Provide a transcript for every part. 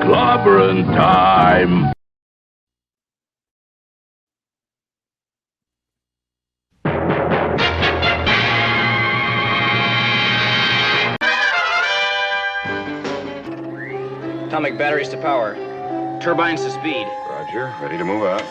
clobbering time. Atomic batteries to power. Turbines to speed. Roger, ready to move out.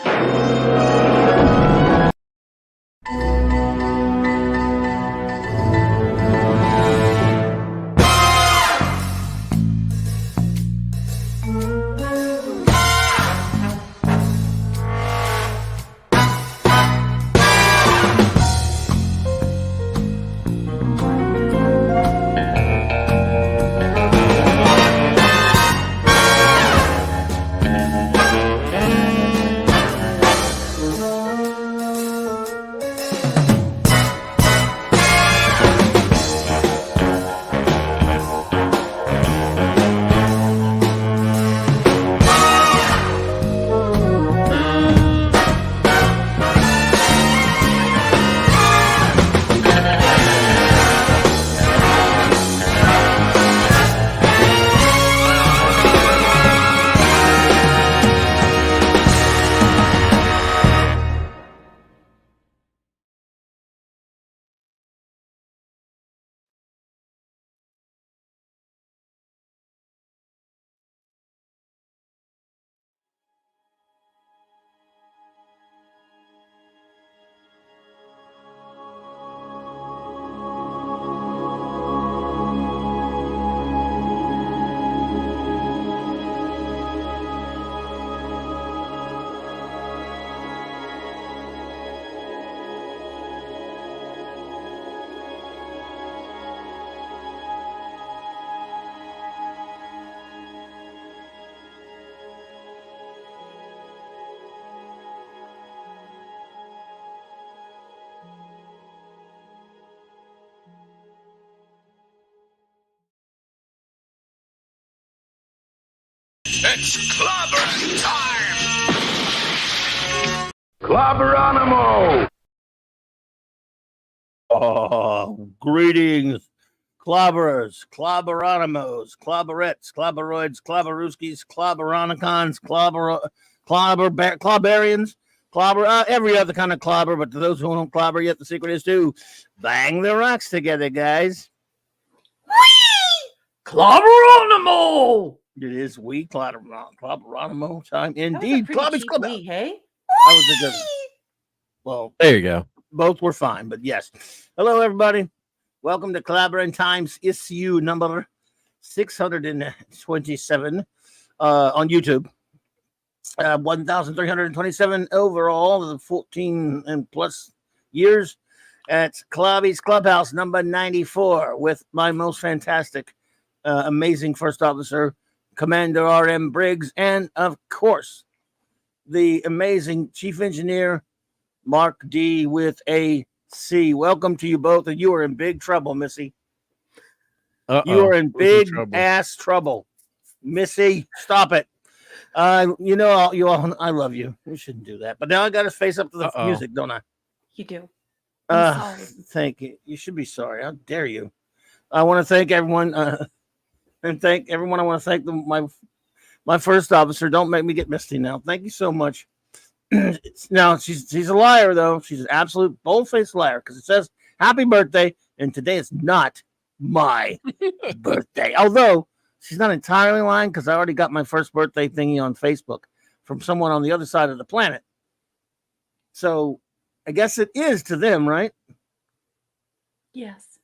It's clobbering time! Clobberanimo! Oh, greetings, clobberers, clobberanimos, clobberettes, clobberoids, clobberooskies, clobberonicons, clobberians, clobber, every other kind of clobber, but to those who don't clobber yet, the secret is to bang the rocks together, guys. Clobberanimo! It is clobberanimo time indeed. Clobby's Clubhouse. hey? That was a good one. Well, there you go. Both were fine, but yes. Hello, everybody. Welcome to Clobberin Times issue number 627 on YouTube. 1,327 overall, the 14 and plus years at CLOBBERIN Clubhouse number 94 with my most fantastic, amazing first officer, Commander R.M. Briggs, and of course, the amazing Chief Engineer, Mark D. with a C. Welcome to you both, and you are in big trouble, Missy. You are in big ass trouble, Missy. Stop it. You know, you all, I love you. You shouldn't do that. But now I got to face up to the music, don't I? You do. I'm sorry. Thank you. You should be sorry. How dare you? I want to thank everyone. And thank everyone. I want to thank my first officer. Don't make me get misty now. Thank you so much. Now she's a liar though. She's an absolute bold-faced liar because it says happy birthday, and today is not my birthday. Although she's not entirely lying because I already got my first birthday thingy on Facebook from someone on the other side of the planet. So I guess it is to them, right? Yes.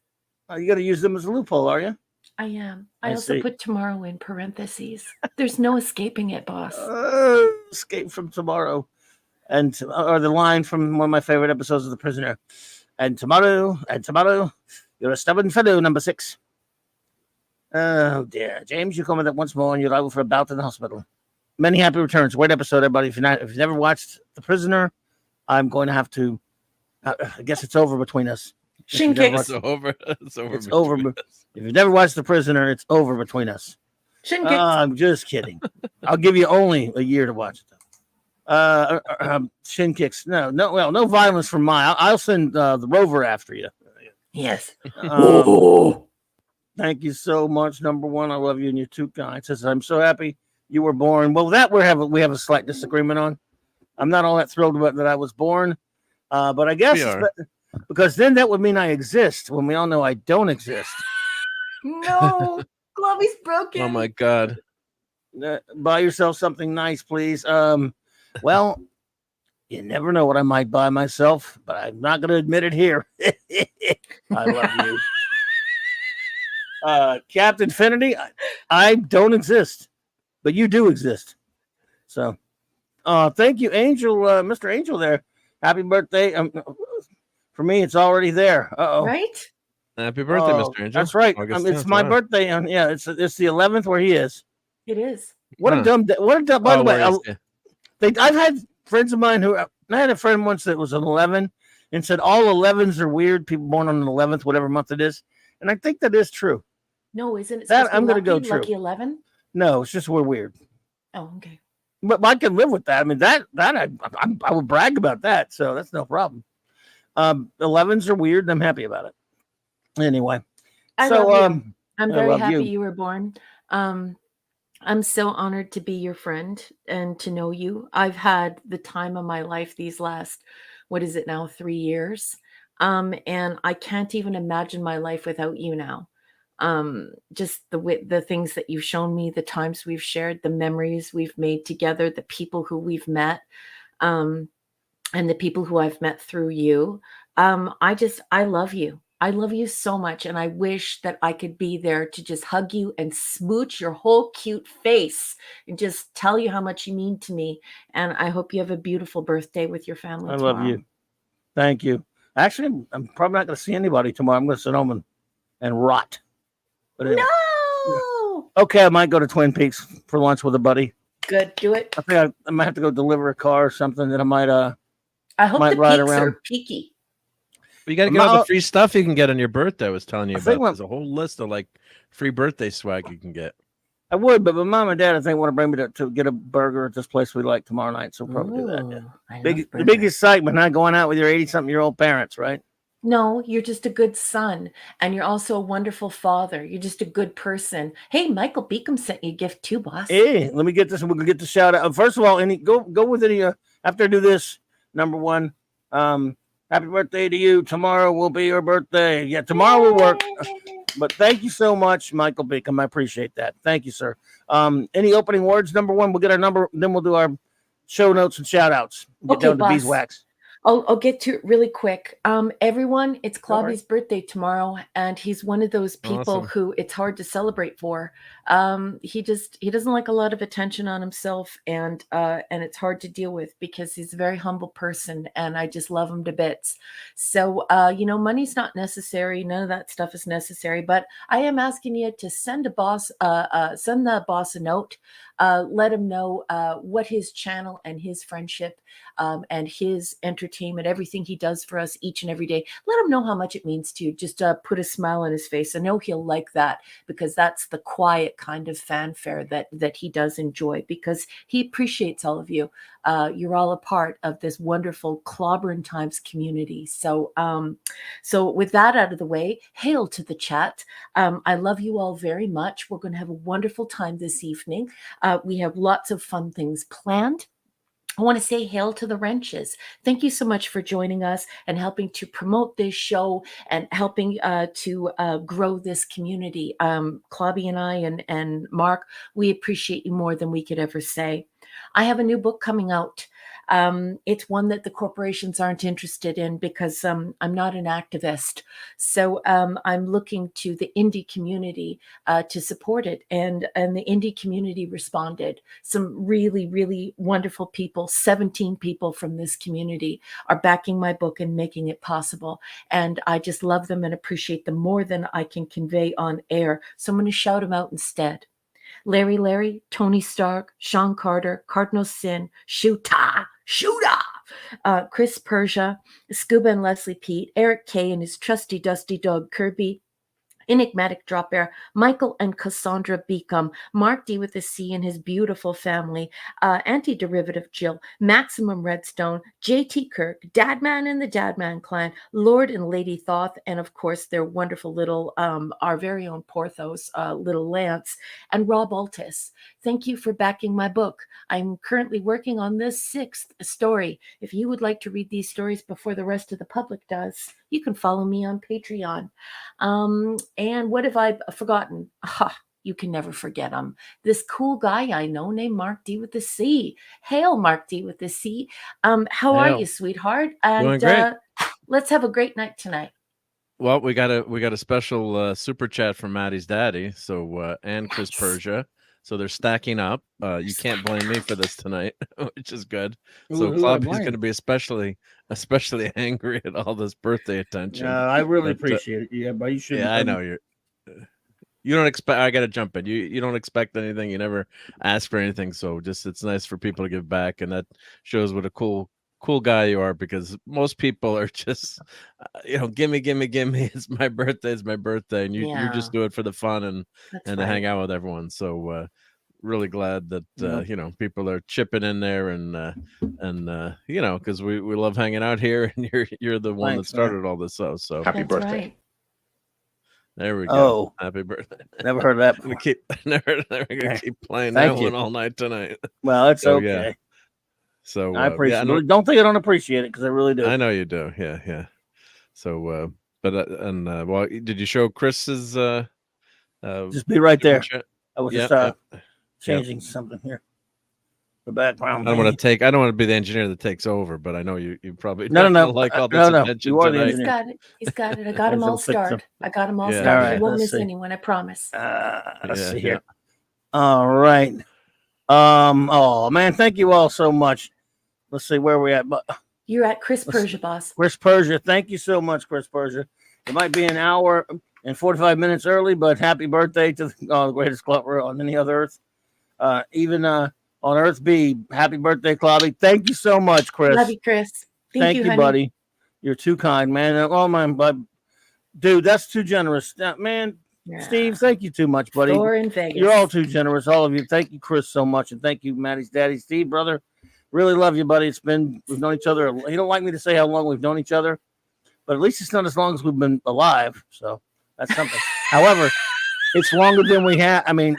You got to use them as a loophole, are you? I am. I also put tomorrow in parentheses. There's no escaping it, boss. Escape from tomorrow. And or the line from one of my favorite episodes of The Prisoner. And tomorrow, you're a stubborn fellow, number 6. Oh, dear. James, you come with it once more, and you're liable for a bout in the hospital. Many happy returns. Great episode, everybody. If you've never watched The Prisoner, I'm going to have to. I guess it's over between us. It's over. It's over. If you've never watched The Prisoner, it's over between us. I'm just kidding. I'll give you only a year to watch it. Shin kicks. No violence from I'll send the rover after you. Yes. Thank you so much. Number 1, I love you, and you're too kind. Says I'm so happy you were born. Well, that we have a slight disagreement on. I'm not all that thrilled about that I was born, but I guess because then that would mean I exist when we all know I don't exist. No, Clubby's broken. Oh my God. Buy yourself something nice, please. Well, you never know what I might buy myself, but I'm not going to admit it here. I love you. Captain Infinity, I don't exist, but you do exist. So, thank you, Angel, Mr. Angel there. Happy birthday. For me, it's already there. Uh-oh. Right? Happy birthday, Mr. Angel. That's right. It's my birthday. It's the 11th where he is. It is. What a dumb. By the way, I've had friends of mine I had a friend once that was an 11 and said all 11s are weird. People born on the 11th, whatever month it is, and I think that is true. No, isn't it? That I'm going to go true. Lucky 11. No, it's just we're weird. Oh, okay. But I can live with that. I mean that I would brag about that, so that's no problem. 11s are weird, and I'm happy about it. Anyway, I love you. I'm very happy you were born. I'm so honored to be your friend and to know you. I've had the time of my life these last, 3 years. And I can't even imagine my life without you now. Just the things that you've shown me, the times we've shared, the memories we've made together, the people who we've met, and the people who I've met through you. I love you. I love you so much, and I wish that I could be there to just hug you and smooch your whole cute face and just tell you how much you mean to me. And I hope you have a beautiful birthday with your family. I love you. Thank you. Actually, I'm probably not going to see anybody tomorrow. I'm going to sit home and rot. But anyway, no. Okay, I might go to Twin Peaks for lunch with a buddy. Good, do it. I think I might have to go deliver a car or something that I might. I hope might the ride peaks around. are peaky. You got to get all the free stuff you can get on your birthday. I was telling you about. There's a whole list of like free birthday swag you can get. I would, but my mom and dad, I think, want to bring me to get a burger at this place we like tomorrow night. So we'll probably do that. Yeah. The big excitement, not going out with your 80-something-year-old parents, right? No, you're just a good son, and you're also a wonderful father. You're just a good person. Hey, Michael Beacom sent you a gift too, boss. Hey, let me get this. We're gonna get the shout out. First of all, go with any. After I do this, number one. Happy birthday to you. Tomorrow will be your birthday. Yeah, tomorrow will work. But thank you so much, Michael Beacom. I appreciate that. Thank you, sir. Any opening words? Number one, we'll get our number, then we'll do our show notes and shout outs. Get down to beeswax. I'll get to it really quick. Everyone, it's Clobby's birthday tomorrow, and he's one of those people who it's hard to celebrate for. He doesn't like a lot of attention on himself, and it's hard to deal with because he's a very humble person, and I just love him to bits. So money's not necessary. None of that stuff is necessary. But I am asking you to send the boss a note. Let him know what his channel and his friendship and his entertainment, everything he does for us each and every day. Let him know how much it means to you. Just put a smile on his face. I know he'll like that because that's the quiet kind of fanfare that he does enjoy because he appreciates all of you. You're all a part of this wonderful Clobberin Times community. So with that out of the way, hail to the chat. I love you all very much. We're going to have a wonderful time this evening. We have lots of fun things planned. I want to say hail to the Wrenches. Thank you so much for joining us and helping to promote this show and helping to grow this community. Clobby and I and Mark, we appreciate you more than we could ever say. I have a new book coming out. It's one that the corporations aren't interested in because I'm not an activist. So I'm looking to the indie community to support it. And the indie community responded. Some really, really wonderful people, 17 people from this community are backing my book and making it possible. And I just love them and appreciate them more than I can convey on air. So I'm going to shout them out instead. Larry, Tony Stark, Sean Carter, Cardinal Sin, Shooter, Chris Persia, Scuba and Leslie Pete, Eric K and his trusty dusty dog Kirby, Enigmatic Drop Bear, Michael and Cassandra Beacom, Mark D with a C and his beautiful family, Anti-Derivative Jill, Maximum Redstone, JT Kirk, Dadman and the Dadman Clan, Lord and Lady Thoth, and of course their wonderful little, our very own Porthos, little Lance, and Rob Altus. Thank you for backing my book. I'm currently working on the 6th story. If you would like to read these stories before the rest of the public does, you can follow me on Patreon. And what have I forgotten? You can never forget him. This cool guy I know named Mark D with the C. Hail, Mark D with the C. How are you, sweetheart? And Doing great. Let's have a great night tonight. Well, we got a special super chat from Maddie's daddy. So and Chris Persia. So they're stacking up. You can't blame me for this tonight, which is good. So Clubby's going to be especially angry at all this birthday attention. I really appreciate it. Yeah, but you should. Yeah, I know you don't expect. I got to jump in. You don't expect anything. You never ask for anything. So just it's nice for people to give back, and that shows what a cool guy you are, because most people are just gimme, it's my birthday, and you just do it for the fun and to hang out with everyone. So really glad that people are chipping in there and because we love hanging out here, and you're the one that started all this stuff. So happy birthday. Right. There we go. Oh, happy birthday. Never heard of that before. Never gonna keep playing that one all night tonight. Well, it's okay. Yeah. So I appreciate it. Don't think I don't appreciate it, because I really do. I know you do. Yeah. So well, did you show Chris's just be right there. I was just changing Yep. something here. The background. I don't want to be the engineer that takes over, but I know you probably no like all this attention you are tonight. He's got it. I got him all started. Yeah. Started. Right, He won't miss see. anyone, I promise. Let's see here. All right. Oh man, thank you all so much. Let's see where we're at. But You're at Chris Persia, boss. Chris Persia, thank you so much, Chris Persia. It might be an hour and 45 minutes early, but happy birthday to the greatest clubber on any other earth. Even on Earth B, happy birthday, Clobby. Thank you so much, Chris. Love you, Chris. Thank you, honey. buddy. You're too kind, man. Oh my, dude, that's too generous, man. Yeah. Steve, thank you too much, buddy. Store in Vegas. You're all too generous, all of you. Thank you, Chris, so much, and thank you, Maddie's daddy, Steve, brother. Really love you, buddy. We've known each other. You don't like me to say how long we've known each other, but at least it's not as long as we've been alive. So that's something. However, it's longer than we have. I mean,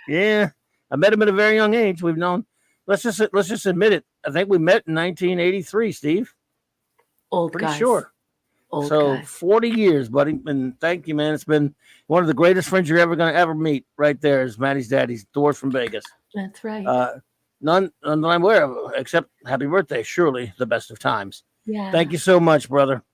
yeah, I met him at a very young age. We've known. Let's just admit it. I think we met in 1983, Steve. Old Pretty guys. sure. Old So guys. 40 years, buddy. And thank you, man. It's been one of the greatest friends you're ever going to ever meet. Right there is Maddie's daddy's Doors from Vegas. That's right. None that I'm aware of, except happy birthday. Surely the best of times. Yeah. Thank you so much, brother.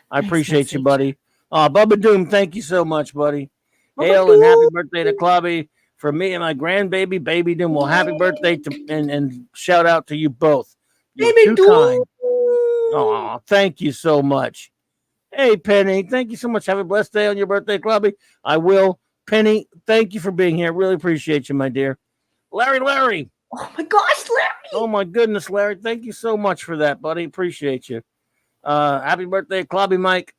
I Nice appreciate you, message. buddy. Bubba Doom, thank you so much, buddy. Bubba Hail and happy Doom. birthday to Clobby from me and my grandbaby, Baby Doom. Well, happy birthday to and shout out to you both. You're Baby too kind. Doom. Oh, thank you so much. Hey, Penny, thank you so much. Have a blessed day on your birthday, Clobby. I will. Penny, thank you for being here. Really appreciate you, my dear. Larry. Oh my gosh, Larry. Oh my goodness, Larry. Thank you so much for that, buddy. Appreciate you. Happy birthday, Clobby Mike.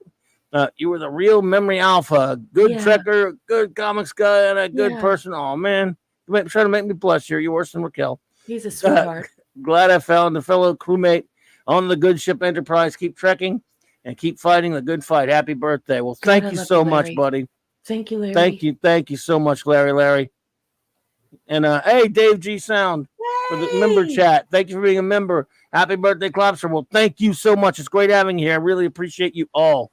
You were the real memory alpha. Good trekker, good comics guy, and a good person. Oh man. Trying to make me blush here. You're worse than Raquel. He's a sweetheart. Glad I found a fellow crewmate on the good ship Enterprise. Keep trekking and keep fighting the good fight. Happy birthday. Well, thank you so much, buddy. Thank you, Larry. Thank you so much, Larry. And hey, Dave G Sound for the member chat. Thank you for being a member. Happy birthday, Clobster. Well, thank you so much. It's great having you here. I really appreciate you all.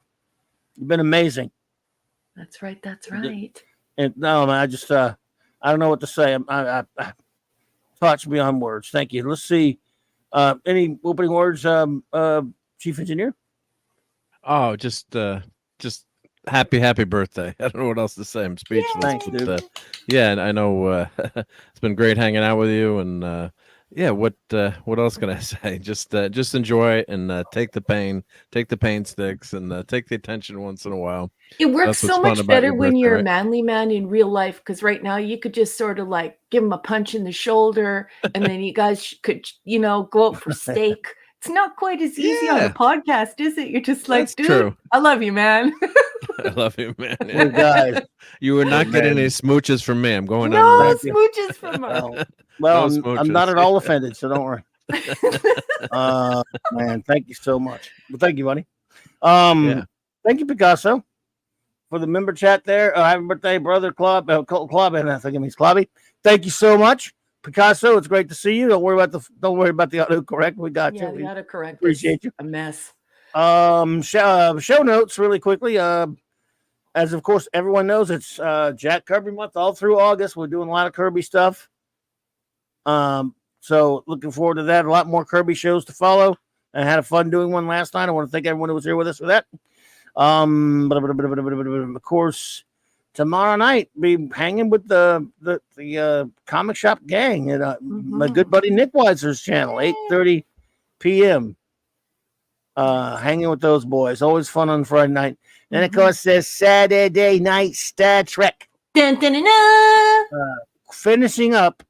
You've been amazing. That's right. That's right. And no, man, I just I don't know what to say. I touched beyond words. Thank you. Let's see. Any opening words, Chief Engineer? Oh, just happy birthday. I don't know what else to say. I'm speechless. Thanks, dude. Yeah, and I know it's been great hanging out with you, and what else can I say? Just enjoy it and take the pain sticks and take the attention once in a while. It works so much better when birthday, you're right? a manly man in real life, because right now you could just sort of like give him a punch in the shoulder, and then you guys could go out for steak It's not quite as easy on a Yeah. podcast, is it? You're just like, That's dude, true. I love you, man. I love you, man. You guys. You were not getting Man. any smooches from me. I'm going No on. Thank you. smooches from Mark. Well, No I'm not smooches. at all offended, so don't worry. Man, thank you so much. Well, thank you, buddy. Yeah. Thank you, Picasso, for the member chat there. Happy birthday, brother Club, and I think it means Clubby. Thank you so much, Picasso. It's great to see you. Don't worry about the autocorrect. We got Yeah, you. the autocorrect. Appreciate you. A mess. Show notes really quickly. As of course everyone knows, it's Jack Kirby month all through August. We're doing a lot of Kirby stuff. So looking forward to that. A lot more Kirby shows to follow. I had a fun doing one last night. I want to thank everyone who was here with us for that. Of course, tomorrow night be hanging with the comic shop gang at my good buddy Nick Weiser's channel, 8:30 p.m. Hanging with those boys. Always fun on Friday night. And of course, there's Saturday night Star Trek. Dun, dun, dun, dun. Finishing up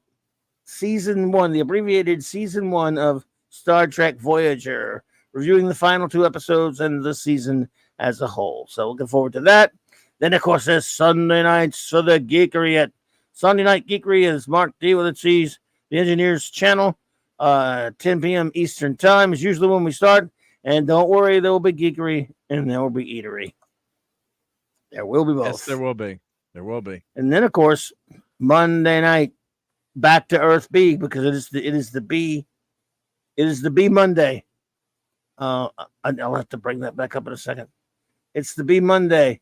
season 1, the abbreviated season 1 of Star Trek Voyager, reviewing the final 2 episodes and the season as a whole. So looking forward to that. Then, of course, there's Sunday nights for the geekery at Sunday Night Geekery is Mark D with a Cheese, the Engineers channel, 10 p.m. Eastern Time is usually when we start. And don't worry, there will be geekery and there will be eatery. There will be both. Yes, there will be. There will be. And then, of course, Monday night, Back to Earth B, because it is the B Monday. I'll have to bring that back up in a second. It's the B Monday,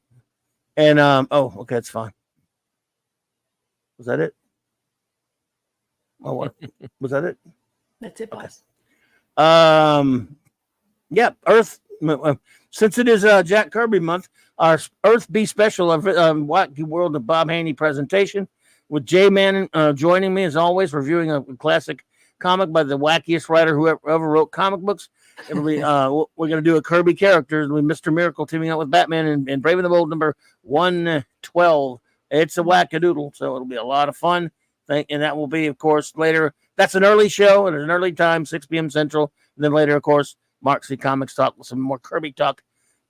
and okay, it's fine. Was that it? Oh, what was that it? That's it, boss. Yeah, Earth. Since it is Jack Kirby month, our Earth B special of Wacky World of Bob Haney presentation with J Man joining me as always, reviewing a classic comic by the wackiest writer who ever wrote comic books. It'll be we're going to do a Kirby character. It'll be Mr. Miracle teaming up with Batman and Brave and the Bold number 112. It's a wackadoodle, so it'll be a lot of fun. And that will be, of course, later. That's an early show at an early time, 6 p.m. Central. And then later, of course, Mark C. Comics talk with some more Kirby talk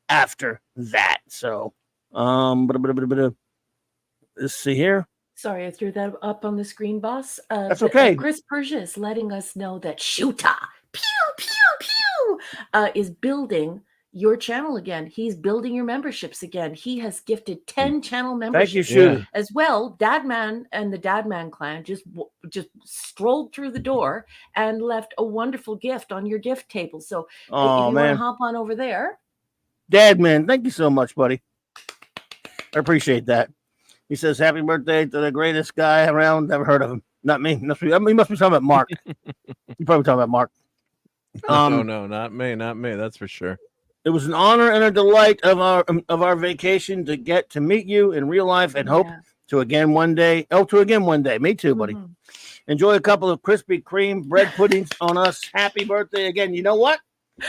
after that. So, let's see here. Sorry, I threw that up on the screen, boss. That's okay. Chris Persia is letting us know that Shuta is building your channel again. He's building your memberships again. He has gifted 10 channel memberships. Thank you, Shuta. As well. Dadman and the Dadman clan just strolled through the door and left a wonderful gift on your gift table. So if you want to hop on over there. Dadman, thank you so much, buddy. I appreciate that. He says, happy birthday to the greatest guy around. Never heard of him. Not me. He must be talking about Mark. You're probably talking about Mark. No, not me. Not me. That's for sure. It was an honor and a delight of our vacation to get to meet you in real life and hope to again one day. Me too, buddy. Enjoy a couple of Krispy Kreme bread puddings on us. Happy birthday again. You know what?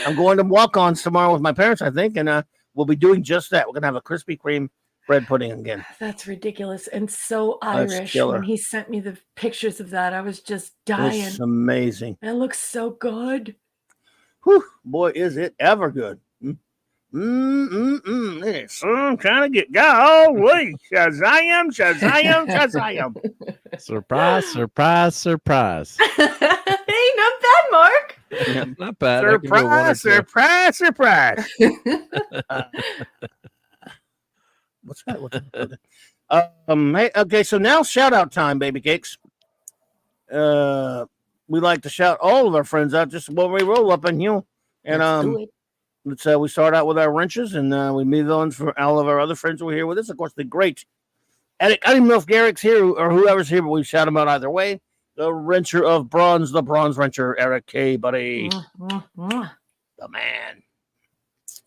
I'm going to walk-ons tomorrow with my parents, I think, and we'll be doing just that. We're going to have a Krispy Kreme bread pudding again. That's ridiculous and so Irish. When he sent me the pictures of that, I was just dying. It's amazing. It looks so good. Whew, boy, is it ever good. It's some kind of get golly. Shazam. Surprise. Hey, not bad, Mark. Yeah. Not bad. Surprise. What's that? Hey, okay, so now shout out time, baby cakes. We like to shout all of our friends out just when we roll up in you. And we start out with our wrenches, and we move on for all of our other friends who are here with us. Of course, the great Eric. I don't even know if Garrick's here or whoever's here, but we shout him out either way. The wrencher of bronze, the bronze wrencher, Eric K. Buddy. The man.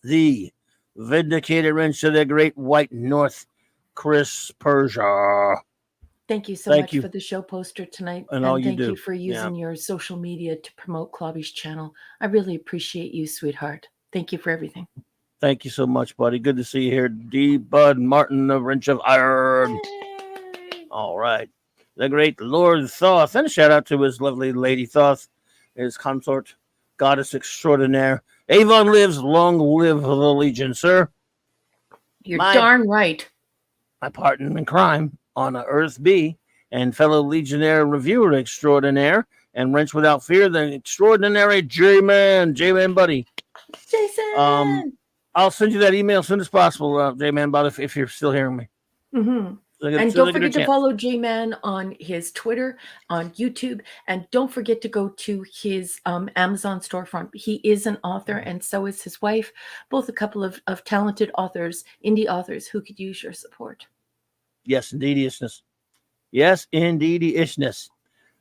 The vindicated wrench of the great white north, Chris Persia. Thank you so much for the show poster tonight. And all you thank do. you for using your social media to promote Clobby's channel. I really appreciate you, sweetheart. Thank you for everything. Thank you so much, buddy. Good to see you here. D. Bud Martin, the wrench of iron. All right. The great Lord Thoth. And a shout out to his lovely Lady Thoth, his consort. goddess extraordinaire. Avon lives, long live the Legion, sir. You're darn right. My partner in crime on Earth B and fellow Legionnaire reviewer extraordinaire and wrench without fear, the extraordinary J-Man buddy. Jason! I'll send you that email as soon as possible, J-Man buddy, if you're still hearing me. Mm-hmm. And don't forget to follow J-Man on his Twitter, on YouTube, and don't forget to go to his Amazon storefront. He is an author, and so is his wife, both a couple of talented authors, indie authors, who could use your support. Yes, indeed-ishness. Yes, indeed-ishness.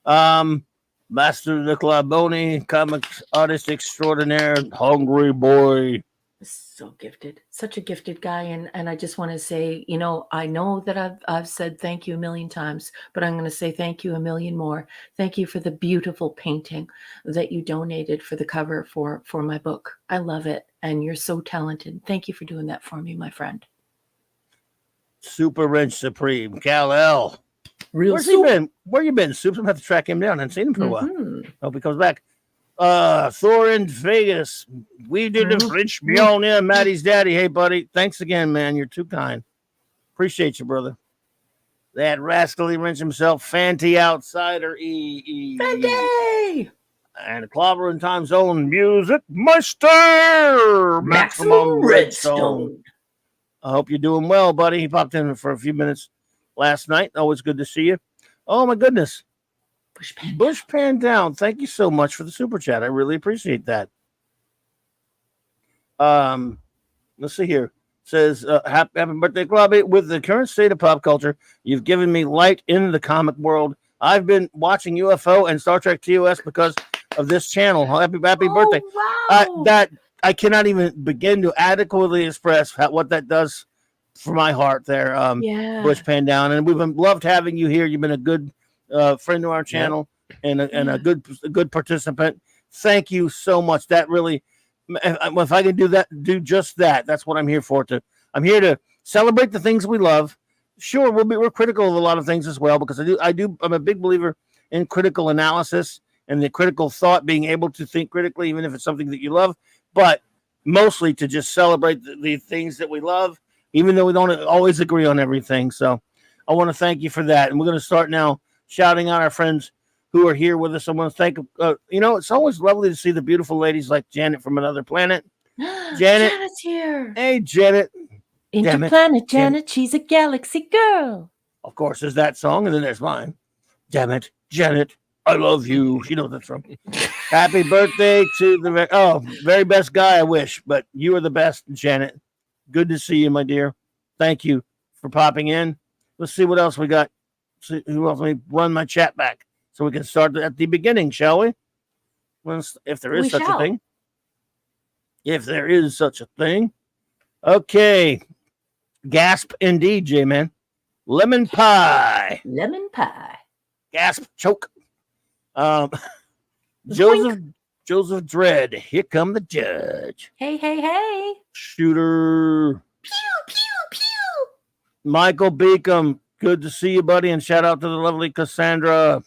Master of the Claboni, comics artist extraordinaire, hungry boy. So gifted, such a gifted guy, and I just want to say, you know, I know that I've said thank you a million times, but I'm going to say thank you a million more. Thank you for the beautiful painting that you donated for the cover for my book. I love it, and you're so talented. Thank you for doing that for me, my friend. Super Wrench Supreme, Kal-El. Where's he been? Where you been, Soups? I'm gonna have to track him down. I haven't seen him for a while. Hope he comes back. Thor in Vegas. We did the French Beyond Maddie's daddy. Hey, buddy. Thanks again, man. You're too kind. Appreciate you, brother. That rascally wrench himself, Fanty Outsider Fanty! And the Clobbering Time's own music master, Maximum Redstone. I hope you're doing well, buddy. He popped in for a few minutes last night. Always good to see you. Oh, my goodness. Bush Pan Down. Thank you so much for the super chat. I really appreciate that. Let's see here. It says, happy birthday, Clubby. With the current state of pop culture, you've given me light in the comic world. I've been watching UFO and Star Trek TOS because of this channel. Happy birthday. Wow. That I cannot even begin to adequately express what that does for my heart there. Bush Pan Down. And we've loved having you here. You've been a good friend to our channel and a good participant. Thank you so much. That really, if I can do just that, that's what I'm here for. I'm here to celebrate the things we love. Sure, we're critical of a lot of things as well, because I'm a big believer in critical analysis and the critical thought, being able to think critically, even if it's something that you love, but mostly to just celebrate the things that we love, even though we don't always agree on everything. So I want to thank you for that. And we're going to start now shouting out our friends who are here with us. I want to thank, it's always lovely to see the beautiful ladies like Janet from another planet. Janet's here. Hey, Janet. Interplanet Janet. She's a galaxy girl. Of course, there's that song, and then there's mine. Damn it, Janet, I love you. She knows that's from. Happy birthday to the very best guy, I wish, but you are the best, Janet. Good to see you, my dear. Thank you for popping in. Let's see what else we got. See who else? Let me run my chat back so we can start at the beginning, shall we? If there is such a thing. If there is such a thing. Okay. Gasp indeed, J-Man. Lemon pie. Lemon pie. Gasp, choke. Joseph Dredd. Here come the judge. Hey. Shooter. Pew, pew, pew. Michael Beacom. Good to see you, buddy. And shout out to the lovely Cassandra.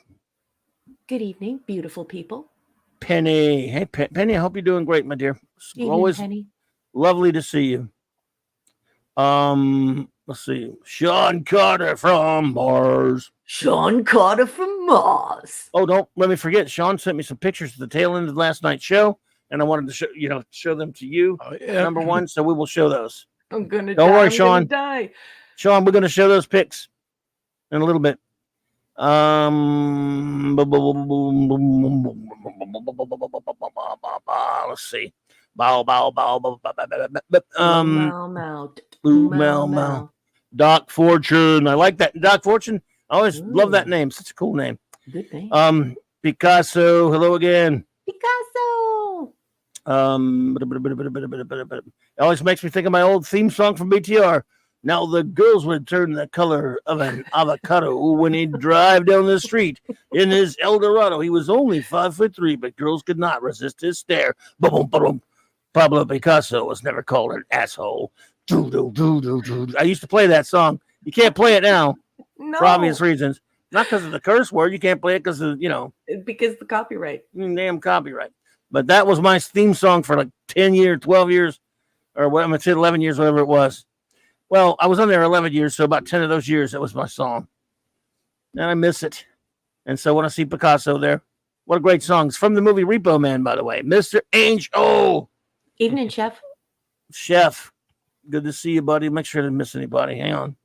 Good evening, beautiful people. Penny. Hey, Penny, I hope you're doing great, my dear. Always Penny. Lovely to see you. Let's see. Sean Carter from Mars. Sean Carter from Mars. Oh, don't let me forget. Sean sent me some pictures at the tail end of last night's show, and I wanted to show them to you. Oh, yeah. Number one, so we will show those. I'm gonna don't die. worry, Sean. Die. Sean, we're gonna show those pics in a little bit. Let's see. Bow. Doc Fortune. I like that. Doc Fortune. I always love that name. Such a cool name. Good name. Picasso. Hello again. Picasso. It always makes me think of my old theme song from BTR. Now the girls would turn the color of an avocado when he'd drive down the street in his Eldorado. He was only 5'3", but girls could not resist his stare. Boom, boom. Pablo Picasso was never called an asshole. I used to play that song. You can't play it now for obvious reasons. Not because of the curse word. You can't play it because of, because of the copyright. Damn copyright. But that was my theme song for like 10 years, 12 years, or what I'm going to say 11 years, whatever it was. Well, I was on there 11 years, so about 10 of those years, that was my song. And I miss it. And so when I see Picasso there, what a great song. It's from the movie Repo Man, by the way. Mr. Angel. Evening, Chef. Chef, good to see you, buddy. Make sure I didn't miss anybody. Hang on.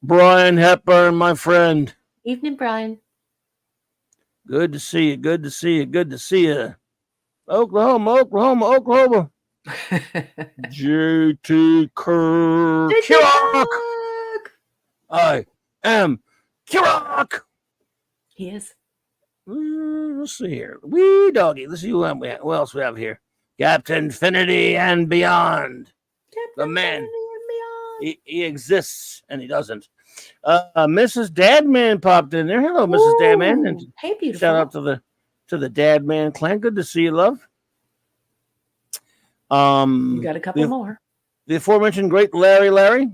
Brian Hepburn, my friend. Evening, Brian. Good to see you. Good to see you. Good to see you. Oklahoma. JT Kirk. I am Kirk. He is. Let's see here. Wee doggy. Let's see who else we have here. Captain Infinity and Beyond. The man. He exists and he doesn't. Mrs. Dadman popped in there. Hello, Mrs. Ooh. Dadman. And hey, beautiful. shout out to the Dadman clan. Good to see you, love. You got a couple more. The aforementioned great Larry.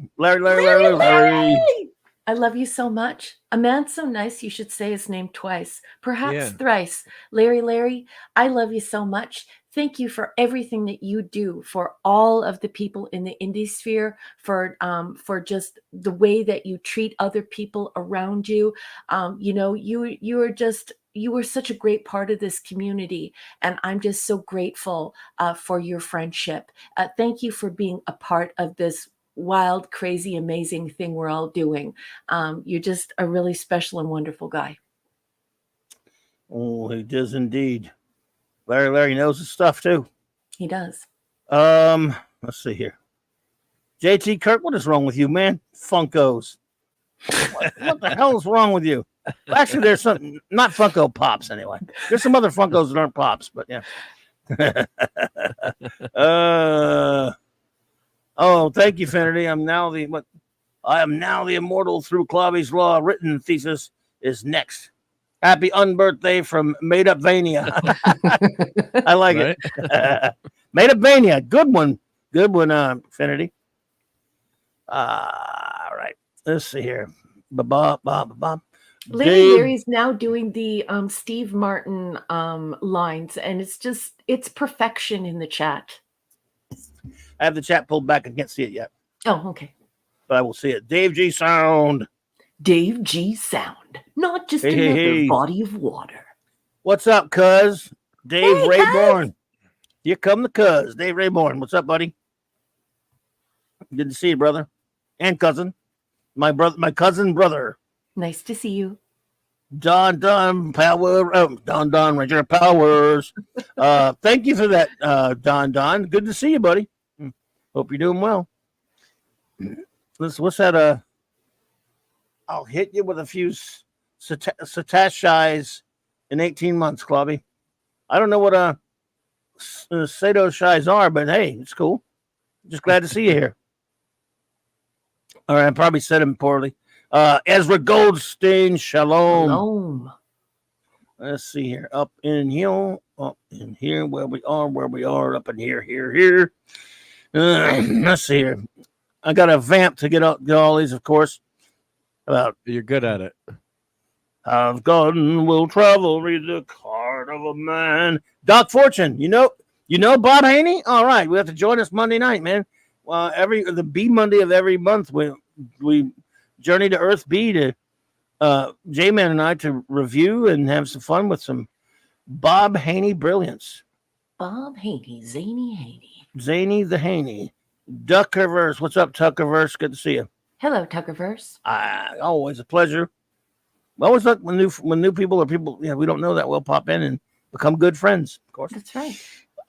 I love you so much. A man so nice, you should say his name twice, perhaps thrice. Larry, I love you so much. Thank you for everything that you do for all of the people in the indie sphere, for just the way that you treat other people around you. You were such a great part of this community, and I'm just so grateful for your friendship. Thank you for being a part of this wild, crazy, amazing thing we're all doing. You're just a really special and wonderful guy. Oh, he does indeed. Larry knows his stuff too. He does. Let's see here. JT Kirk, what is wrong with you, man? Funkos. What the hell is wrong with you? Actually, there's some, not Funko Pops anyway. There's some other Funkos that aren't Pops, but yeah. Thank you, Finity. I am now the immortal through Clobby's Law. Written thesis is next. Happy unbirthday from Made Up Vania. I like it. Made Up Vania. Good one, Finity. All right. Let's see here. Larry's now doing the Steve Martin lines, and it's perfection in the chat. I have the chat pulled back. I can't see it yet. Oh, okay. But I will see it. Dave G Sound. Dave G Sound. Not just another body of water. What's up, cuz? Dave Rayborn. Here come the cuz. Dave Rayborn. What's up, buddy? Good to see you, brother. And cousin. My cousin brother. Nice to see you. Don Ranger Powers. Thank you for that, Don. Good to see you, buddy. Hope you're doing well. What's that? I'll hit you with a few Satas in 18 months, Clobby. I don't know what Sato shies are, but hey, it's cool. Just glad to see you here. All right, I probably said him poorly. Ezra Goldstein, shalom. Let's see here. Up in here, where we are, up in here. Let's see here. I got a vamp to get all these, of course. You're good at it. I've gun will travel, read the card of a man. Doc Fortune, you know Bob Haney? All right, we have to join us Monday night, man. The B Monday of every month, we journey to Earth B to J-Man and I to review and have some fun with some Bob Haney brilliance. Bob Haney, Zany Haney. Zany the Haney. Duckerverse, what's up, Tuckerverse? Good to see you. Hello, Tuckerverse. Always a pleasure. I always like when new people or people we don't know that well pop in and become good friends. Of course, that's right.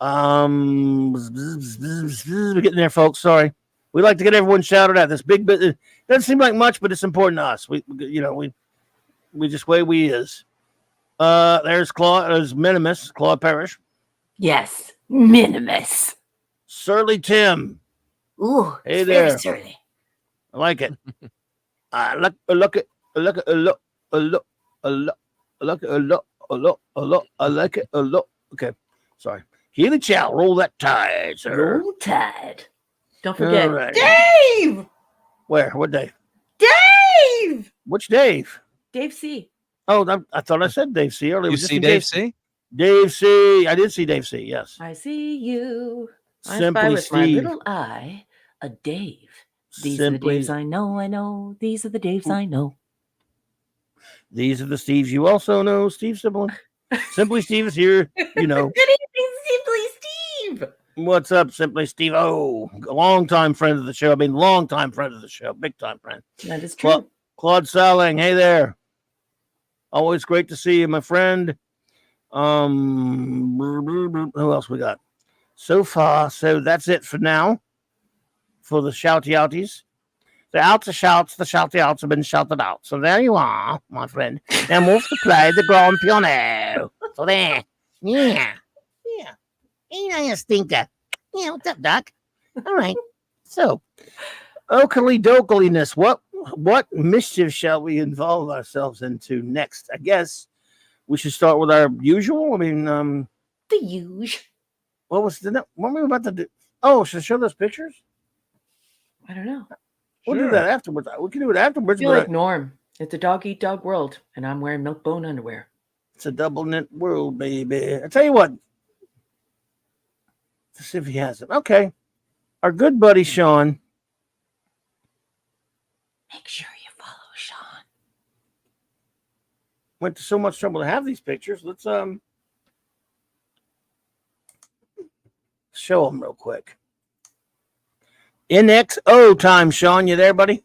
We're getting there, folks. Sorry, we like to get everyone shouted at. This big bit. It doesn't seem like much, but it's important to us. We just way we is. There's Minimus, Claude Parrish. Yes, Minimus. Surly Tim. Ooh, hey there. Very surly. I like it. Look at. I like it. Okay, sorry. Healy Chow, roll that tide, sir. Roll tide. Don't forget, right. Dave. Where? What Dave? Dave. Which Dave? Dave C. Oh, I thought I said Dave C earlier. You see Dave C? Dave C. I did see Dave C. Yes. I see you. I spy Simply with my Steve. little eye a Dave. These are the Simply. Daves I know, I know. These are the Daves I know. These are the Steves you also know. Steve Simply. Simply Steve is here. You know. Good evening, Simply Steve. What's up, Simply Steve? Oh, a long-time friend of the show. I mean, long-time friend of the show. Big-time friend. That is true. Claude Saling. Hey there. Always great to see you, my friend. Who else we got? So far, so that's it for now. For the shouty outies. The outs are shouts, the shouty outs have been shouted out. So there you are, my friend. Now move to play the grand piano. So there. Yeah. Yeah. Ain't I a stinker? Yeah, what's up, Doc? All right. So, Oakley dokeliness. What mischief shall we involve ourselves into next? I guess we should start with our usual. I mean, the usual. What were we about to do? Oh, should I show those pictures? I don't know. We'll do that afterwards. We can do it afterwards. I feel like Norm. It's a dog-eat-dog world, and I'm wearing milk bone underwear. It's a double knit world, baby. I tell you what. Let's see if he has it. Okay. Our good buddy Sean. Make sure you follow Sean. Went to so much trouble to have these pictures. Let's show them real quick. NXO time, Sean. You there, buddy?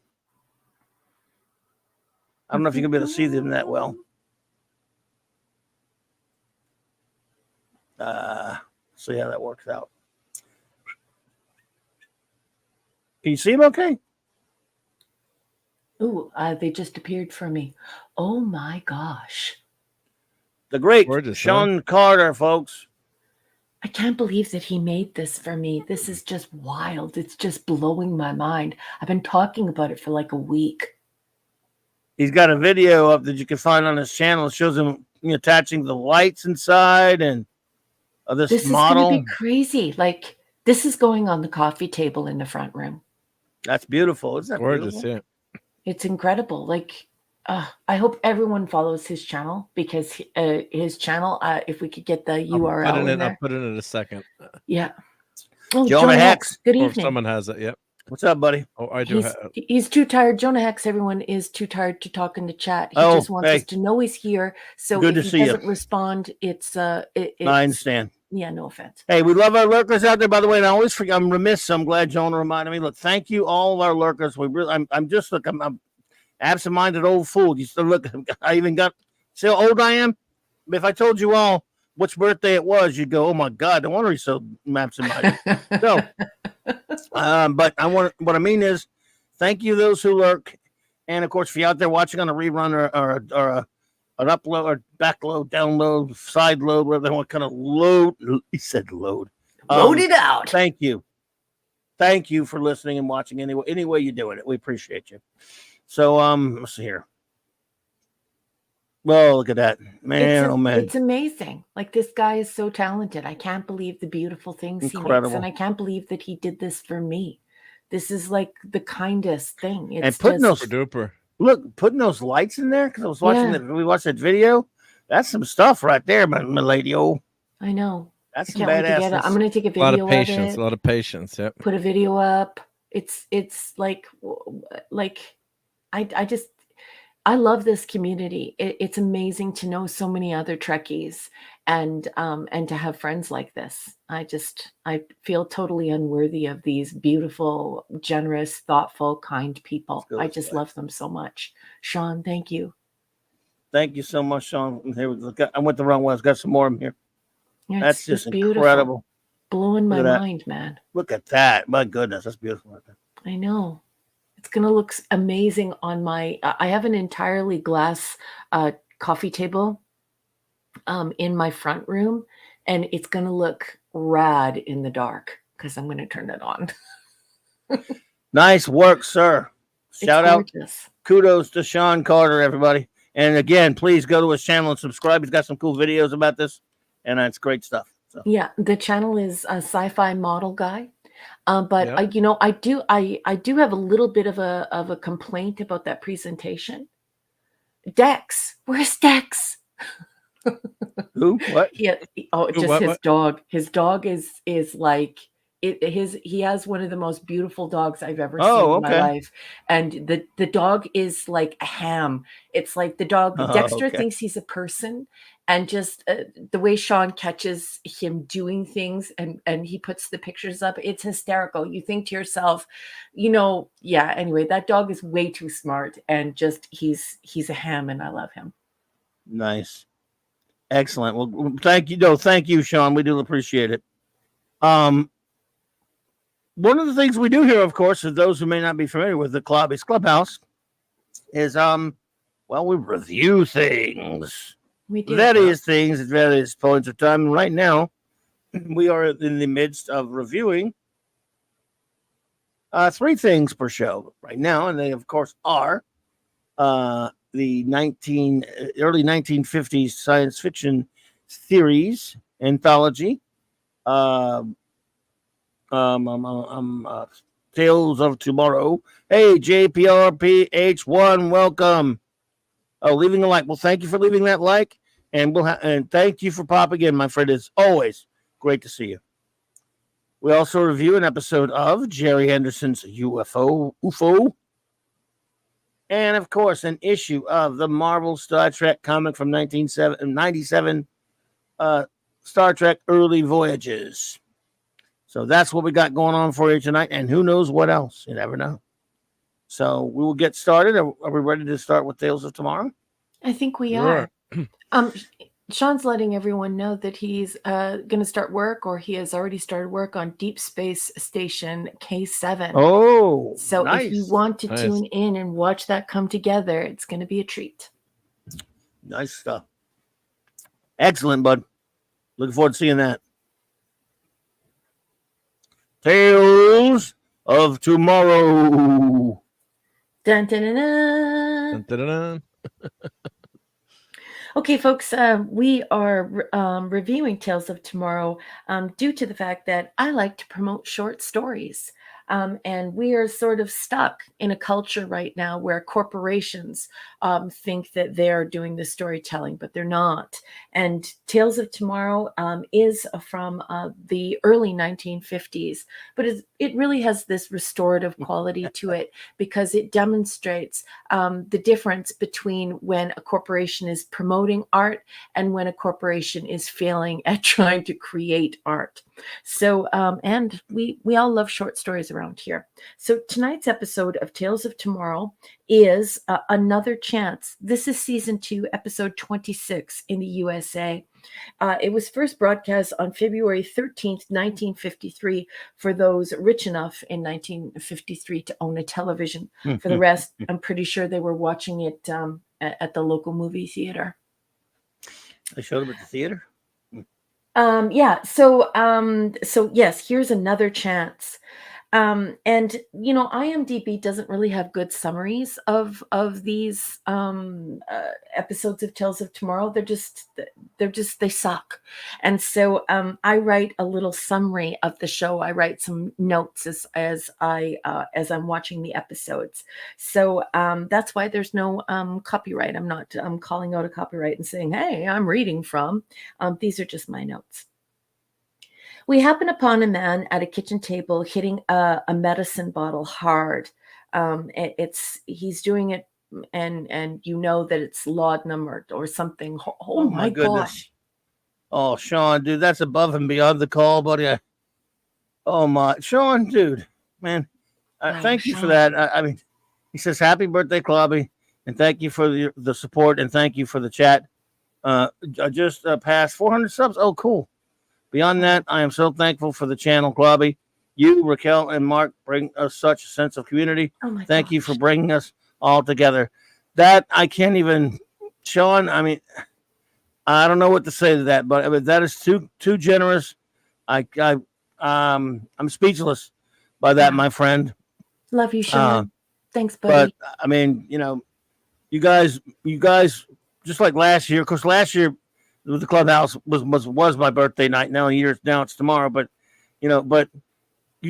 I don't know if you're going to be able to see them that well. See how that works out. Can you see them okay? Ooh, they just appeared for me. Oh, my gosh. The great Gorgeous, Sean Carter, folks. I can't believe that he made this for me. This is just wild. It's just blowing my mind. I've been talking about it for like a week. He's got a video up that you can find on his channel. It shows him attaching the lights inside and this model. Is going to be crazy. Like, this is going on the coffee table in the front room. That's beautiful. Isn't that gorgeous? beautiful? Yeah. It's incredible. Like, I hope everyone follows his channel because his channel, if we could get the URL in there. I'll put it in a second. Yeah. Oh, Jonah Hex. Good Or evening. if someone has it. Yep. What's up, buddy? Oh, I do. He's too tired. Jonah Hex, everyone is too tired to talk in the chat. He just wants us to know he's here. So good if to he see doesn't you. respond, it's I understand. Yeah, no offense. Hey, we love our lurkers out there. By the way, and I always forget. I'm remiss. So I'm glad Jonah reminded me. Look, thank you, all of our lurkers. We really. I'm just look. I'm absent-minded old fool. You still look. I even got. See how old I am. If I told you all which birthday it was, you'd go, "Oh my God, no wonder he's so absent-minded." So, but what I mean is, thank you those who lurk, and of course, if you're out there watching on a rerun or an upload or backload, download, side load, whatever they want, kind of load. He said load. Load it out. Thank you for listening and watching. Any way you're doing it, we appreciate you. So let's see here. Well, look at that, man! Oh man, it's amazing. Like, this guy is so talented. I can't believe the beautiful things he makes, and I can't believe that he did this for me. This is like the kindest thing. It's and putting those duper. Look, putting those lights in there because I was watching we watched that video. That's some stuff right there, my lady. Oh, I know. That's some badass. I'm gonna take a video. A lot of patience. A lot of patience. Yep. Put a video up. It's like I love this community. It's amazing to know so many other Trekkies and to have friends like this. I feel totally unworthy of these beautiful, generous, thoughtful, kind people. I just love them so much. Sean, thank you. Thank you so much, Sean. Here I went the wrong way. I've got some more of them here. Yeah, that's just beautiful. Incredible. Blowing my mind, man. Look at that. My goodness, that's beautiful right there. I know. It's going to look amazing on my, I have an entirely glass coffee table in my front room, and it's going to look rad in the dark because I'm going to turn it on. Nice work, sir. Shout out. Kudos to Sean Carter, everybody. And again, please go to his channel and subscribe. He's got some cool videos about this, and it's great stuff. So. Yeah, the channel is a sci-fi model guy. But I do have a little bit of a complaint about that presentation. Dex, where's Dex? Who? What? His dog. His dog is like he has one of the most beautiful dogs I've ever seen in my life. And the dog is like a ham. It's like the dog Dexter thinks he's a person, and just the way Sean catches him doing things and he puts the pictures up, it's hysterical. You think to yourself, anyway, that dog is way too smart, and just he's a ham, and I love him. Nice. Excellent. Well, thank you. No, thank you, Sean. We do appreciate it. One of the things we do here, of course, for those who may not be familiar with the CLOBBY'S Clubhouse, is we review things. We do various things at various points of time. And right now, we are in the midst of reviewing 3 things per show right now, and they, of course, are the early 1950s science fiction series anthology, Tales of Tomorrow. Hey, JPRPH1, welcome. Oh, leaving a like. Well, thank you for leaving that like, and and thank you for popping in, my friend. It's always great to see you. We also review an episode of Jerry Anderson's UFO. And, of course, an issue of the Marvel Star Trek comic from 1997, Star Trek Early Voyages. So that's what we got going on for you tonight, and who knows what else. You never know. So we will get started. Are we ready to start with Tales of Tomorrow? I think we are. Sean's letting everyone know that he's going to start work, or he has already started work on Deep Space Station K7. Oh, so nice. If you want to tune in and watch that come together, it's going to be a treat. Nice stuff. Excellent, bud. Looking forward to seeing that. Tales of Tomorrow. Dun, dun, dun, dun. Dun, dun, dun. Okay, folks, we are reviewing Tales of Tomorrow due to the fact that I like to promote short stories. And we are sort of stuck in a culture right now where corporations think that they're doing the storytelling, but they're not. And Tales of Tomorrow is from the early 1950s, but it really has this restorative quality to it, because it demonstrates the difference between when a corporation is promoting art and when a corporation is failing at trying to create art. So, and we all love short stories around here. So tonight's episode of Tales of Tomorrow is Another Chance. This is season 2, episode 26 in the USA. It was first broadcast on February 13th, 1953, for those rich enough in 1953 to own a television. For the rest, I'm pretty sure they were watching it at the local movie theater. They showed them at the theater? Yeah. So yes, here's Another Chance. And IMDb doesn't really have good summaries of these episodes of Tales of Tomorrow. They suck. And so I write a little summary of the show. I write some notes as I'm watching the episodes. So that's why there's no copyright. I'm calling out a copyright and saying, hey, I'm reading from. These are just my notes. We happen upon a man at a kitchen table hitting a medicine bottle hard. He's doing it, and you know that it's laudanum or something. Oh my goodness! Gosh. Oh, Sean, dude, that's above and beyond the call, buddy. Sean, dude, man, thank you for that. I mean, he says, "Happy birthday, Clobby," and thank you for the support, and thank you for the chat. I just passed 400 subs. Oh, cool. Beyond that, I am so thankful for the channel, Clobby. You, Raquel, and Mark bring us such a sense of community. Thank you for bringing us all together. That I can't even, Sean. I mean, I don't know what to say to that, but that is too generous. I'm speechless by that, my friend. Love you, Sean. Thanks, buddy. But I mean, you guys, just like last year. Of course, last year the clubhouse was my birthday night. Now it's tomorrow, but you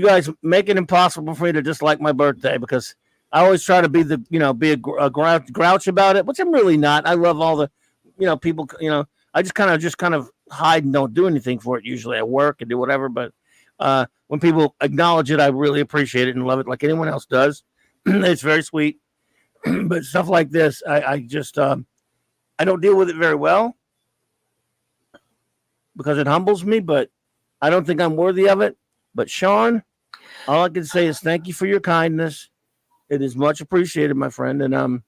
guys make it impossible for me to dislike my birthday, because I always try to be a grouch about it, which I'm really not. I love all the people I just kind of hide and don't do anything for it. Usually I work and do whatever, but when people acknowledge it, I really appreciate it and love it like anyone else does. It's very sweet. But stuff like this, I just I don't deal with it very well because it humbles me, but I don't think I'm worthy of it. But Sean, all I can say is thank you for your kindness. It is much appreciated, my friend. And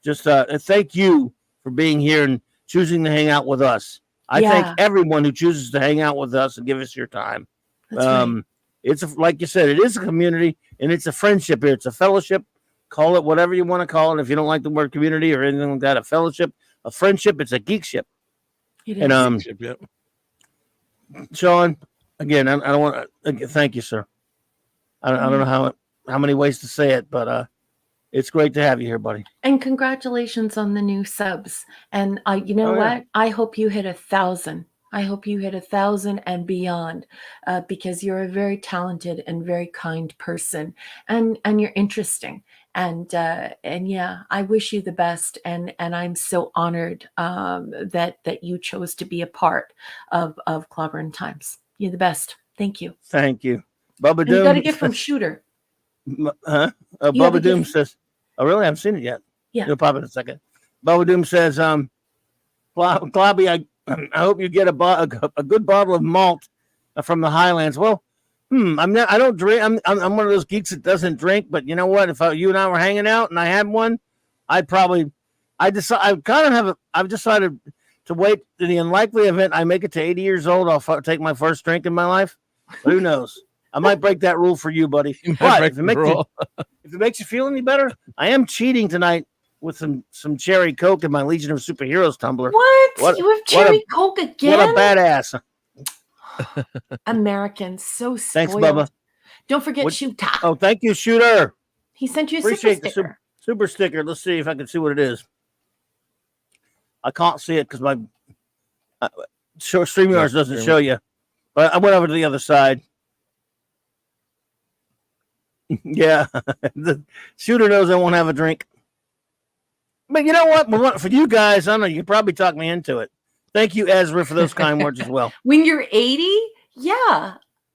just thank you for being here and choosing to hang out with us. I thank everyone who chooses to hang out with us and give us your time. Right. It's like you said, it is a community and it's a friendship here. It's a fellowship. Call it whatever you want to call it. If you don't like the word community or anything like that, a fellowship, a friendship, it's a geekship. It is. And Geekship, yep. Sean, again, I don't want to thank you, sir. I don't know how many ways to say it, but it's great to have you here, buddy. And congratulations on the new subs. And you know what? I hope you hit 1,000. I hope you hit 1,000 and beyond, because you're a very talented and very kind person, and you're interesting. And yeah, I wish you the best. And I'm so honored that you chose to be a part of Clobberin Times. You're the best. Thank you. Thank you. Bubba Doom. You got a gift from Shooter. Huh? Bubba Doom says, oh, really? I haven't seen it yet. Yeah. You'll pop it in a second. Bubba Doom says, Clobby, I hope you get a good bottle of malt from the Highlands. Well, I don't drink. I'm one of those geeks that doesn't drink, but you know what? If you and I were hanging out and I had one, I've decided to wait to the unlikely event I make it to 80 years old. I'll take my first drink in my life. But who knows? I might break that rule for you, buddy. But if it makes you feel any better, I am cheating tonight with some cherry Coke in my Legion of Superheroes tumbler. What? You have cherry Coke again? What a badass. Americans, so spoiled. Thanks, Bubba. Don't forget Shooter. Oh, thank you, Shooter. He sent you a Appreciate super sticker. The super sticker. Let's see if I can see what it is. I can't see it because my StreamYard doesn't show you. But I went over to the other side. Yeah, the Shooter knows I won't have a drink. But you know what? For you guys, I don't know. You probably talked me into it. Thank you, Ezra, for those kind words as well. When you're 80, yeah.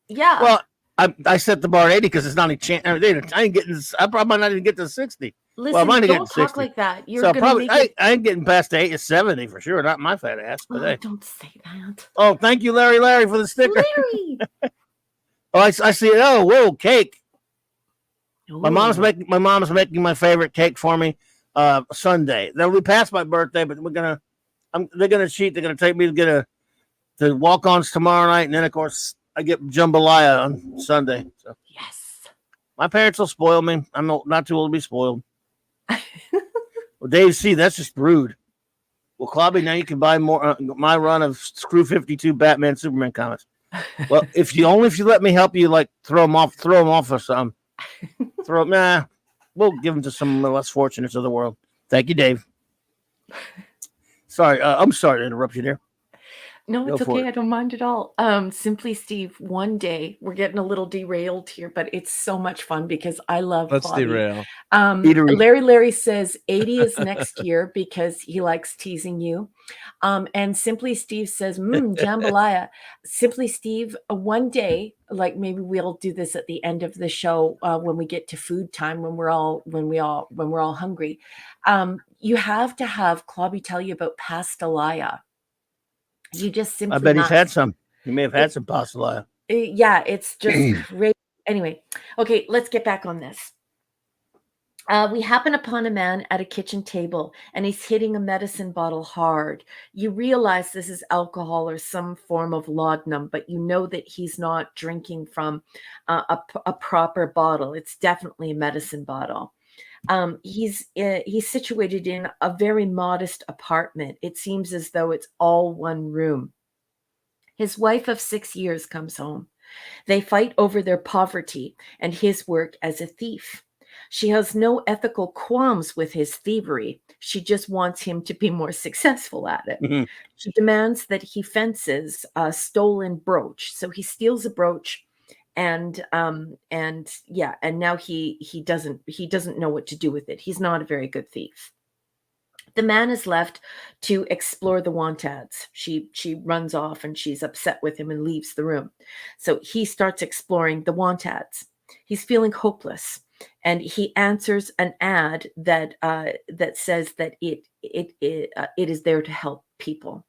Well, I set the bar at 80 because it's not a chance. I ain't getting. I probably might not even get to 60. Listen, well, don't getting talk 60. like that. You're so probably. I ain't getting past the 70 for sure. Not my fat ass. But hey. Don't say that. Oh, thank you, Larry, for the sticker. Larry. Oh, I see it. Oh, whoa, cake. Ooh. My mom's making my favorite cake for me. Sunday. That'll be past my birthday, but they're gonna cheat. They're gonna take me to get the walk-ons tomorrow night, and then of course I get jambalaya on Sunday. So yes, my parents will spoil me. I'm not too old to be spoiled. Well, Dave, see, that's just rude. Well, Clobby, now you can buy more my run of Screw 52 Batman Superman comics. Well, if you let me help you, like throw them off or something. We'll give them to some less fortunate of the world. Thank you, Dave. Sorry, I'm sorry to interrupt you there. No, it's okay. I don't mind at all. Simply Steve, one day we're getting a little derailed here, but it's so much fun because I love Let's Bobby. derail. Larry says 80 is next year because he likes teasing you. And Simply Steve says, jambalaya. Simply Steve, one day, like maybe we'll do this at the end of the show when we get to food time, when we're all hungry. You have to have Clobby tell you about pastelaya. You just simply. I bet he's had some. He may have had some pastelaya. Yeah, it's just great. Anyway, okay, let's get back on this. We happen upon a man at a kitchen table, and he's hitting a medicine bottle hard. You realize this is alcohol or some form of laudanum, but you know that he's not drinking from a proper bottle. It's definitely a medicine bottle. He's situated in a very modest apartment. It seems as though it's all one room. His wife of 6 years comes home. They fight over their poverty and his work as a thief. She has no ethical qualms with his thievery. She just wants him to be more successful at it. Mm-hmm. She demands that he fences a stolen brooch. So he steals a brooch. And now he doesn't know what to do with it. He's not a very good thief. The man is left to explore the want ads. She runs off and she's upset with him and leaves the room. So he starts exploring the want ads. He's feeling hopeless, and he answers an ad that that says that it is there to help people.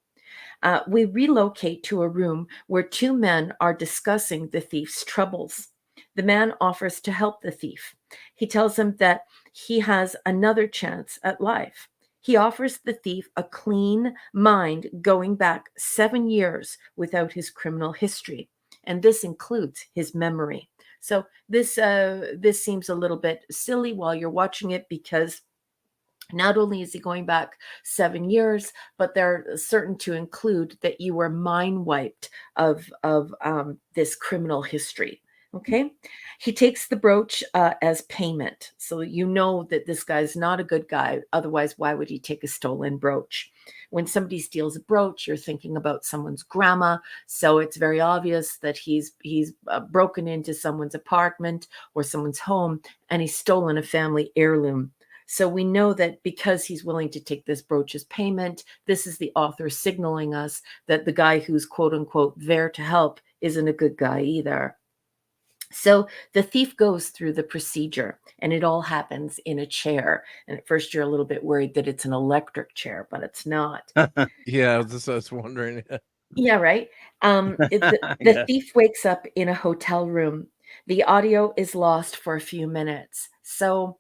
We relocate to a room where two men are discussing the thief's troubles. The man offers to help the thief. He tells him that he has another chance at life. He offers the thief a clean mind going back 7 years without his criminal history, and this includes his memory. So this seems a little bit silly while you're watching it, because not only is he going back 7 years, but they're certain to include that you were mind wiped of this criminal history. Okay. He takes the brooch as payment. So you know that this guy's not a good guy. Otherwise, why would he take a stolen brooch? When somebody steals a brooch, you're thinking about someone's grandma. So it's very obvious that he's broken into someone's apartment or someone's home, and he's stolen a family heirloom. So we know that because he's willing to take this brooch as payment, this is the author signaling us that the guy who's quote unquote there to help isn't a good guy either. So the thief goes through the procedure, and it all happens in a chair. And at first you're a little bit worried that it's an electric chair, but it's not. Yeah, I was wondering. Yeah, right. The thief wakes up in a hotel room. The audio is lost for a few minutes. So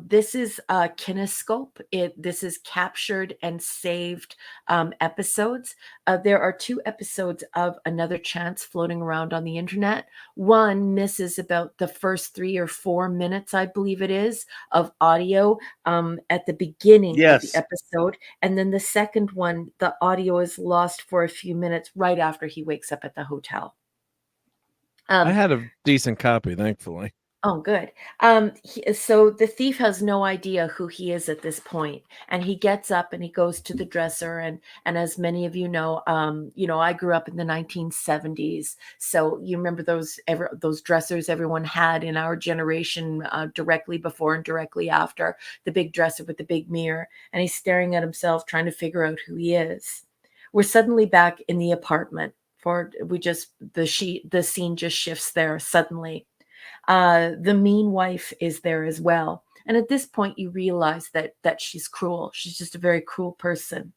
this is a kinescope. This is captured and saved episodes. There are 2 episodes of Another Chance floating around on the internet. One misses about the first 3 or 4 minutes, I believe it is, of audio at the beginning of the episode. And then the second one, the audio is lost for a few minutes right after he wakes up at the hotel. I had a decent copy, thankfully. Oh, good. So the thief has no idea who he is at this point, and he gets up and he goes to the dresser. And as many of you know, I grew up in the 1970s, so you remember those dressers everyone had in our generation, directly before and directly after, the big dresser with the big mirror, and he's staring at himself, trying to figure out who he is. We're suddenly back in the apartment. The scene just shifts there suddenly. The mean wife is there as well. And at this point, you realize that she's cruel. She's just a very cruel person.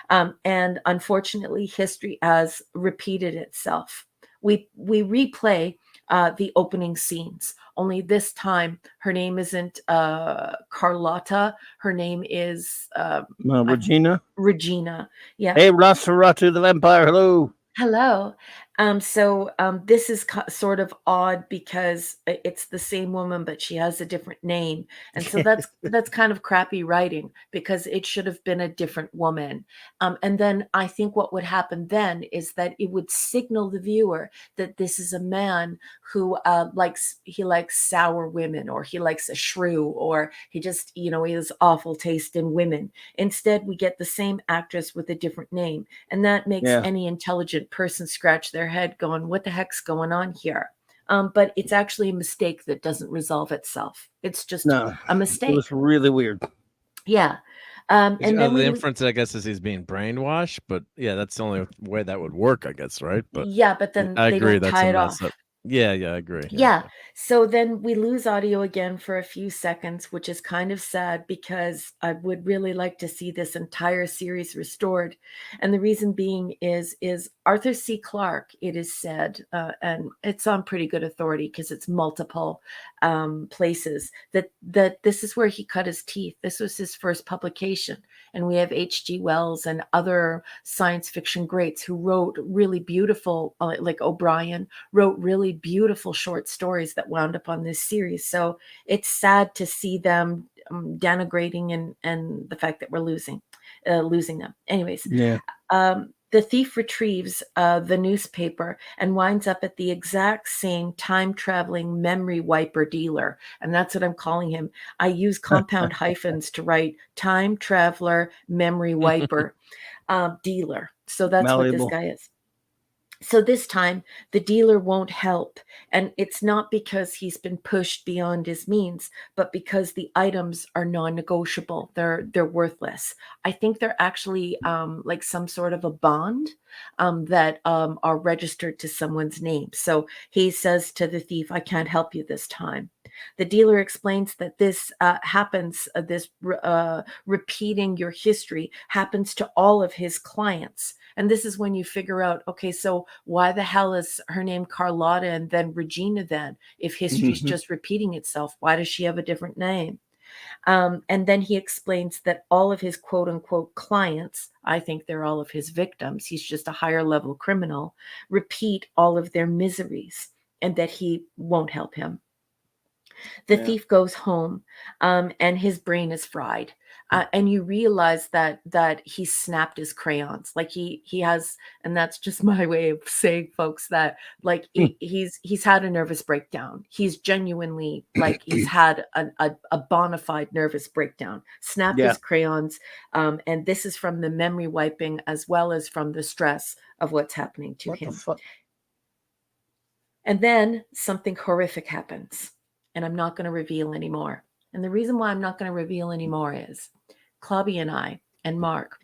And unfortunately, history has repeated itself. We replay the opening scenes, only this time her name isn't Carlotta. Her name is Regina. Regina. Yeah. Hey, Nosferatu the vampire. Hello. Hello. So this is sort of odd because it's the same woman, but she has a different name. And so that's kind of crappy writing, because it should have been a different woman. And then I think what would happen then is that it would signal the viewer that this is a man who likes sour women, or he likes a shrew, or he has awful taste in women. Instead, we get the same actress with a different name. And that makes any intelligent person scratch their head going, what the heck's going on here? But it's actually a mistake that doesn't resolve itself. It's just a mistake. It was really weird. Yeah. And then the inference, I guess, is he's being brainwashed, but yeah, that's the only way that would work, I guess, right? But yeah, but then I they agree, don't tie it off. Yeah, I agree. Yeah. So then we lose audio again for a few seconds, which is kind of sad, because I would really like to see this entire series restored. And the reason being is Arthur C. Clarke, it is said, and it's on pretty good authority because it's multiple places, that this is where he cut his teeth. This was his first publication. And we have H.G. Wells and other science fiction greats who wrote really beautiful, like O'Brien, wrote really beautiful short stories that wound up on this series. So it's sad to see them denigrating and the fact that we're losing them. Anyways, the thief retrieves the newspaper and winds up at the exact same time-traveling memory wiper dealer. And that's what I'm calling him. I use compound hyphens to write time traveler memory wiper dealer. So that's what this guy is. So this time the dealer won't help, and it's not because he's been pushed beyond his means, but because the items are non-negotiable. They're worthless. I think they're actually like some sort of a bond that are registered to someone's name. So he says to the thief, "I can't help you this time." The dealer explains that this happens, repeating your history happens to all of his clients. And this is when you figure out, okay, so why the hell is her name Carlotta and then Regina then? If history's just repeating itself, why does she have a different name? And then he explains that all of his quote unquote clients, I think they're all of his victims, he's just a higher level criminal, repeat all of their miseries and that he won't help him. The thief goes home and his brain is fried. And you realize that he snapped his crayons. Like he has, and that's just my way of saying, folks, that like he's had a nervous breakdown. He's genuinely like he's had a bona fide nervous breakdown. Snapped his crayons. And this is from the memory wiping as well as from the stress of what's happening to him. And then something horrific happens. And I'm not going to reveal anymore. And the reason why I'm not going to reveal anymore is Clobby and I and Mark,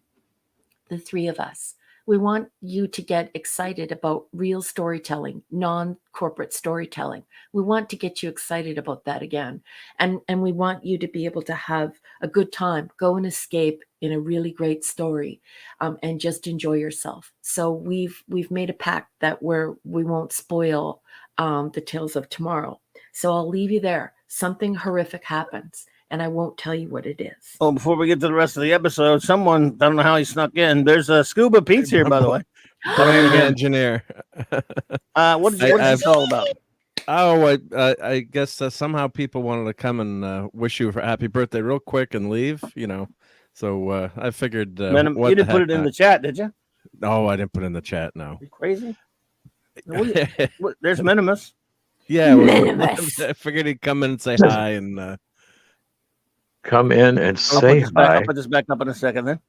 the three of us, we want you to get excited about real storytelling, non-corporate storytelling. We want to get you excited about that again. And we want you to be able to have a good time, go and escape in a really great story, and just enjoy yourself. So we've made a pact that we won't spoil the tales of tomorrow. So I'll leave you there. Something horrific happens, and I won't tell you what it is. Oh, before we get to the rest of the episode, someone, I don't know how he snuck in. There's a Scuba Pete's here, by the way. Engineer. What is this all about? Oh, I guess somehow people wanted to come and wish you a happy birthday real quick and leave, you know. So I figured. You didn't put it in the chat, did you? No, I didn't put it in the chat, no. Are you crazy? There's Minimus. Yeah, I figured he'd come in and say hi and come in and say hi. I'll put this back up in a second then.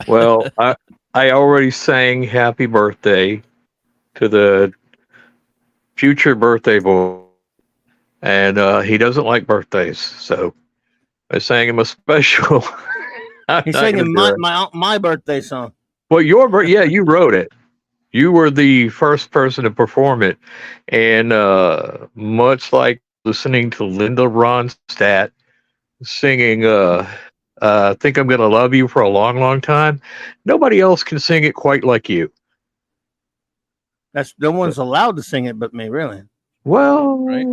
Well, I already sang happy birthday to the future birthday boy, and he doesn't like birthdays, so I sang him a special. He's singing my birthday song. Well, yeah, you wrote it. You were the first person to perform it, and much like listening to Linda Ronstadt singing "Think I'm Gonna Love You" for a long, long time, nobody else can sing it quite like you. No one's allowed to sing it but me, really. Well, right?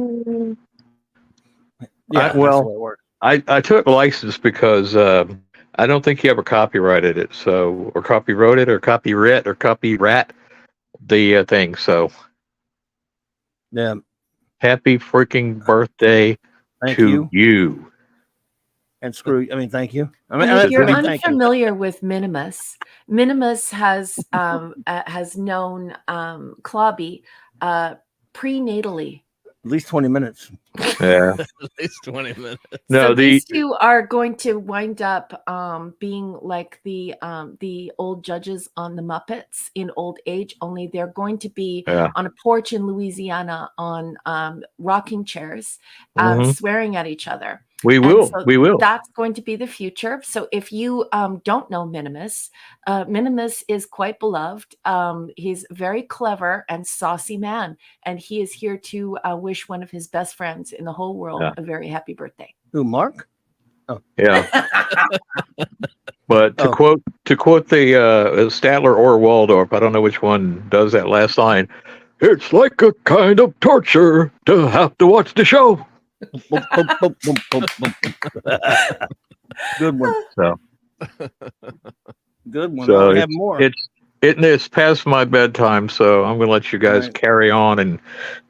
Yeah. I took license because I don't think you ever copyrighted it, so or copywrote it or copyrat the thing. So yeah, happy freaking birthday to you. And screw you. I mean, thank you. If you're unfamiliar with Minimus, Minimus has known Clobby prenatally. At least 20 minutes. Yeah. At least 20 minutes. No, so these two are going to wind up being like the old judges on the Muppets in old age, only they're going to be on a porch in Louisiana on rocking chairs, swearing at each other. We will. We will. That's going to be the future. So if you don't know Minimus, Minimus is quite beloved. He's a very clever and saucy man, and he is here to wish one of his best friends in the whole world a very happy birthday. Who, Mark? Oh, yeah. But to quote the Statler or Waldorf, I don't know which one does that last line. It's like a kind of torture to have to watch the show. Good one. So good one. So I have more. It's past my bedtime, so I'm going to let you guys carry on and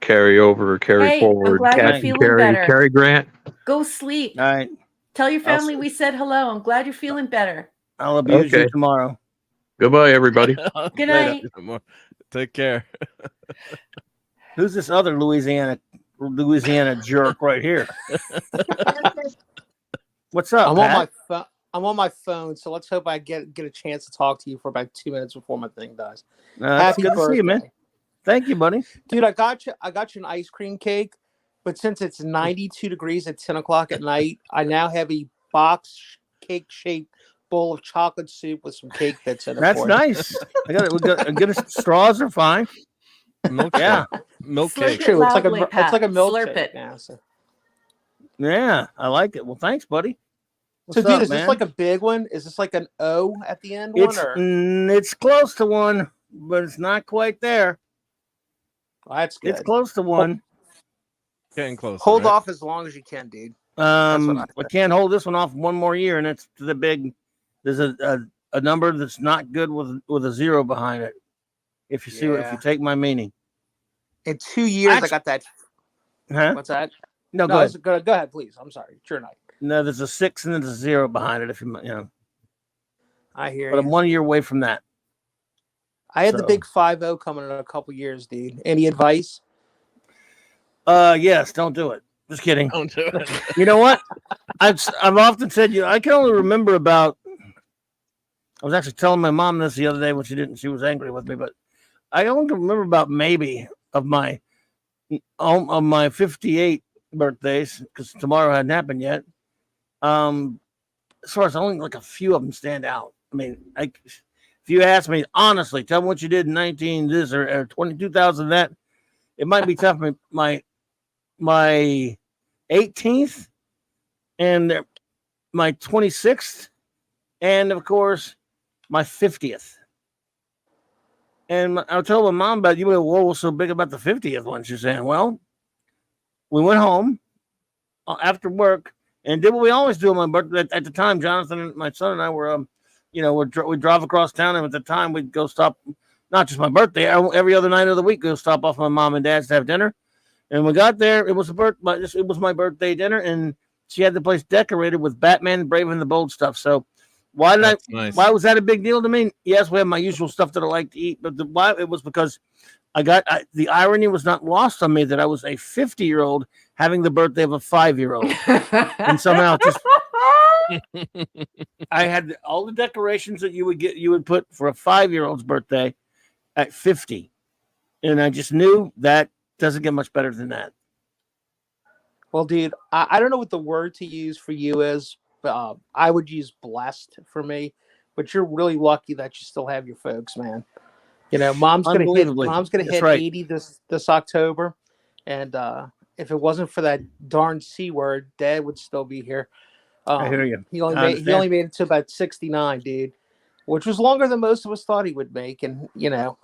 carry over, carry forward. I'm glad you're feeling better. Cary Grant. Go sleep. All right. Tell your family we said hello. I'm glad you're feeling better. I'll abuse you tomorrow. Goodbye, everybody. Good night. Take care. Who's this other Louisiana jerk right here? What's up? I'm on my phone, so let's hope I get a chance to talk to you for about 2 minutes before my thing dies. Happy birthday. To see you, man. Thank you, buddy. Dude, I got you an ice cream cake, but since it's 92 degrees at 10 o'clock at night, I now have a box cake shaped bowl of chocolate soup with some cake bits in it. That's for nice. I got it. We got good straws are fine. Milk Yeah. milk Slurp cake. it True. It's like loudly, a Pat. it's like a Slurp milkshake it. now. So, Yeah, I like it. Well, thanks, buddy. What's dude, up, is man? this like a big one? Is this like an O at the end one? Or It's close to one, but it's not quite there. oh, that's good. It's close to one. Getting close. Hold off as long as you can, dude. what I I can't hold this one off one more year, and it's the big. There's a number that's not good with a zero behind it. If you see what, if Yeah. you take my meaning, In 2 years, I Actually- got that. huh? What's that? No, No, go ahead. go ahead, please. I'm sorry. It's your night. No, there's a 6 and there's a 0 behind it. If you know, I hear but you. I'm 1 year away from that. I had the so- big 5-0 coming in a couple years, dude. Any advice? Yes, don't do it. Just kidding. Don't do it. You know what? I've often said, I can only remember about. I was actually telling my mom this the other day when she didn't. She was angry with me, but I only can remember about maybe of my 58 birthdays, because tomorrow hadn't happened yet. As far as only like a few of them stand out. I mean, if you ask me honestly, tell me what you did in 19 this or 2000 that, it might be tough. My 18th and my 26th, and of course my 50th. And I told my mom about you. What was so big about the 50th one? She's saying, well, we went home after work and did what we always do on my birthday. At the time, Jonathan, my son, and I were, we drove across town, and at the time we'd go stop, not just my birthday, every other night of the week, go stop off my mom and dad's to have dinner. And we got there, it was my birthday dinner, and she had the place decorated with Batman, Brave and the Bold stuff. So why was that a big deal to me? Yes, we have my usual stuff that I like to eat, but why it was because the irony was not lost on me that I was a 50-year-old having the birthday of a 5-year-old. And somehow just I had all the decorations that you would put for a 5-year-old's birthday at 50. And I just knew that doesn't get much better than that. Well, dude, I don't know what the word to use for you is. I would use blessed for me, but you're really lucky that you still have your folks, man. You know, mom's gonna hit right. 80 this October, and if it wasn't for that darn C word, Dad would still be here. I hear you. He only made it to about 69, dude, which was longer than most of us thought he would make. And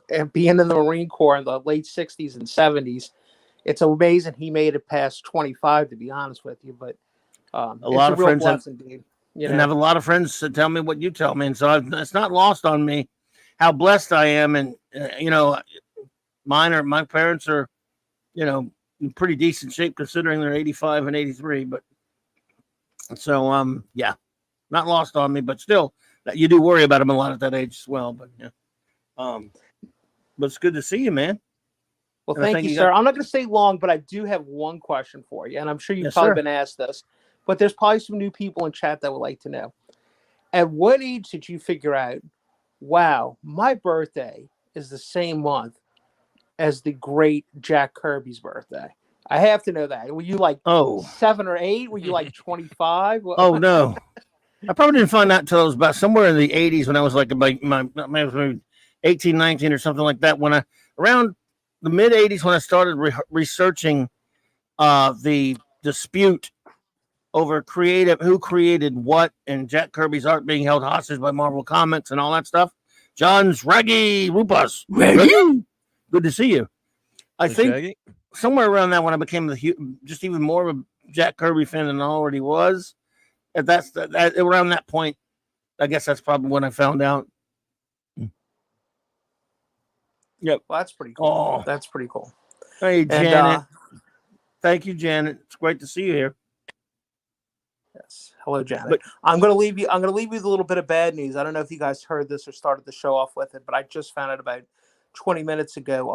and being in the Marine Corps in the late 60s and 70s, it's amazing he made it past 25. To be honest with you, but a lot of friends blessing, dude. And I have a lot of friends that tell me what you tell me, and so it's not lost on me how blessed I am. And my parents are, in pretty decent shape considering they're 85 and 83. But so yeah, not lost on me, but still, you do worry about them a lot at that age as well. But but it's good to see you, man. Well, thank you, sir. I'm not going to stay long, but I do have one question for you, and I'm sure you've probably been asked this, but there's probably some new people in chat that would like to know. At what age did you figure out, wow, my birthday is the same month as the great Jack Kirby's birthday? I have to know that. Were you like 7 or 8? Were you like 25? Oh, no. I probably didn't find out until I was about somewhere in the 80s when I was like about maybe 18, 19 or something like that. Around the mid 80s when I started researching the dispute over who created what, and Jack Kirby's art being held hostage by Marvel Comics and all that stuff. John's Raggy Rupas. Raggy? Good to see you. I think Shaggy? Somewhere around that when I became just even more of a Jack Kirby fan than I already was. Around that point, I guess that's probably when I found out. Yep. Well, that's pretty cool. Oh, that's pretty cool. Hey, Janet. Thank you, Janet. It's great to see you here. Yes. Hello, Janet. But I'm going to leave you with a little bit of bad news. I don't know if you guys heard this or started the show off with it, but I just found out about 20 minutes ago.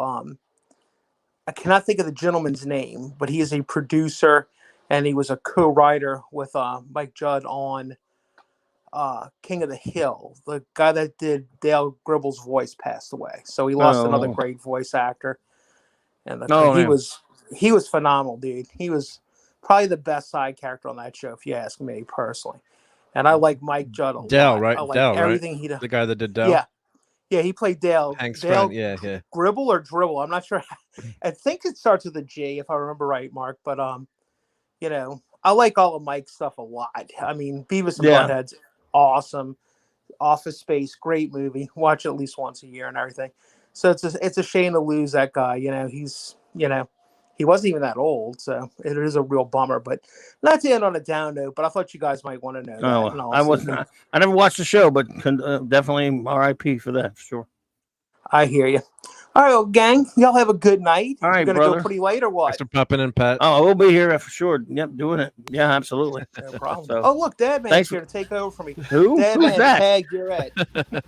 I cannot think of the gentleman's name, but he is a producer and he was a co-writer with Mike Judd on King of the Hill. The guy that did Dale Gribble's voice passed away, so he lost another great voice actor. And man. he was phenomenal, dude. He was probably the best side character on that show, if you ask me personally. And I like Mike Judd a Dell, lot. right? I like Dell, everything right? he does. The guy that did Dell. Yeah. Yeah, he played Dale. Hank's Dale friend. Yeah. Gribble or Dribble. I'm not sure. I think it starts with a J, if I remember right, Mark. But you know, I like all of Mike's stuff a lot. I mean, Beavis and Butthead's awesome. Office Space, great movie. Watch it at least once a year and everything. So it's a shame to lose that guy. You know, he wasn't even that old, so it is a real bummer. But not to end on a down note, but I thought you guys might want to know that. I never watched the show, but definitely R.I.P. for that, for sure. I hear you. All right, well, gang, y'all have a good night. All right, You're gonna go pretty late or what? Thanks for popping in, Pat. Oh, we'll be here for sure. Yep, doing it. Yeah, absolutely. No problem. So, oh, look, Dad Man's here to take over for me. Who? Dad Who's Man, that? Tag, you're it.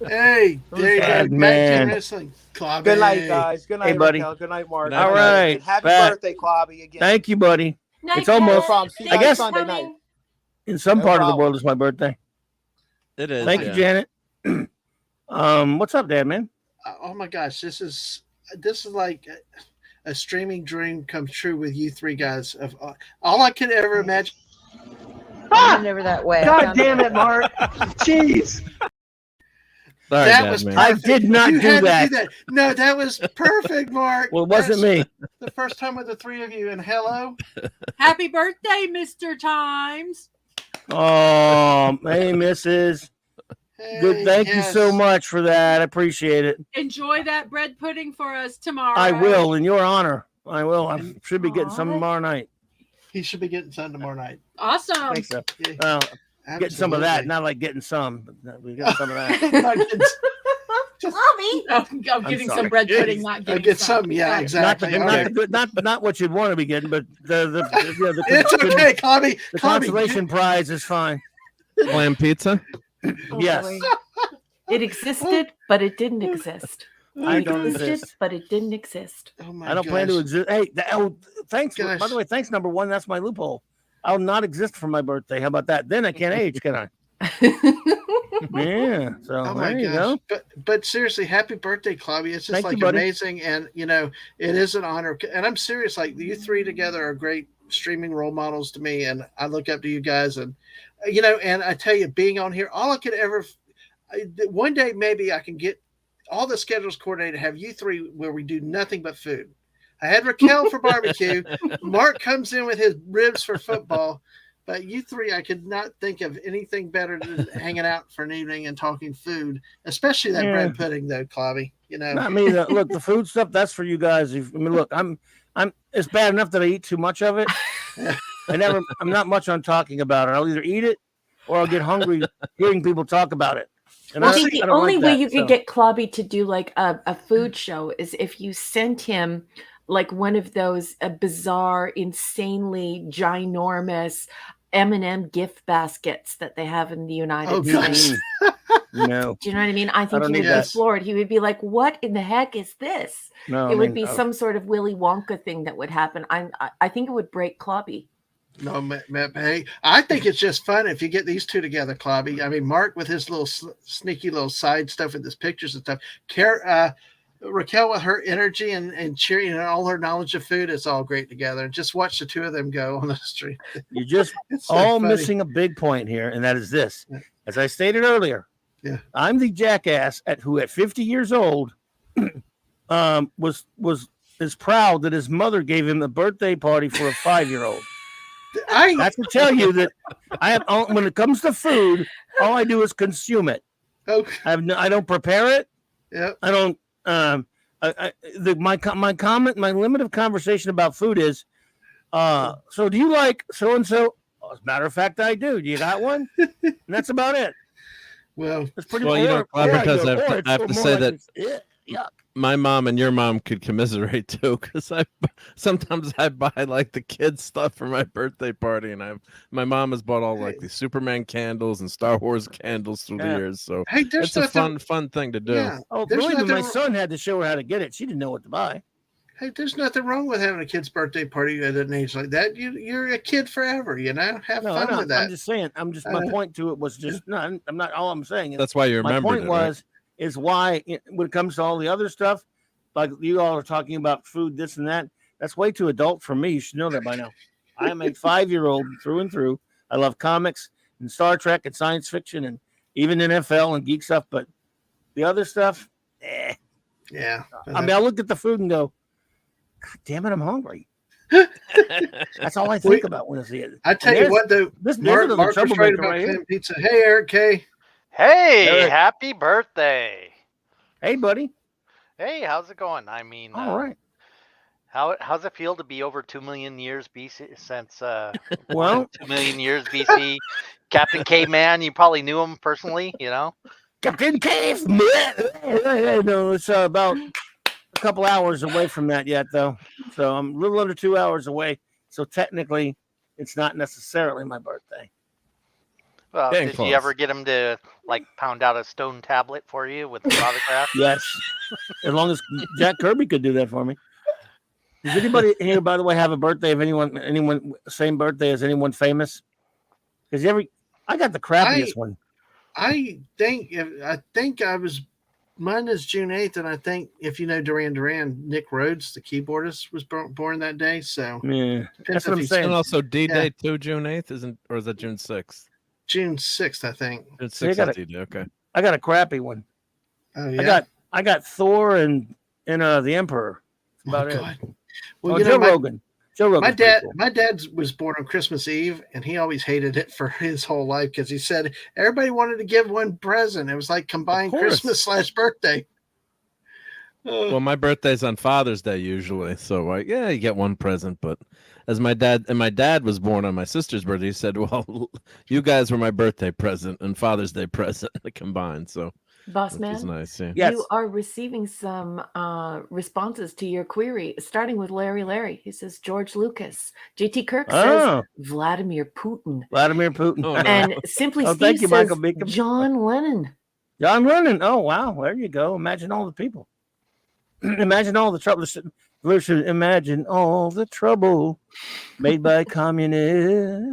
Hey, there you go. Dad Back Man. to wrestling. Clobby. Good night, guys. Good night, Hey, buddy. Raquel. Good night, Mark. Good night, all right. Happy Pat. birthday, Clobby, again. Thank you, buddy. Night, It's almost- Pat. See you I guys guess- Sunday night. In some No part of the problem. world, it's my birthday. It is. Thank you, Janet. What's up, Dad, man? Oh my gosh, this is like a streaming dream come true with you three guys. Of all I could ever imagine. Never that way. God damn it, Mark. Jeez. Sorry, That Dad, was man. perfect. I did not You do had to that. No, that was perfect, Mark. Well, it wasn't That's me. The first time with the three of you, and hello. Happy birthday, Mr. Times. Oh, hey, Mrs. Good. Hey, Thank you yes. so much for that. I appreciate it. Enjoy that bread pudding for us tomorrow. I will, in your honor. I will. I should be getting some tomorrow night. He should be getting some tomorrow night. Awesome. I think so. Yeah, Getting some of that, not like getting some, but we got some of that. Not getting- Mommy. I'm getting sorry. some bread pudding, not getting get some. some. Yeah, Right. exactly. Not what you'd want to be getting, but the It's okay, Clobby. The Clobby, consolation prize is fine. Clam pizza. Yes. It existed, but it didn't exist. I It don't existed, exist. but it didn't exist. Oh my I don't plan to gosh. exist. Hey, thanks. By Gosh. the way, thanks, number one. That's my loophole. I'll not exist for my birthday. How about that? Then I can't age, can I? Yeah. So Oh my there you gosh! go. But seriously, happy birthday, Clobby! It's just Thank like you, buddy. amazing, and you know it is an honor. And I'm serious. Like you three together are great streaming role models to me, and I look up to you guys. And you know, and I tell you, being on here, all I could ever one day maybe I can get all the schedules coordinated. Have you three where we do nothing but food. I had Raquel for barbecue. Mark comes in with his ribs for football. But you three, I could not think of anything better than hanging out for an evening and talking food, especially that bread pudding, though, Clobby. You know, Not me. Look, the food stuff, that's for you guys. I mean, look, I'm. It's bad enough that I eat too much of it. I'm not much on talking about it. I'll either eat it or I'll get hungry hearing people talk about it. And I think the don't only like way that, you so. could get Clobby to do like a food show is if you sent him like one of those bizarre, insanely ginormous M&M gift baskets that they have in the United States. No. Do you know what I mean? I think don't he would need be that. floored. He would be like, "What in the heck is this?" No, It would be some sort of Willy Wonka thing that would happen. I think it would break Clobby. no, hey, I think it's just fun if you get these two together, Clobby. I mean, Mark with his little sneaky little side stuff with his pictures and stuff. Raquel with her energy and cheering and all her knowledge of food, it's all great together. And just watch the two of them go on the street. You're just It's so all funny. missing a big point here, and that is this. As I stated earlier, I'm the jackass who at 50 years old was is proud that his mother gave him a birthday party for a 5-year-old. I have to tell you that when it comes to food, all I do is consume it. Okay. I don't prepare it. Yep. I don't. My limit of conversation about food is, so do you like so and so? As a matter of fact, I do. Do you got one? And that's about it. Well, it's pretty. Well, you know, because I have to say that yuck. my mom and your mom could commiserate too, because sometimes I buy like the kids stuff for my birthday party, and my mom has bought all like the Superman candles and Star Wars candles through the years. So hey, it's a fun thing to do. Yeah. Oh, believe me, my son had to show her how to get it. She didn't know what to buy. Hey, there's nothing wrong with having a kid's birthday party at an age like that. You're a kid forever, you know. Have fun with that. I'm just saying. My point to it was just no. I'm not. All I'm saying is that's why you remembered my point it, right? is why when it comes to all the other stuff, like you all are talking about food, this and that. That's way too adult for me. You should know that by now. I am a 5-year-old through and through. I love comics and Star Trek and science fiction and even NFL and geek stuff. But the other stuff, Yeah. I mean, I look at the food and go, God damn it, I'm hungry. That's all I think about when I see it. I tell you what, though, Mark was right about Clam Pizza. Hey, Eric K. Hey, Eric. happy birthday. Hey, buddy. Hey, how's it going? I mean, all right. How's it feel to be over 2 million years BC since 2 million years BC? Captain Caveman, you probably knew him personally, you know? Captain Caveman. No, it's about a couple hours away from that yet, though. So I'm a little under 2 hours away. So technically, it's not necessarily my birthday. Well, did you ever get him to like pound out a stone tablet for you with the autograph? Yes, as long as Jack Kirby could do that for me. Does anybody here, by the way, have a birthday of anyone same birthday as anyone famous? Because I got the crappiest one. I think I was. Mine is June 8th, and I think if you know Duran, Nick Rhodes, the keyboardist, was born that day. So yeah, that's what I'm saying. And also D-Day too, June 8th, or is that June 6th? June 6th, I think. June 6th is D-Day. Okay. I got a crappy one. Oh yeah. I got Thor and the Emperor. That's about it. Well, Joe Rogan. Joe Rogan. My dad was born on Christmas Eve, and he always hated it for his whole life because he said everybody wanted to give one present. It was like combined Christmas / birthday. Well, my birthday's on Father's Day usually, so you get one present. But as my dad was born on my sister's birthday, he said, "Well, you guys were my birthday present and Father's Day present combined." So, Boss man, nice. Yeah. Yes. You are receiving some responses to your query, starting with Larry. He says George Lucas. JT Kirk says Vladimir Putin. Vladimir Putin. Oh, no. And Simply Steve thank you, says Michael Beacom. John Lennon. John Lennon. Oh, wow. There you go. Imagine all the people. Imagine all the trouble. Imagine all the trouble made by communists.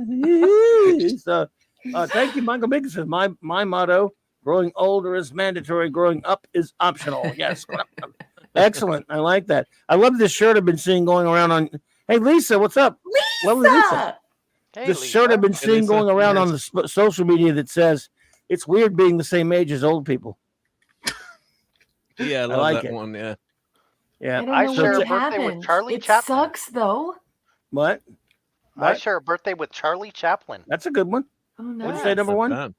Thank you, Michael Beacom says my motto. Growing older is mandatory. Growing up is optional. Yes. Excellent. I like that. I love this shirt I've been seeing going around on. Hey, Lisa, what's up? Lovely Lisa. Hey, this Lisa. shirt I've been seeing going around on the social media that says, it's weird being the same age as old people. Yeah, I love like that it. one. Yeah. Yeah. I share a birthday with Charlie Chaplin. Sucks, though. What? I share a birthday with Charlie Chaplin. That's a good one. Oh, no. What'd you say, number one? Bad.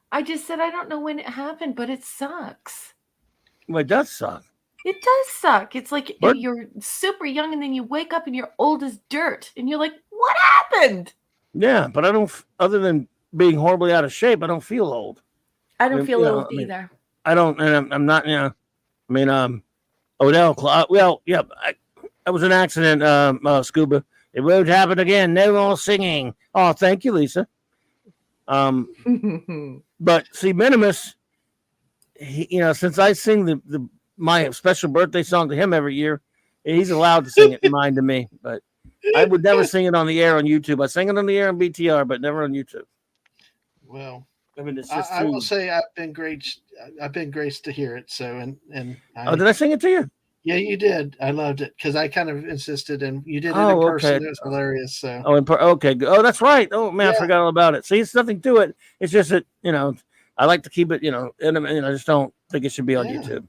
I just said I don't know when it happened, but it sucks. Well, it does suck. It does suck. It's like you're super young and then you wake up and you're old as dirt. And you're like, what happened? Yeah, but I don't, other than being horribly out of shape, I don't feel old. I don't feel old either. I don't, and I'm not, I mean, Odell, well, yeah, that was an accident, Scuba. It won't happen again. No more singing. Oh, thank you, Lisa. But see, Minimus, since I sing my special birthday song to him every year, he's allowed to sing it in mine to me. But I would never sing it on the air on YouTube. I sing it on the air on BTR, but never on YouTube. Well, I mean, it's just I will say I've been graced to hear it. So did I sing it to you? Yeah, you did. I loved it because I kind of insisted, and you did it in person. Okay. It was hilarious. So okay. Oh, that's right. Oh man, I forgot all about it. See, it's nothing to it. It's just that I like to keep it. And I just don't think it should be on YouTube.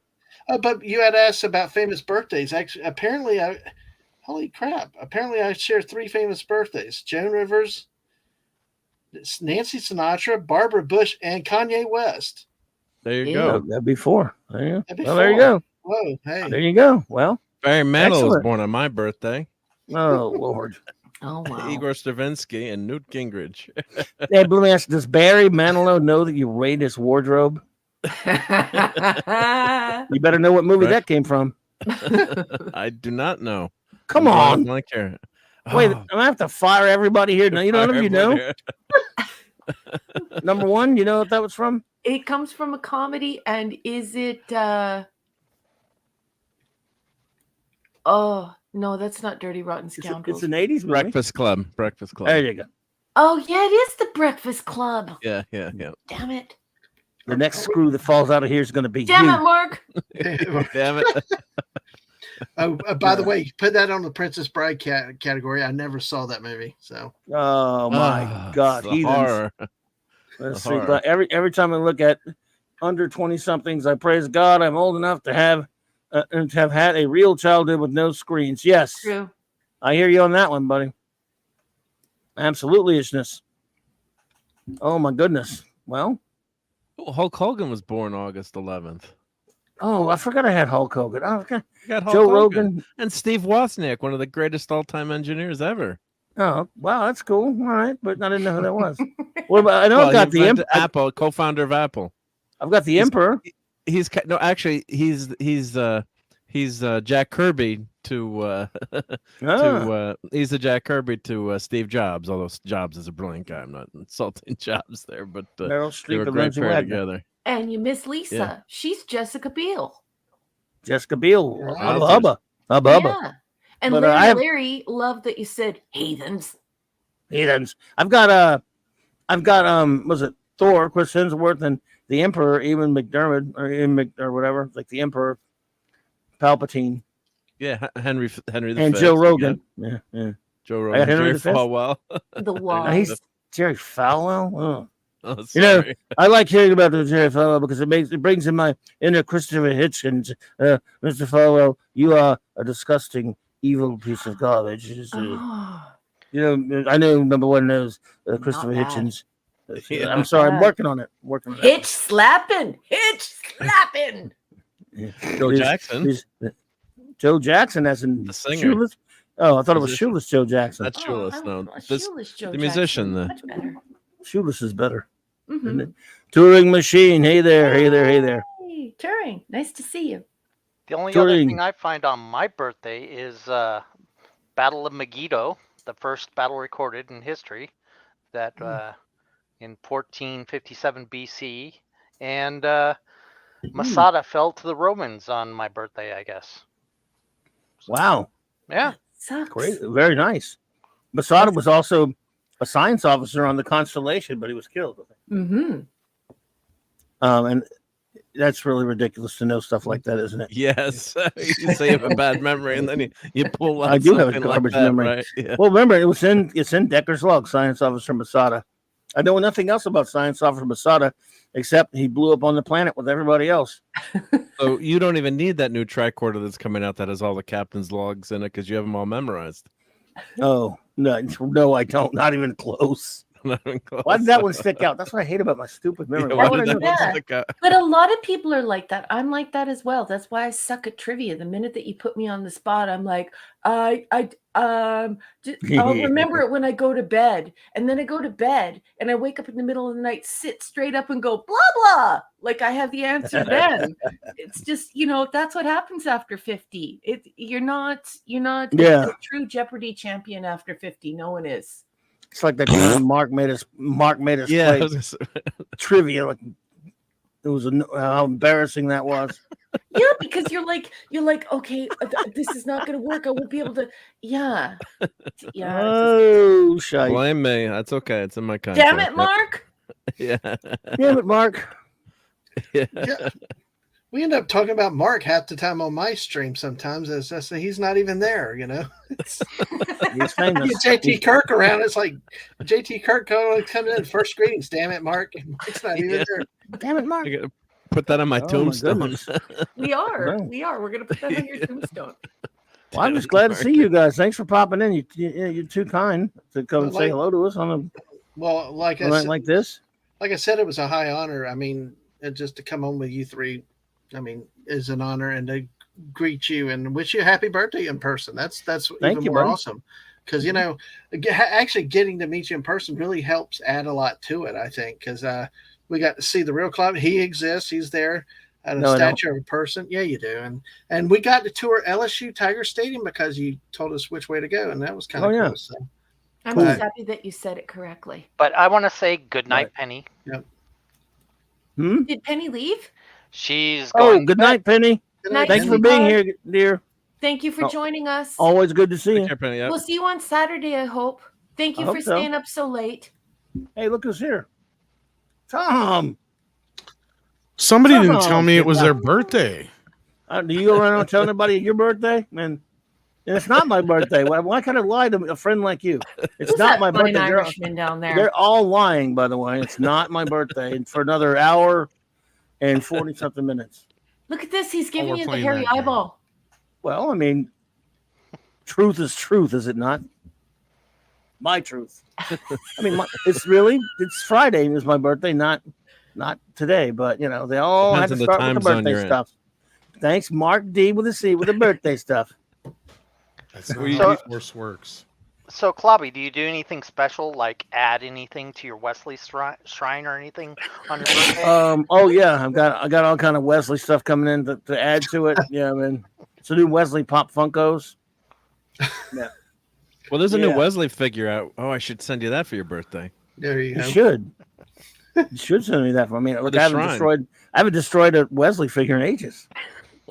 But you had asked about famous birthdays. Actually, apparently, holy crap! Apparently, I share 3 famous birthdays: Joan Rivers, Nancy Sinatra, Barbara Bush, and Kanye West. There you go. That'd be 4. There you go. Well, there you go. Whoa, hey. There you go. Well, Barry Manilow was born on my birthday. Oh, Lord. Oh, wow. Igor Stravinsky and Newt Gingrich. Hey, let me ask, does Barry Manilow know that you raid his wardrobe? You better know what movie that came from. I do not know. Come on. Like here. Wait, I'm going to have to fire everybody here. No, you don't know if you know. Number 1, you know what that was from? It comes from a comedy, and is it... Oh, no, that's not Dirty Rotten Scoundrels. It's an 80s movie. Breakfast Club. There you go. Oh, yeah, it is the Breakfast Club. Yeah. Damn it. The next screw that falls out of here is going to be Damn you. it, Mark. Damn it. By the way, put that on the Princess Bride category. I never saw that movie. So. Oh my God, the horror. Let's see. But every time I look at under 20-somethings, I praise God I'm old enough to have had a real childhood with no screens. Yes, True. I hear you on that one, buddy. Absolutely, ishness. Oh my goodness. Well, Hulk Hogan was born August 11th. Oh, I forgot I had Hulk Hogan. Oh, okay. Got Hulk Joe Hogan. Rogan And Steve Wozniak, one of the greatest all-time engineers ever. Oh, wow, that's cool. All right, but I didn't know who that was. What about, I know I've got the Apple, co-founder of Apple. I've got the Emperor. He's Jack Kirby to he's a Jack Kirby to Steve Jobs. Although Jobs is a brilliant guy, I'm not insulting Jobs there, but Meryl Streep they were a and great Lindsay pair Wagner. together. And you miss Lisa. Yeah. She's Jessica Biel. Jessica Biel. Wow. Hubba. Hubba. Yeah. And But, Larry loved that you said heathens. Heathens. I've got was it Thor, Chris Hemsworth, and the Emperor, Ewan McDermott, or whatever, like the Emperor, Palpatine. Yeah, Henry V. And Joe Rogan. Yeah. Joe I Rogan. got Henry Jerry V. Falwell. The wall. He's Jerry Falwell. Oh. Oh, You know, sorry. I like hearing about the Jerry Falwell because it brings in my inner Christopher Hitchens. Mr. Falwell, you are a disgusting, evil piece of garbage. You know, I know number one knows Christopher bad. Hitchens. Yeah. I'm sorry, I'm Bad. working on it. Hitch slapping. Joe Jackson. Joe Jackson, as in The singer. Shoeless? Oh, I thought it was Musician. Shoeless Joe Jackson. Not Shoeless, no. This, Shoeless Joe the musician. Jackson. Much better. Shoeless is better. Mhm. Isn't it? Touring Machine. Hey there. Hey there. Hey there. Hey, Turing, nice to see you. The only other Turing. thing I find on my birthday is Battle of Megiddo, the first battle recorded in history, that in 1457 BC, and Masada fell to the Romans on my birthday, I guess. Wow. Yeah. Sucks. Great. Very nice. Masada was also a science officer on the Constellation, but he was killed. Mm-hmm. And that's really ridiculous to know stuff like that, isn't it? Yes. You say you have a bad memory, and then you pull out I do have a something garbage like that, memory. right? Yeah. Well, remember, it's in Decker's log, Science Officer Masada. I know nothing else about Science Officer Masada except he blew up on the planet with everybody else. So you don't even need that new tricorder that's coming out that has all the captain's logs in it because you have them all memorized. Oh, no, I don't. Not even close. Not even close. Why did that one stick out? That's what I hate about my stupid memory. Yeah, Why why would I did know that one that? stick out? But a lot of people are like that. I'm like that as well. That's why I suck at trivia. The minute that you put me on the spot, I'm like, I'll remember it when I go to bed. And then I go to bed and I wake up in the middle of the night, sit straight up and go, blah, blah. Like I have the answer then. It's just, that's what happens after 50. You're not Yeah. a true Jeopardy champion after 50. No one is. It's like that time Mark made us Yeah, I play was gonna say- trivia. Like, it was how embarrassing that was. Yeah, because you're like, okay, this is not going to work. I won't be able to. Yeah. Oh, shite. Blame me. That's okay. It's in my contract. Damn it, Mark. Yeah. Damn it, Mark. Yeah. Yeah. We end up talking about Mark half the time on my stream sometimes. As I say, he's not even there, It's, He's famous. get JT Kirk around. It's like JT Kirk coming in first greetings. Damn it, Mark. Mark's not even there. Damn it, Mark. I gotta put that on my Oh, my tombstone. goodness. We are. Wow. We're going to put that on your tombstone. Well, I'm just glad to see you guys. Thanks for popping in. You're too kind to come and say Like- hello to us on Well, like a I night said, like this. like I said, it was a high honor. I mean, just to come on with you three, is an honor, and to greet you and wish you a happy birthday in person. That's Thank even you, more buddy. awesome. Because actually getting to meet you in person really helps add a lot to it. I think because we got to see the real club. He exists. He's there. At a No, I don't. statue of a person. Yeah, you do. And we got to tour LSU Tiger Stadium because you told us which way to go, and that was kind of Oh, cool. yeah. So. I'm Cool. just happy that you said it correctly. But I want to say good night, Penny. Did Penny leave? She's Oh, going. good night, Penny. Good Night, Thanks for Penny. being here, dear. Thank you for Oh. joining us. Always good to see Take you. care, Penny. Yeah. We'll see you on Saturday, I hope. Thank you I for hope so. staying up so late. Hey, look who's here. Tom. Somebody didn't Tom, tell me it good was night. their birthday. Do you go around telling everybody your birthday? And it's not my birthday. Why can't I lie to a friend like you? It's Who's not that my fine birthday. Irishman down there? They're all lying, by the way. It's not my birthday. And for another hour and 40-something minutes. Look at this. He's giving we're you the playing hairy that game. eyeball. Well, I mean, truth is truth, is it not? My truth. I mean, it's Friday and it's my birthday, not today. But you know, they all Depends have to on the start time with the zone birthday you're in. stuff. Thanks, Mark D with a C with the birthday stuff. That's not We- how force works. So, Clobby, do you do anything special, like add anything to your Wesley shrine or anything on your birthday? Oh yeah, I got all kind of Wesley stuff coming in to add to it. Yeah, man. It's a new Wesley Pop Funkos. Yeah. Well, there's a new Yeah. Wesley figure out. Oh, I should send you that for your birthday. There you You go. should. You should send me that. I mean, look, the I shrine. haven't destroyed a Wesley figure in ages.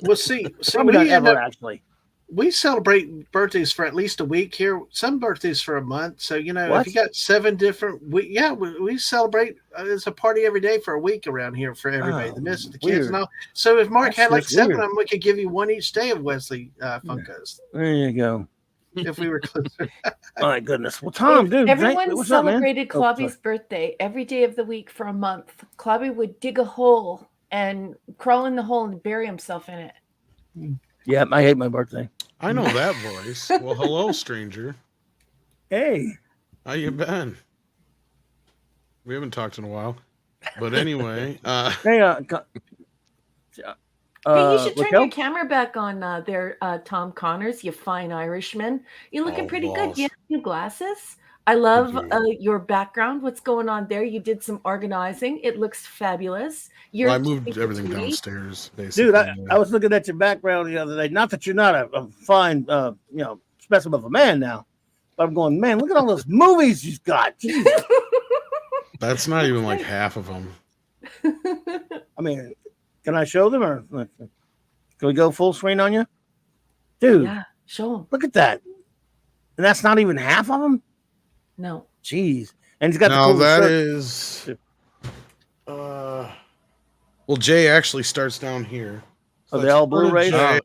Well, see, Probably not we end ever up, actually. we celebrate birthdays for at least a week here. Some birthdays for a month. So you know, What? if you got 7 different, we celebrate. It's a party every day for a week around here for everybody. Oh, the missus, the weird. kids, and all. So if Mark That's had like just 7 weird. of them, we could give you one each day of Wesley Funkos There you go. if we were closer. My goodness. Well, Tom, dude, Everyone what's up, man? celebrated Oh, Clobby's sorry. birthday every day of the week for a month. Clobby would dig a hole and crawl in the hole and bury himself in it. Yeah, I hate my birthday. I know that voice. Well, hello, stranger. Hey. How you been? We haven't talked in a while. But anyway, Hey, Hey, you should turn Raquel? your camera back on there, Tom Connors, you fine Irishman. You're looking Oh, pretty balls. good. You have new glasses. I love you. your background. What's going on there? You did some organizing. It looks fabulous. You're well, I moved keeping it everything sweet. downstairs, basically. Dude, I was looking at your background the other day. Not that you're not a fine, specimen of a man now, but I'm going, man, look at all those movies you've got. Jesus. That's not even like half of them. I mean, can I show them or can we go full screen on you? Dude, Yeah, show them. look at that. And that's not even half of them? No. Jeez. And he's got No, the that coolest is. shirt. Well, Jay actually starts down here. Are they all part of Blu-rays? Jay.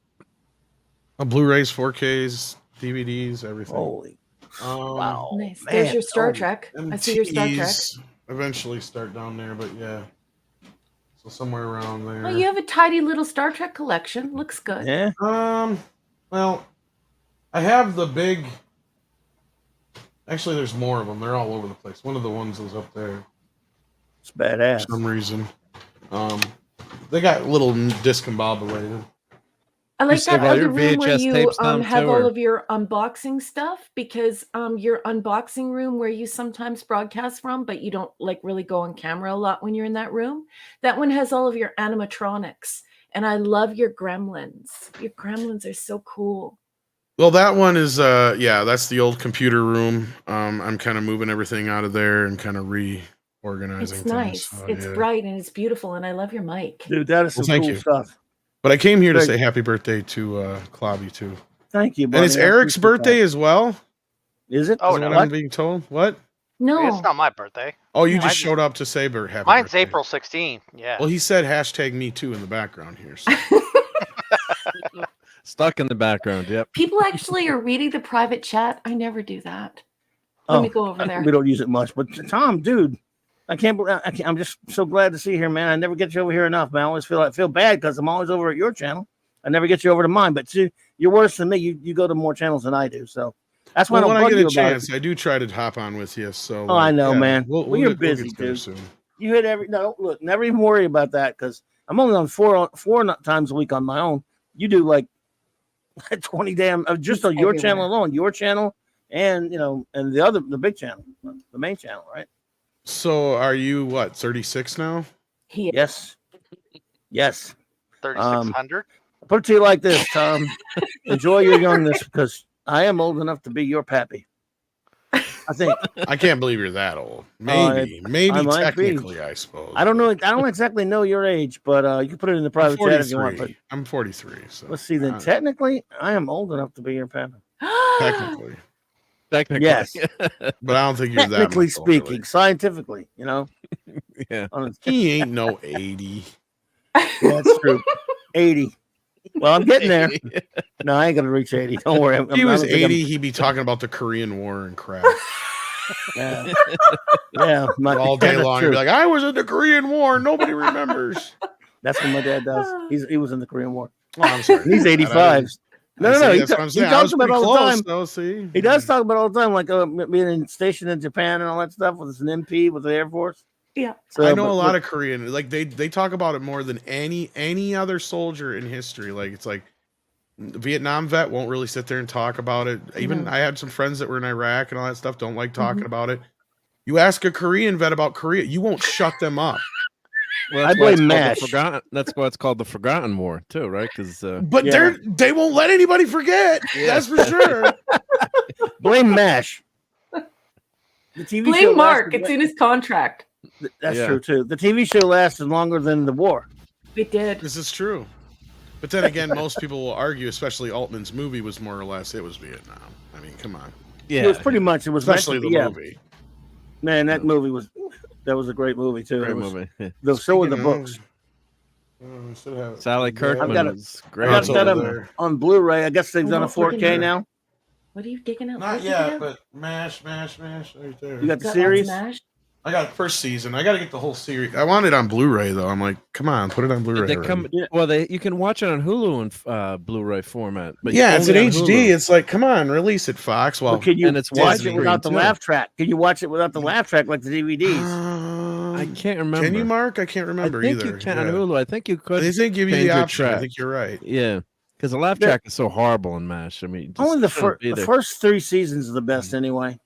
Blu-rays, 4Ks, DVDs, everything. Holy. Wow. Nice. There's your Star Trek. I see your Star Trek. MTs eventually start down there, but yeah. So somewhere around there. Well, you have a tidy little Star Trek collection. Looks good. Yeah. Well, I have the big. Actually, there's more of them. They're all over the place. One of the ones was up there It's badass. for some reason. They got little discombobulated. I like still that got other your room where VHS you tapes down have too, all or- of your unboxing stuff, because your unboxing room where you sometimes broadcast from, but you don't like really go on camera a lot when you're in that room. That one has all of your animatronics, and I love your gremlins. Your gremlins are so cool. Well, that one is that's the old computer room. I'm kind of moving everything out of there and kind of reorganizing It's things. nice. So, It's yeah. bright and it's beautiful, and I love your mic. Dude, that is some Well, thank cool you. stuff. But I came here to Great. say happy birthday to Clobby too. Thank you, buddy. And it's I Eric's appreciate birthday that. as well. Is it? Oh, Is no. what I'm being told. What? No, It's not my birthday. Oh, you Mine's- just showed up to say happy Mine's birthday. April 16th. Yeah. Well, he said hashtag me too in the background here. So. Stuck in the background. Yep. people actually are reading the private chat. I never do that. Let me go over there. We don't use it much, but Tom, dude, I can't believe I'm just so glad to see you here, man. I never get you over here enough, man. I always feel bad because I'm always over at your channel. I never get you over to mine, but see, you're worse than me. You go to more channels than I do, so that's why Well, I when don't I bug get you a about chance, it. I do try to hop on with you. So. Oh, I know, man. We'll You're get busy, together dude. soon. You hit look, never even worry about that because I'm only on four times a week on my own. You do like 20 damn just It's on your everywhere. channel alone, your channel, and and the big channel, the main channel, right? So, are you what 36 now? Yes. 3,600. I'll put it to you like this, Tom. Enjoy your youngness because I am old enough to be your pappy. I think. I can't believe you're that old. Maybe I might be. technically, I suppose. I don't know. I don't exactly know your age, but you can put it in the I'm private chat if you want. 43. But I'm 43. So let's see. Then technically, I am old enough to be your pappy. technically, Yes. but I don't think you're that. Technically much older. speaking, scientifically, Yeah. on He ain't no 80. Yeah, that's true. 80. Well, I'm getting there. No, I ain't gonna reach 80. Don't worry. If he was 80, he'd be talking about the Korean War and crap. Yeah, all day long. He'd be like, I was in the Korean War. Nobody remembers. That's what my dad does. He was in the Korean War. Oh, I'm sorry. He's 85. No. He talks about it all the time. Though, see? He does talk about it all the time, like being stationed in Japan and all that stuff with an MP with the Air Force. Yeah. So, I know a lot of Korean. Like they talk about it more than any other soldier in history. Like it's like Vietnam vet won't really sit there and talk about it. Even I had some friends that were in Iraq and all that stuff. Don't like talking about it. You ask a Korean vet about Korea, you won't shut them up. Well, I blame MASH. That's why it's called the Forgotten War, too, right? Because but they won't let anybody forget. That's for sure. Blame MASH. The TV Blame show Mark. It's in his contract. That's true too. The TV show lasted longer than the war. It did. This is true. But then again, most people will argue, especially Altman's movie was more or less, it was Vietnam. I mean, come on. Yeah, it was pretty much. It was especially the movie. Man, that movie was a great movie too. Great movie. So were the books. Sally Kirkman was great. I got that on Blu-ray. I guess they've done a 4K now. What are you digging out? Not yet, but MASH right there. You got the series? I got the first season. I got to get the whole series. I want it on Blu-ray though. I'm like, come on, put it on Blu-ray. You can watch it on Hulu in Blu-ray format. But it's in HD. It's like, come on, release it, Fox. Well, can you it's watch it without the laugh track? Can you watch it without the laugh track like the DVDs? I can't remember. Can you, Mark? I can't remember either. You can on Hulu. I think you could. They didn't give you the option. I think you're right. Yeah, because the laugh track is so horrible in MASH. I mean, only the first 3 seasons are the best anyway.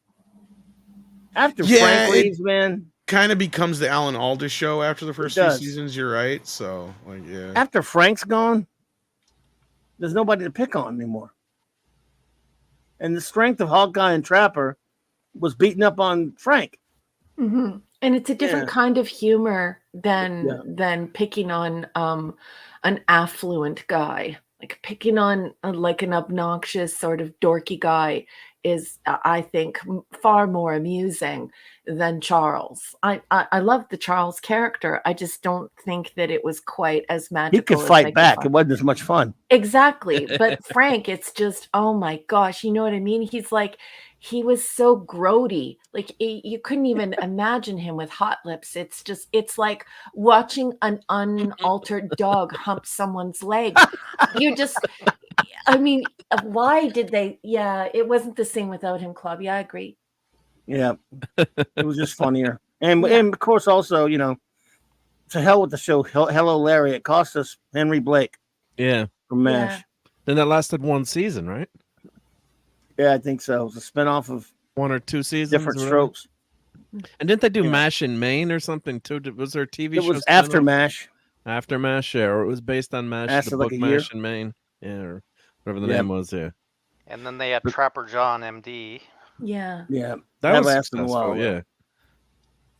After Frank leaves, man. Kind of becomes the Alan Alda show after the first 2 seasons. You're right. So, like, yeah. After Frank's gone, there's nobody to pick on anymore. And the strength of Hawkeye and Trapper was beaten up on Frank. Mm-hmm. And it's a different kind of humor than picking on an affluent guy. Like picking on like an obnoxious sort of dorky guy is, I think, far more amusing than Charles. I love the Charles character. I just don't think that it was quite as magical. He could fight back. It wasn't as much fun. Exactly. But Frank, it's just, oh my gosh, you know what I mean? He's like, he was so grody. Like you couldn't even imagine him with hot lips. It's like watching an unaltered dog hump someone's leg. I mean, why did they? Yeah, it wasn't the same without him, Clubby. I agree. Yeah, it was just funnier. And of course, also, to hell with the show. Hello, Larry. It cost us Henry Blake. Yeah. From MASH. Yeah. Then that lasted 1 season, right? Yeah, I think so. It was a spinoff of 1 or 2 seasons. Different strokes. And didn't they do MASH in Maine or something too? Was there a TV show? It was after MASH. After MASH, yeah, or it was based on MASH, the book MASH in Maine. Yeah, or whatever the name was, yeah. And then they had Trapper John, MD. Yeah. Yeah. That lasted a while. Yeah.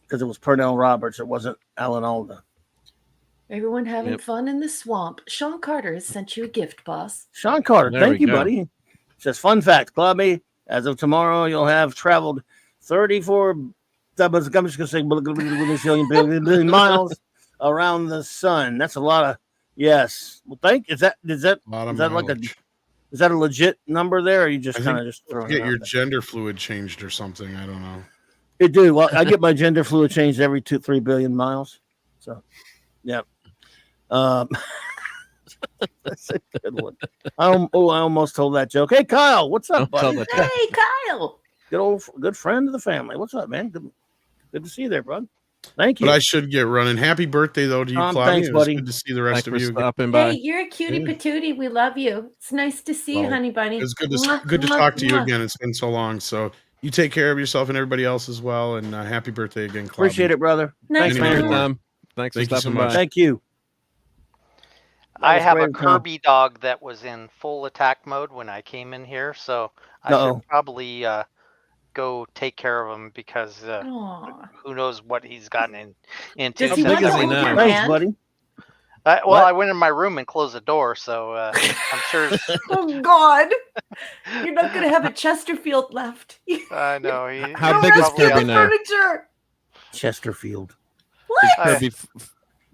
Because it was Pernell Roberts. It wasn't Alan Alda. Everyone having fun in the swamp. Sean Carter has sent you a gift, boss. Sean Carter, thank you, buddy. It says, fun fact, Clubby, as of tomorrow, you'll have traveled 34 billion miles around the sun. That's a lot of, yes. Well, is that a legit number there, or are you just kind of just throwing get your gender fluid changed or something? I don't know. It do. Well, I get my gender fluid changed every 3 billion miles. So, yeah. That's a good one. I almost told that joke. Hey, Kyle, what's up, buddy? Hey, Kyle. Good friend of the family. What's up, man? Good to see you there, bud. Thank you. But I should get running. Happy birthday, though, to you, Claudia. Thanks, buddy. Good to see the rest of you. Stopping by. Hey, you're a cutie patootie. We love you. It's nice to see you, honey bunny. It's good to talk to you again. It's been so long. So you take care of yourself and everybody else as well. And happy birthday again, Claudia. Appreciate it, brother. Nice, man. Thanks for stopping by. Thank you. I have a Kirby dog that was in full attack mode when I came in here, so I should probably go take care of him because who knows what he's gotten into. Does he want to hold your hand? Thanks, buddy. I went in my room and closed the door, so I'm sure. Oh God! You're not going to have a Chesterfield left. I know. How big is Kirby now? Furniture. Chesterfield. What? Kirby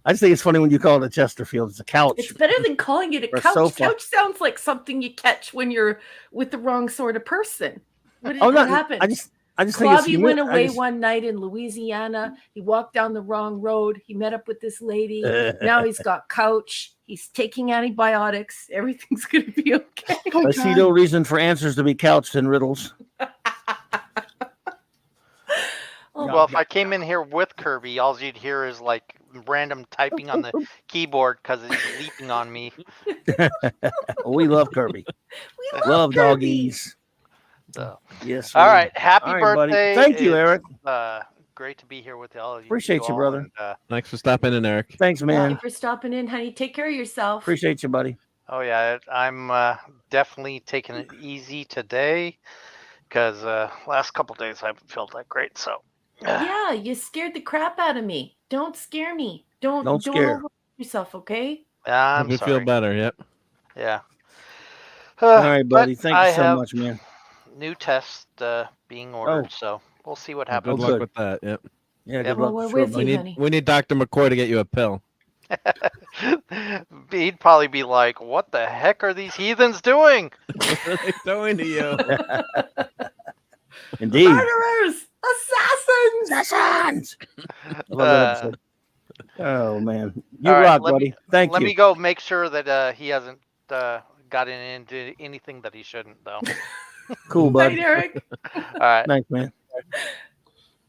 I just think it's funny when you call it a Chesterfield. It's a couch. It's better than calling it a Or couch. sofa. Couch sounds like something you catch when you're with the wrong sort of person. What Oh, what no, happened? I just think it's Clobby went humid. away one night in Louisiana. He walked down the wrong road. He met up with this lady. Now he's got couch. He's taking antibiotics. Everything's going to be okay. I see no reason for answers to be couched in riddles. Well, if I came in here with Kirby, all you'd hear is like random typing on the keyboard because he's leaping on me. We love Kirby. We love doggies. So, yes. all right. Happy All right, buddy. birthday. Thank you, Eric. Great to be here with all of you. Appreciate you, all, brother. and, Thanks for stopping in, Eric. Thanks, Thank man. you for stopping in, honey. Take care of yourself. Appreciate you, buddy. Oh yeah, I'm definitely taking it easy today because last couple days I haven't felt that great. So Yeah, you scared the crap out of me. Don't scare me. Don't scare. overwork yourself, okay? I'm You sorry. feel better, yep. Yeah. All right, buddy. But Thank I you so have much, man. New test being ordered, so we'll see what Well, happens. good luck with that, yep. Yeah, Yep. good Well, luck. we're Sure, with buddy. you, honey. We need Dr. McCoy to get you a pill. He'd probably be like, "What the heck are these heathens doing?" What are they doing to you? Indeed. Murderers! Assassins! I love that episode. Oh, man. You All right, rock, let buddy. me- Thank Let you. me go make sure that he hasn't gotten into anything that he shouldn't, though. Cool, Night, buddy. Eric. All right. Thanks, man.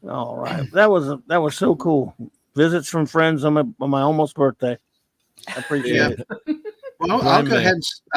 All right. That was so cool. Visits from friends on my almost birthday. I appreciate it. Well, I'll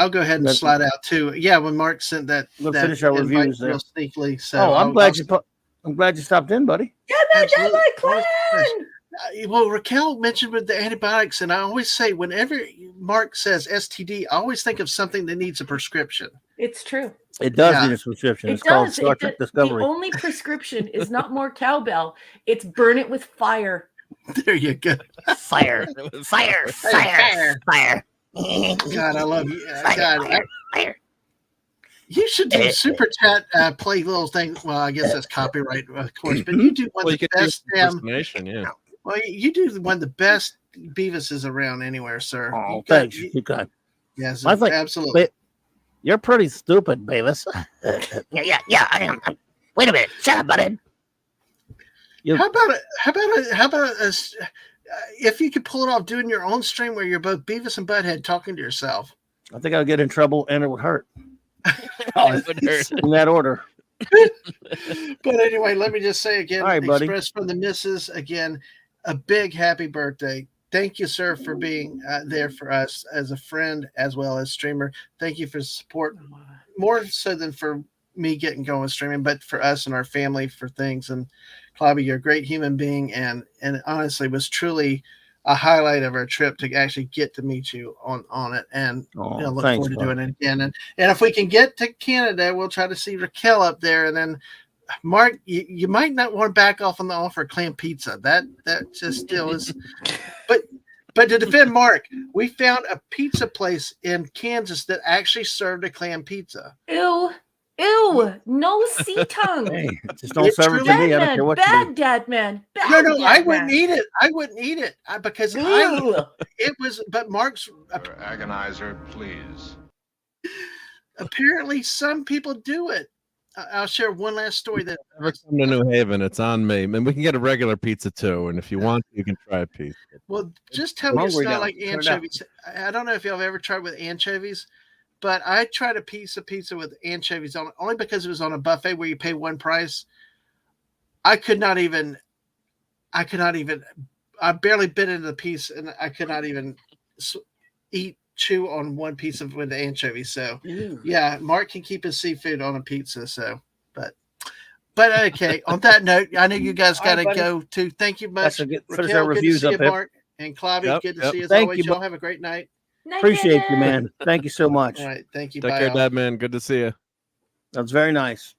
go ahead and slide out too. Yeah, when Mark sent that, We'll that finish our invite reviews there. real sneakily. So Oh, I'm glad I'll- I'm glad you stopped in, buddy. Yeah, man, that's my plan. Well, Raquel mentioned with the antibiotics, and I always say whenever Mark says STD, I always think of something that needs a prescription. It's true. It does Yeah. need a prescription. It It's called does. Star It Trek does. Discovery. The only prescription is not more cowbell. It's burn it with fire. There you go. Fire. Fire. Fire. Fire. God, I love you. God, you should do super chat, play little things. Well, I guess that's copyright, of course, but you do one Well, of you the could do best damn. impersonation, yeah. Well, you do one of the best Beavises around anywhere, sir. Oh, You got- thanks. You got. Yes, I think- absolutely. But you're pretty stupid, Beavis. yeah, I am. Wait a minute. Shut up, buddy. How about if you could pull it off doing your own stream where you're both Beavis and Butthead talking to yourself? I think I'll get in trouble and it would hurt. It would hurt. In that order. But anyway, let me just say again, All right, buddy. express from the missus again, a big happy birthday. Thank you, sir, for being there for us as a friend as well as streamer. Thank you for support, more so than for me getting going with streaming, but for us and our family for things. And Clobby, you're a great human being, and honestly was truly a highlight of our trip to actually get to meet you on it. And look thanks, forward to bud. doing it again. And if we can get to Canada, we'll try to see Raquel up there. And then Mark, you might not want to back off on the offer of clam pizza. That just still is. But to defend Mark, we found a pizza place in Kansas that actually served a clam pizza. Ew. Ew. No sea tongue. Hey, just don't serve it to me. I don't care what you Bad do. dad man. Bad No, dad I wouldn't man. eat it. I wouldn't eat it because Ew. it was. But Mark's Agonizer, please. apparently some people do it. I'll share one last story that Ever come to New Haven, it's on me. And we can get a regular pizza too. And if you want, you can try a piece. Well, just tell me it's hungry not now. like Turn it up. anchovies. I don't know if y'all have ever tried with anchovies, but I tried a piece of pizza with anchovies on it only because it was on a buffet where you pay one price. I barely bit into the piece, and I could not even chew on one piece of with the anchovies. So yeah, Mark can keep his seafood on a pizza. So, but okay. On that note, I know you guys got to buddy. go too. Thank you much, Finish Raquel. our Good to reviews see up you, here. Mark, and Clobby. Yep, Good to yep. see you as Thank always. you, Y'all bu- have a great night. Night, Appreciate you, Dad. man. Thank you so much. All right, thank you. Take Bye. care, all. Dad, man. Good to see you. That's very nice.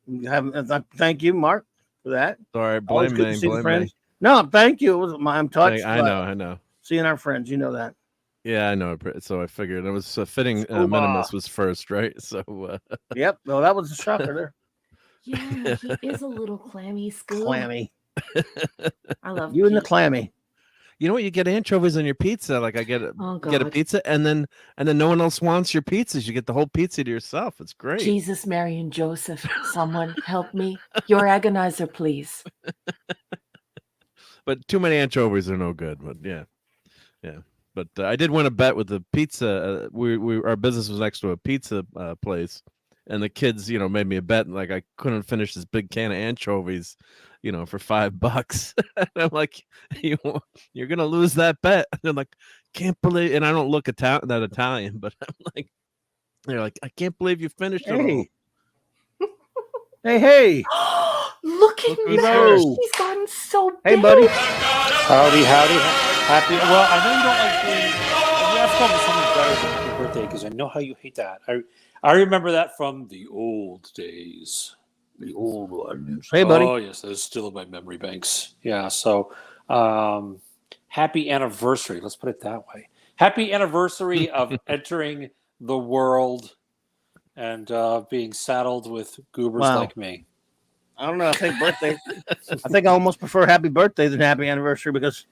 Thank you, Mark, for that. Sorry, Always blame good to me. see the Blame friends. me. No, thank you. I'm touched. I know. Seeing our friends, you know that. Yeah, I know. So I figured it was fitting. Scuba. Minimus was first, right? So Yep. Well, that was a shocker there. Yeah, he is a little clammy, Scoob. Clammy. I love You and the Pete. clammy. you know what? You get anchovies on your pizza. Like I get a God. pizza, and then no one else wants your pizzas. You get the whole pizza to yourself. It's great. Jesus, Mary, and Joseph, someone help me. Your agonizer, please. But too many anchovies are no good. But yeah. But I did win a bet with the pizza. Our business was next to a pizza place, and the kids, made me a bet. Like I couldn't finish this big can of anchovies, for $5. And I'm like, you're gonna lose that bet. And they're like, can't believe. And I don't look that Italian, but I'm like, they're like, I can't believe you finished it all. Hey. Look at me. He's gotten so big. Hey, buddy. Howdy. Happy. Well, I know you don't like being. You have to come with something better than happy birthday because I know how you hate that. I remember that from the old days. The old ones. Hey, buddy. Oh, yes. Those still in my memory banks. Yeah. So, happy anniversary. Let's put it that way. Happy anniversary of entering the world and being saddled with goobers like me. I don't know. I think birthday. I think I almost prefer happy birthday than happy anniversary because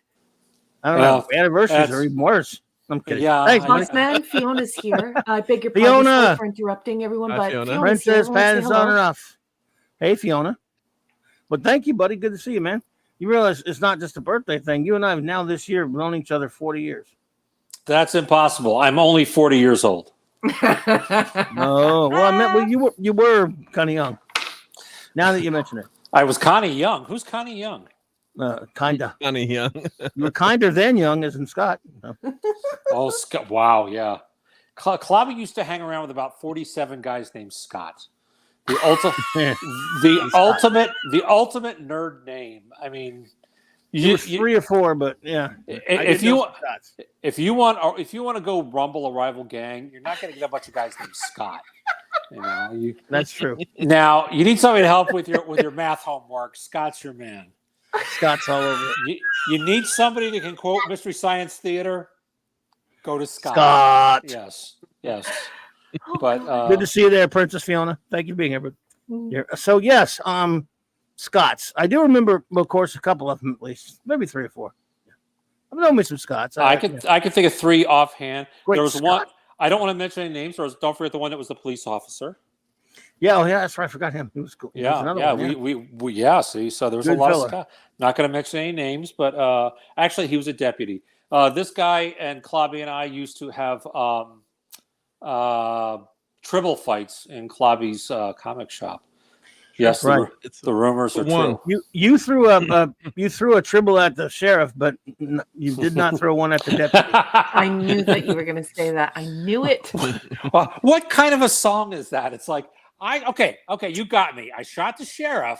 I don't know. Anniversaries are even worse. I'm kidding. Yeah. Thanks, Bossman, Fiona's here. I beg your pardon sorry for interrupting everyone, but Fiona's Princess here. Pat's on and off. Hey, Fiona. But thank you, buddy. Good to see you, man. You realize it's not just a birthday thing. You and I have now this year known each other 40 years. That's impossible. I'm only 40 years old. Oh, well, I meant you were kind of young. Now that you mention it, I was Connie Young. Who's Connie Young? Kinda. Connie Young. You were kinder than young, as in Scott. Oh, Scott! Wow, yeah. Clobby used to hang around with about 47 guys named Scott. The ultimate nerd name. I mean, you 3 or 4, but yeah. If you want to go rumble a rival gang, you're not going to get a bunch of guys named Scott. That's true. Now you need somebody to help with your math homework. Scott's your man. Scott's all over it. You need somebody that can quote Mystery Science Theater. Go to Scott. Scott. Yes. But good to see you there, Princess Fiona. Thank you for being here. So yes, Scots. I do remember, of course, a couple of them at least, maybe 3 or 4. I've known me some Scots. I can think of 3 offhand. Great there was Scott. one. I don't want to mention any names. Don't forget the one that was the police officer. Yeah, that's right. I forgot him. He was cool. See, so there was a lot of Scott. Not going to mention any names, but actually, he was a deputy. This guy and Clobby and I used to have tribble fights in Clobby's comic shop. Yes, right. The rumors are true. You threw a tribble at the sheriff, but you did not throw one at the deputy. I knew that you were going to say that. I knew it. What kind of a song is that? It's like okay, you got me. I shot the sheriff,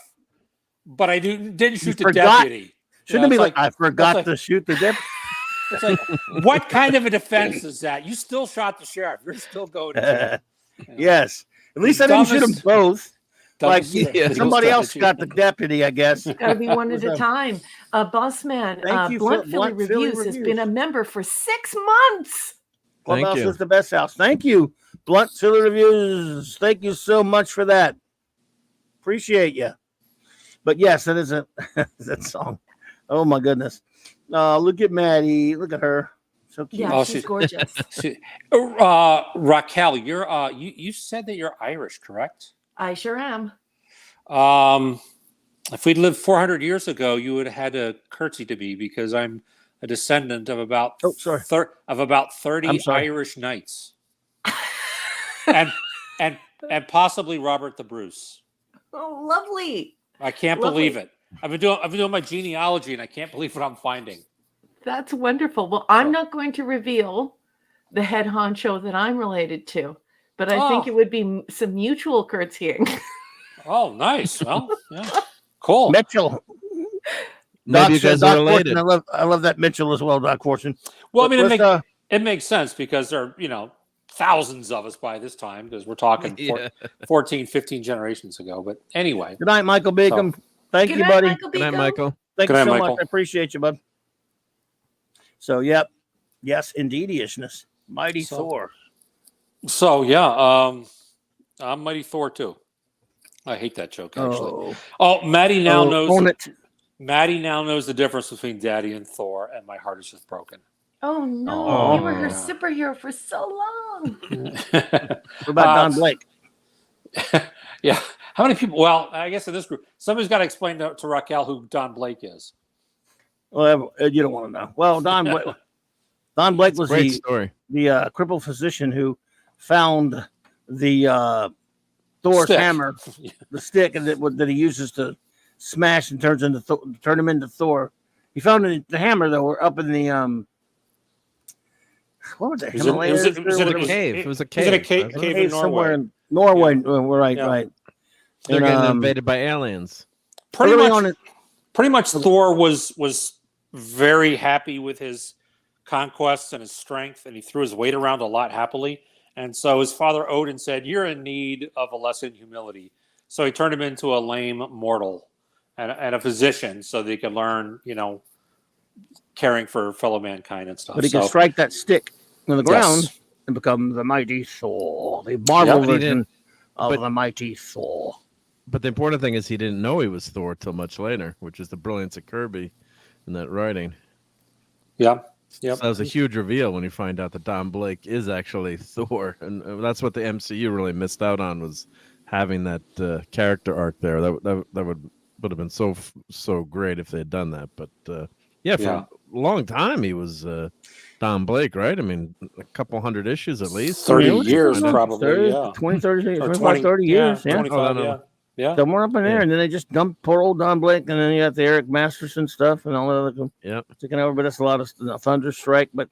but I didn't shoot the deputy. Shouldn't it be like I forgot to shoot the deputy? It's like, what kind of a defense is that? You still shot the sheriff. You're still going to jail. Yes. At least I didn't shoot them both. Like somebody else got the deputy, I guess. Got to be one at a time. Bossman, Blunt Philly Reviews has been a member for 6 months. Clubhouse is the best house. Thank you, Blunt Philly Reviews. Thank you so much for that. Appreciate you. But yes, that is that song. Oh my goodness. Look at Maddie. Look at her. So cute. Yeah, she's gorgeous. Raquel, you said that you're Irish, correct? I sure am. If we'd lived 400 years ago, you would have had to curtsy to me because I'm a descendant of about 30 Irish knights, and possibly Robert the Bruce. Oh, lovely! I can't believe it. I've been doing my genealogy, and I can't believe what I'm finding. That's wonderful. Well, I'm not going to reveal the head honcho that I'm related to, but I think it would be some mutual curtsying. Oh, nice. Well, yeah. Cool. Mitchell. Maybe you guys are related. I love that Mitchell as well, Doc Fortune. Well, I mean, it makes sense because there are, thousands of us by this time because we're talking 14, 15 generations ago. But anyway. Good night, Michael Beacom. Thank you, buddy. Good night, Michael. Thank you so much. I appreciate you, bud. So, yep. Yes, indeedishness. Mighty Thor. So, yeah. I'm Mighty Thor, too. I hate that joke, actually. Oh, Maddie now knows. Own it. Maddie now knows the difference between Daddy and Thor, and my heart is just broken. Oh no, Oh. you were her superhero for so long. What about Don Blake? Yeah. How many people? Well, I guess in this group, somebody's got to explain to Raquel who Don Blake is. Well, you don't want to know. Well, Don Blake was Great story. the crippled physician who found the Thor's Stick. hammer, the stick that he uses to smash and turn him into Thor. He found the hammer though up in the what was it? Himalayas? It was in a cave. It was a cave. Was it a cave in Norway? Somewhere in Norway. Yeah. Right, Yeah. right. They're And, getting invaded by aliens. Pretty early much Thor was very happy with his conquests and his strength, and he threw his weight around a lot happily. And so his father Odin said, "You're in need of a lesson in humility." So he turned him into a lame mortal and a physician, so that he could learn, caring for fellow mankind and stuff. But he can strike that stick on the ground and become the mighty Thor, the Marvel version of the mighty Thor. But the important thing is he didn't know he was Thor till much later, which is the brilliance of Kirby in that writing. Yeah. So that was a huge reveal when you find out that Don Blake is actually Thor, and that's what the MCU really missed out on, was having that character arc there. That would have been so great if they had done that. But for a long time he was Don Blake, right? I mean, a couple hundred issues at least. 30 years probably, 20, 30, 25, 30 years. Yeah. 25, yeah. Somewhere up in there, and then they just dumped poor old Don Blake, and then you got the Eric Masterson stuff and all that other taking over. But that's a lot of Thunderstrike. But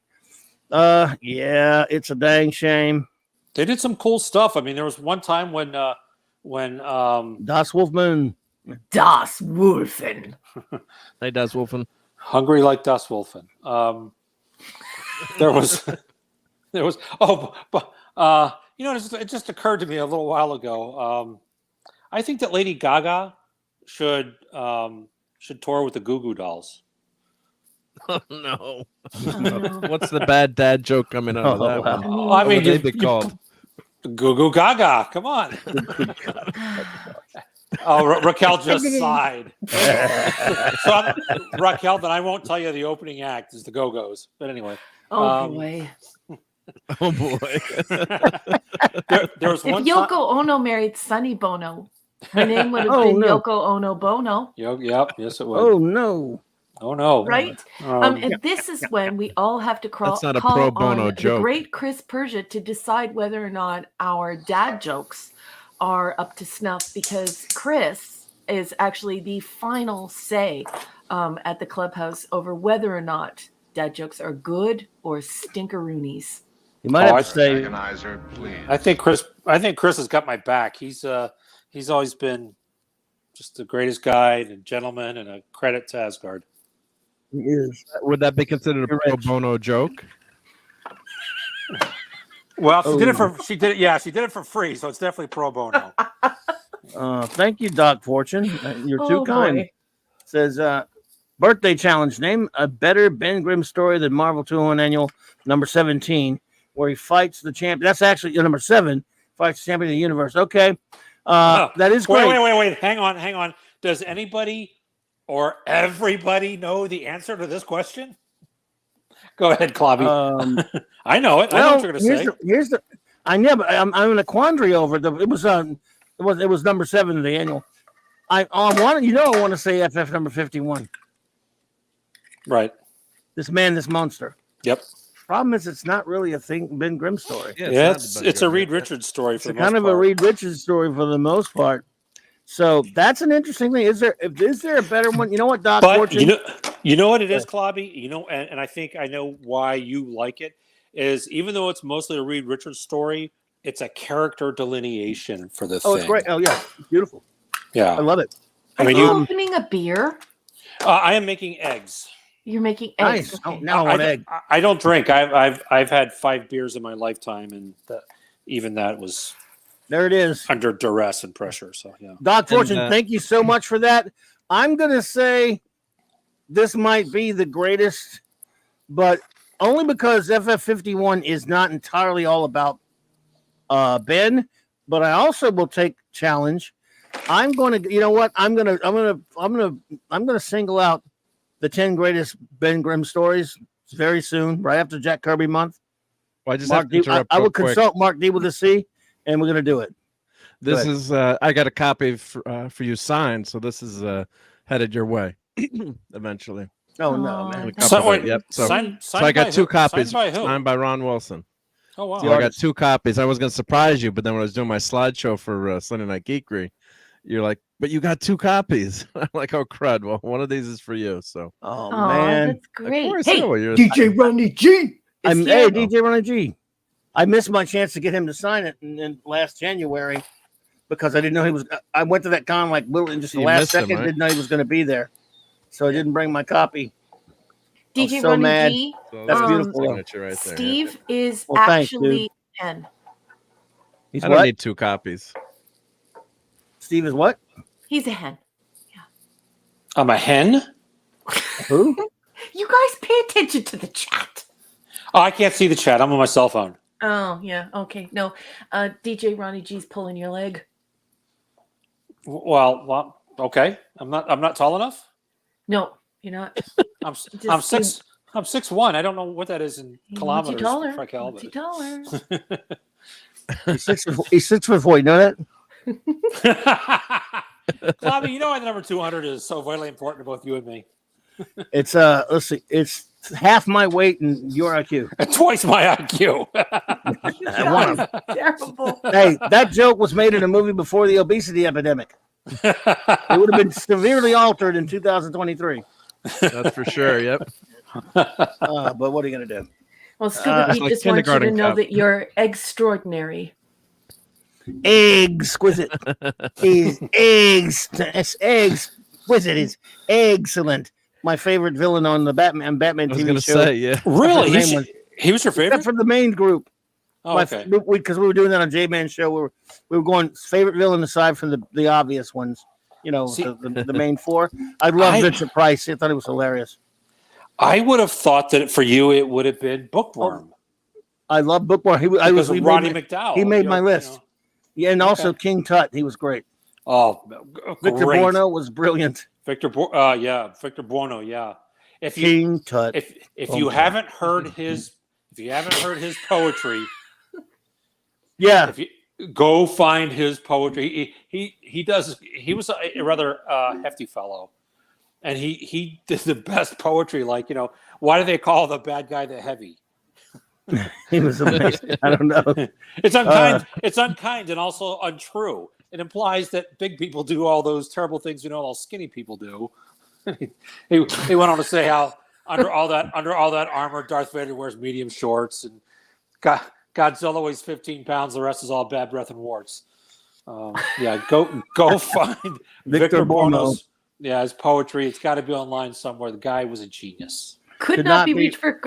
it's a dang shame. They did some cool stuff. I mean, there was one time when Das Wolfman. Das Wolfen. Hey, Das Wolfen. Hungry like Das Wolfen. There was it just occurred to me a little while ago. I think that Lady Gaga should tour with the Goo Goo Dolls. Oh no! What's the bad dad joke coming out of that one? I mean, they'd be called Goo Goo Gaga. Come on. Raquel just sighed. So Raquel, then I won't tell you the opening act is the Go-Go's. But anyway. Oh boy. Oh boy. There was one if Yoko Ono married Sonny Bono, her name would have been Yoko Ono Bono. Yep. Yes, it would. Oh no. Oh no. Right. And this is when we all have to That's not a call pro bono on joke. the great Chris Persia to decide whether or not our dad jokes are up to snuff, because Chris is actually the final say at the clubhouse over whether or not dad jokes are good or stinkeroonies. You might have to say, Organizer, please. I think Chris has got my back. He's always been just the greatest guy and a gentleman, and a credit to Asgard. he is. Would that be considered a pro bono joke? Well, she did it for free, so it's definitely pro bono. Thank you, Doc Fortune. You're too kind. Boy. Says birthday challenge. Name a better Ben Grimm story than Marvel 201 Annual number 17, where he fights the champion. That's actually number 7. Fights the champion of the universe. Okay, that is great. Wait. Hang on. Does anybody or everybody know the answer to this question? Go ahead, Clobby. I know it. I know what you're going to say. I know, but I'm in a quandary over it. It was number 7 of the annual. I want to say FF number 51. Right. This monster. Yep. Problem is, it's not really a Ben Grimm story. Yeah, it's a Reed Richards story. It's kind of a Reed Richards story for the most part. So that's an interesting thing. Is there a better one? You know what, Doc? But you know what it is, Clobby? And I think I know why you like it, is even though it's mostly a Reed Richards story, it's a character delineation for the thing. Oh, it's great. Oh, yeah. It's beautiful. Yeah. I love it. Are you opening a beer? I am making eggs. You're making eggs. Nice. Oh, now I want egg. I don't drink. I've had 5 beers in my lifetime, and even that was there. It is under duress and pressure. So yeah. Doc Fortune, thank you so much for that. I'm gonna say this might be the greatest, but only because FF51 is not entirely all about Ben. But I also will take challenge I'm going to, you know what? I'm going to single out the 10 greatest Ben Grimm stories very soon, right after Jack Kirby month. Well, I just Mark have to interrupt I real would quick. consult Mark D with a C, and we're going to do it. This is I got a copy for you signed, so this is headed your way eventually. Oh no, man! Yep. So I got two copies signed by Ron Wilson. Oh wow! So I got two copies. I was going to surprise you, but then when I was doing my slideshow for Sunday Night Geekery, you're like, "But you got two copies." I'm like, "Oh crud! Well, one of these is for you." So. Oh man, that's great. Hey, DJ Ronnie G. Hey, DJ Ronnie G. I missed my chance to get him to sign it in last January because I didn't know he was. I went to that con like literally just the last second. Didn't know he was going to be there, so I didn't bring my copy. DJ so Ronnie mad. G. That's beautiful. Right there, Steve is thanks, actually Hen. I don't need two copies. Steve is what? He's a hen. I'm a hen. Who? You guys pay attention to the chat. Oh, I can't see the chat. I'm on my cell phone. Oh yeah. Okay. No. DJ Ronnie G's pulling your leg. Well, okay. I'm not tall enough. No, you're not. I'm 6'1". I don't know what that is in kilometers. What's he taller? He's 6 foot 4. You know that? Clobby, you know why the number 200 is so vitally important to both you and me. It's let's see, it's half my weight and your IQ. Twice my IQ. Terrible. Hey, that joke was made in a movie before the obesity epidemic. It would have been severely altered in 2023. That's for sure. Yep. But what are you gonna do? Well, Scuba Pete just wants you to know that you're extraordinary. Exquisite. He's exquisite. Is excellent. My favorite villain on the Batman I was TV gonna show. say, yeah. Really? He was your favorite? Except for the main group. Oh, okay. Because we were doing that on J-Man show. We were going favorite villain aside from the obvious ones. You know, the main four. I love Vincent Price. I thought it was hilarious. I would have thought that for you it would have been Bookworm. I love Bookworm. Ronnie McDowell. He made my list. Yeah, and also King Tut. He was great. Oh, Victor great. Buono was brilliant. Victor Buono. Yeah. King Tut. If you haven't heard his poetry, yeah. If you go find his poetry, he was a rather hefty fellow, and he did the best poetry. Like, you know, why do they call the bad guy the heavy? He was amazing. I don't know. It's unkind. It's unkind and also untrue. It implies that big people do all those terrible things all skinny people do. he went on to say how under all that armor, Darth Vader wears medium shorts, and Godzilla weighs 15 pounds. The rest is all bad breath and warts. Yeah, go find Victor Buono's his poetry. It's got to be online somewhere. The guy was a genius. Could not be reached for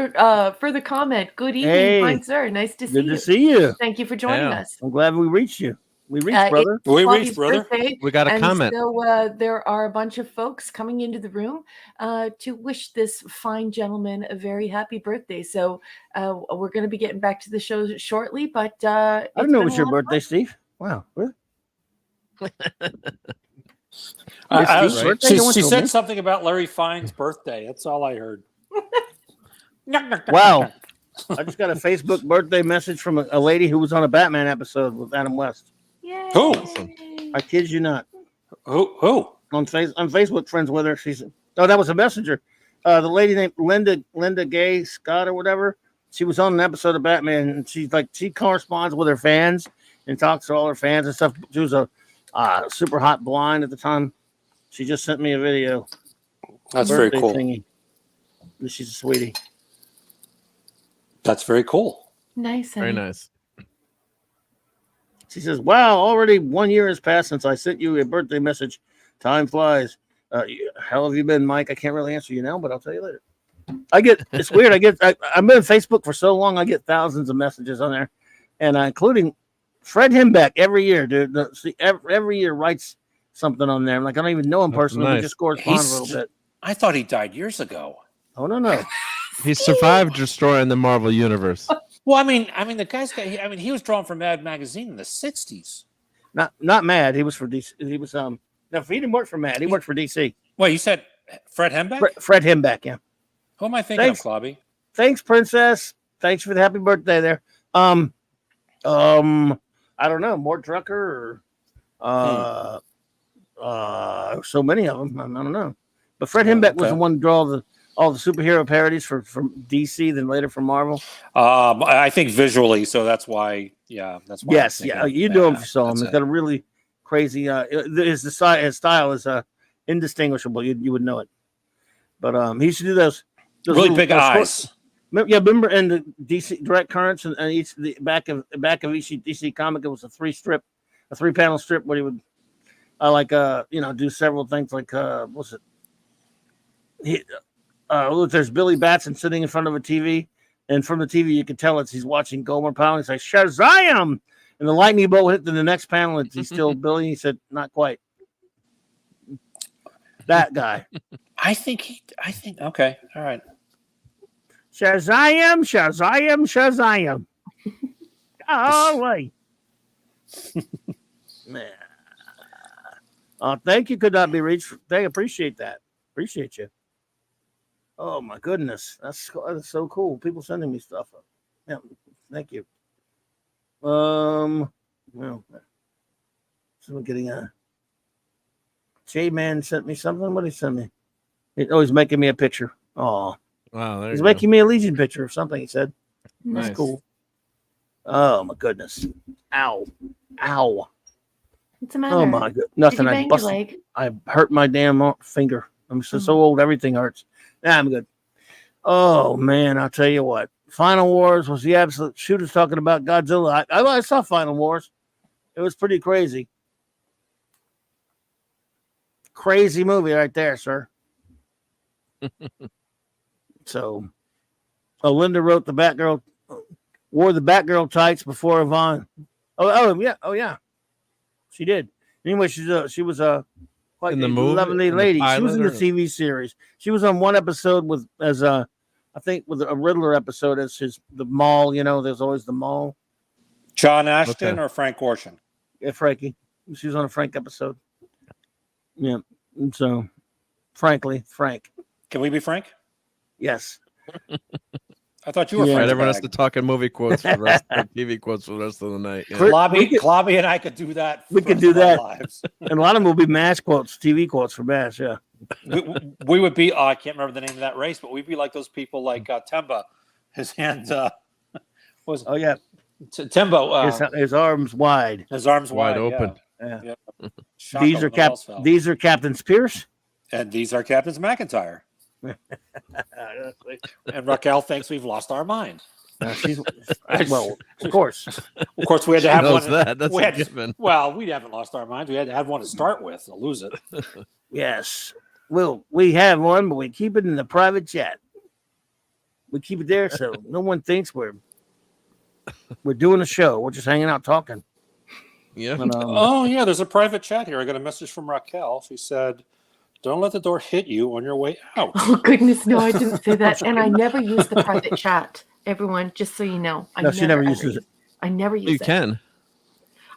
further comment. Good evening, fine sir. Nice to see you. Good to see you. Thank you for joining us. I'm glad we reached you. We reached, brother. We reached, brother. We got a comment. So there are a bunch of folks coming into the room to wish this fine gentleman a very happy birthday. So we're going to be getting back to the show shortly. But I don't know it was your birthday, Steve. Wow, really? She said something about Larry Fine's birthday. That's all I heard. Wow. I just got a Facebook birthday message from a lady who was on a Batman episode with Adam West. Yay. Who? I kid you not. Who? On Facebook, friends with her. She's that was a messenger. The lady named Linda Gay Scott or whatever. She was on an episode of Batman, and she corresponds with her fans and talks to all her fans and stuff. She was a super hot blonde at the time. She just sent me a video. That's very cool. Thingy. She's a sweetie. That's very cool. Nice. Very nice. She says, "Wow, already 1 year has passed since I sent you a birthday message. Time flies. How have you been, Mike? I can't really answer you now, but I'll tell you later." It's weird. I've been on Facebook for so long. I get thousands of messages on there, and including Fred Himbeck every year, dude. Every year writes something on there. I'm like, I don't even know him personally. We just correspond a little bit. I thought he died years ago. Oh no. He survived destroying the Marvel universe. Well, I mean, the guy's got. He was drawn for Mad Magazine in the '60s. Not Mad. He was for DC. He was no, he didn't work for Mad. He worked for DC. Wait, you said Fred Hembeck? Fred Hembeck, yeah. Who am I thinking of, Clobby? Thanks, Princess. Thanks for the happy birthday there. I don't know, Mort Drucker or so many of them. I don't know. But Fred Hembeck was the one to draw all the superhero parodies from DC, then later from Marvel. I think visually, so that's why. Yeah, that's why. Yes, yeah, you know him if you saw him. He's got a really crazy. His style is indistinguishable. You would know it. But he used to do those really big eyes. Yeah, remember in the DC Direct Currents and each the back of each DC comic, it was a 3-panel strip where he would do several things like what's it? There's Billy Batson sitting in front of a TV, and from the TV you can tell he's watching Gomer Pyle. He's like Shazam, and the lightning bolt hit to the next panel, and he's still Billy. He said, "Not quite." That guy. I think. Okay. All right. Shazam, Shazam, Shazam. Oh, wait. Man. Thank you. Could not be reached. They appreciate that. Appreciate you. Oh, my goodness. That's so cool. People sending me stuff. Yeah. Thank you. Well, someone getting a J-Man sent me something. What did he send me? He's making me a picture. Oh. Wow, he's making me a Legion picture or something. He said, "That's cool." Oh my goodness! Ow! What's the matter? Oh my god! Nothing. Did you bang your leg? I hurt my damn finger. I'm so old. Everything hurts. Nah, I'm good. Oh man! I'll tell you what. Final Wars was the absolute shooters talking about Godzilla. I saw Final Wars. It was pretty crazy. Crazy movie right there, sir. So, Linda wrote the Batgirl, wore the Batgirl tights before Yvonne. Oh yeah, she did. Anyway, she was a quite in the movie, lovely lady. She was in the TV series. She was on one episode with a Riddler episode as the mall. You know, there's always the mall. John Ashton or Frank Gorshin? Yeah, Frankie. She was on a Frank episode. Yeah. So, frankly, Frank. Can we be Frank? Yes. I thought you were Frank. Everyone has to talk in movie quotes for the rest of TV quotes for the rest of the night. Yeah. Clobby and I could do that. We could do that. And a lot of them will be MASH quotes, TV quotes for MASH, yeah. we would be, I can't remember the name of that race, but we'd be like those people like Temba. His hands, oh, yeah. Tembo. His arms wide. His arms wide open. Yeah. Yeah. These are Captains Pierce. And these are Captains McIntyre. And Raquel thinks we've lost our mind. Well, of course. Of course, we had to have one. That's a given. Well, we haven't lost our mind. We had to have one to start with to lose it. Yes. Well, we have one, but we keep it in the private chat. We keep it there so no one thinks we're doing a show. We're just hanging out talking. Yeah. But, there's a private chat here. I got a message from Raquel. She said, "Don't let the door hit you on your way out." Oh, goodness, no, I didn't say that. And I never use the private chat, everyone, just so you know. She never uses it. I never use it. You can.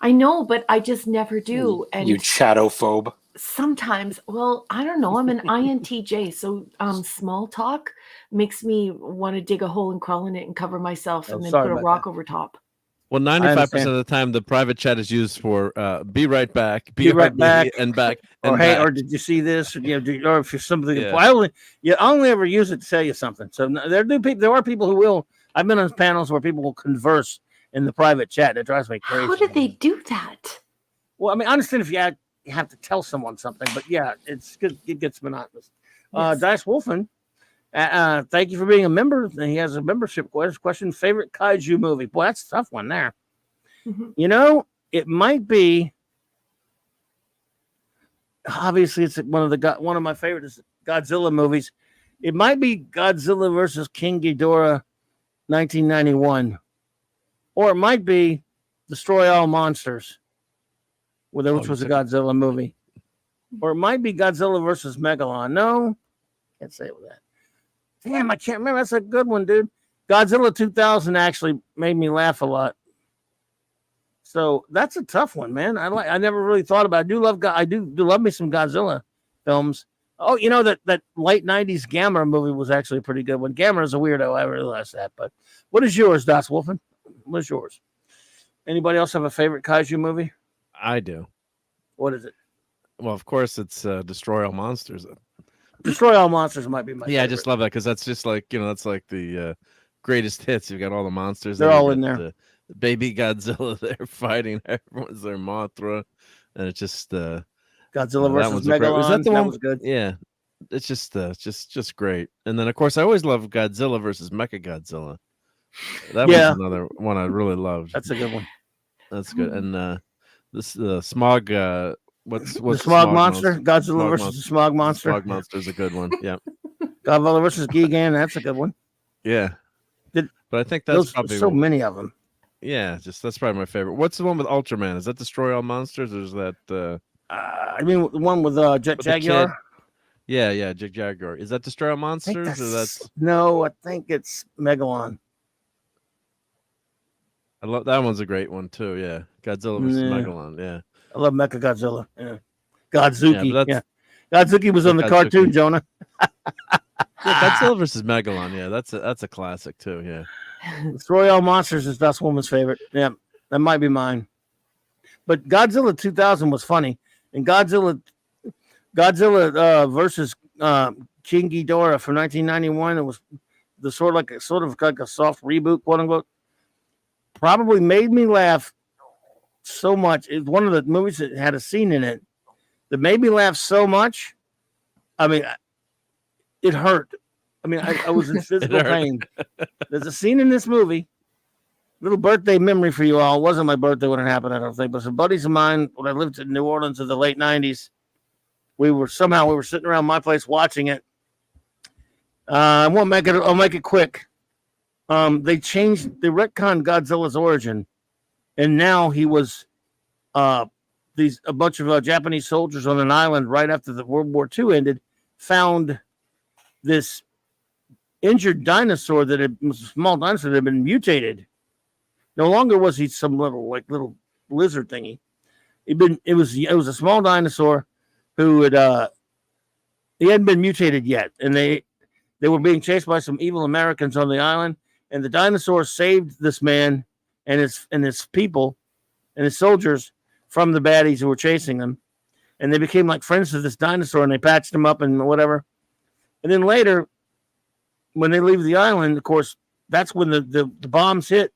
I know, but I just never do. And you chatophobe. Sometimes, well, I don't know. I'm an INTJ, so small talk makes me want to dig a hole and crawl in it and cover myself and then put a rock over top. Well, 95% of the time, the private chat is used for be right back, be right back, and back. And back. Or did you see this? Or if you're something, I only ever use it to tell you something. So there are people who will. I've been on panels where people will converse in the private chat. It drives me crazy. How did they do that? Well, I mean, I understand if you have to tell someone something, but yeah, it's good. It gets monotonous. Yes. Dice Wolfen, thank you for being a member. He has a membership question. Favorite kaiju movie? Boy, that's a tough one there. Mm-hmm. You know, it might be. Obviously, it's one of my favorite Godzilla movies. It might be Godzilla versus King Ghidorah, 1991, or it might be Destroy All Monsters, which was a Godzilla movie, or it might be Godzilla versus Megalon. No, can't say it with that. Damn, I can't remember. That's a good one, dude. Godzilla 2000 actually made me laugh a lot. So that's a tough one, man. I never really thought about it. I do love me some Godzilla films. Oh, you know that late 90s Gamera movie was actually a pretty good one. Gamera's a weirdo, I realize that. But what is yours, Das Wolfen? What is yours? Anybody else have a favorite kaiju movie? I do. What is it? Well, of course, it's Destroy All Monsters. Destroy All Monsters might be my favorite. I just love that because that's just like, that's like the greatest hits. You've got all the monsters. They're all in there. Baby Godzilla there fighting. Everyone's there, Mothra. And it's just Godzilla versus Megalon. Was that the one? Was good. Yeah. It's just great. And then, of course, I always love Godzilla versus Mechagodzilla. That was another one I really loved. That's a good one. That's good. And this Smog... What's the Smog Monster? Godzilla versus the Smog Monster. Smog Monster is a good one. Yeah. Godzilla versus Gigan. That's a good one. Yeah. But I think that's probably so many of them. Yeah, that's probably my favorite. What's the one with Ultraman? Is that Destroy All Monsters, or is that? I mean, the one with Jet Jaguar. Yeah, Jet Jaguar. Is that Destroy All Monsters, or that's? No, I think it's Megalon. I love that one's a great one too. Yeah, Godzilla versus Megalon. Yeah. I love Mechagodzilla. Yeah. Godzuki. Yeah. Godzuki was on the cartoon, Jonah. Godzilla versus Megalon. Yeah, that's a classic too. Yeah. Destroy All Monsters is Das Woman's favorite. Yeah, that might be mine. But Godzilla 2000 was funny. And Godzilla versus King Ghidorah from 1991. It was the sort of like a soft reboot, quote unquote. Probably made me laugh so much. It's one of the movies that had a scene in it that made me laugh so much. I mean, it hurt. I mean, I was in physical pain. There's a scene in this movie, little birthday memory for you all. It wasn't my birthday when it happened, I don't think, but some buddies of mine, when I lived in New Orleans in the late 90s, we were sitting around my place watching it. I'll make it quick. They retconned Godzilla's origin. And now he was a bunch of Japanese soldiers on an island right after the World War II ended, found this injured dinosaur that was a small dinosaur that had been mutated. No longer was he some little lizard thingy. It was a small dinosaur who he hadn't been mutated yet, and they were being chased by some evil Americans on the island, and the dinosaur saved this man and his people and his soldiers from the baddies who were chasing them. And they became like friends to this dinosaur, and they patched him up and whatever. And then later, when they leave the island, of course, that's when the bombs hit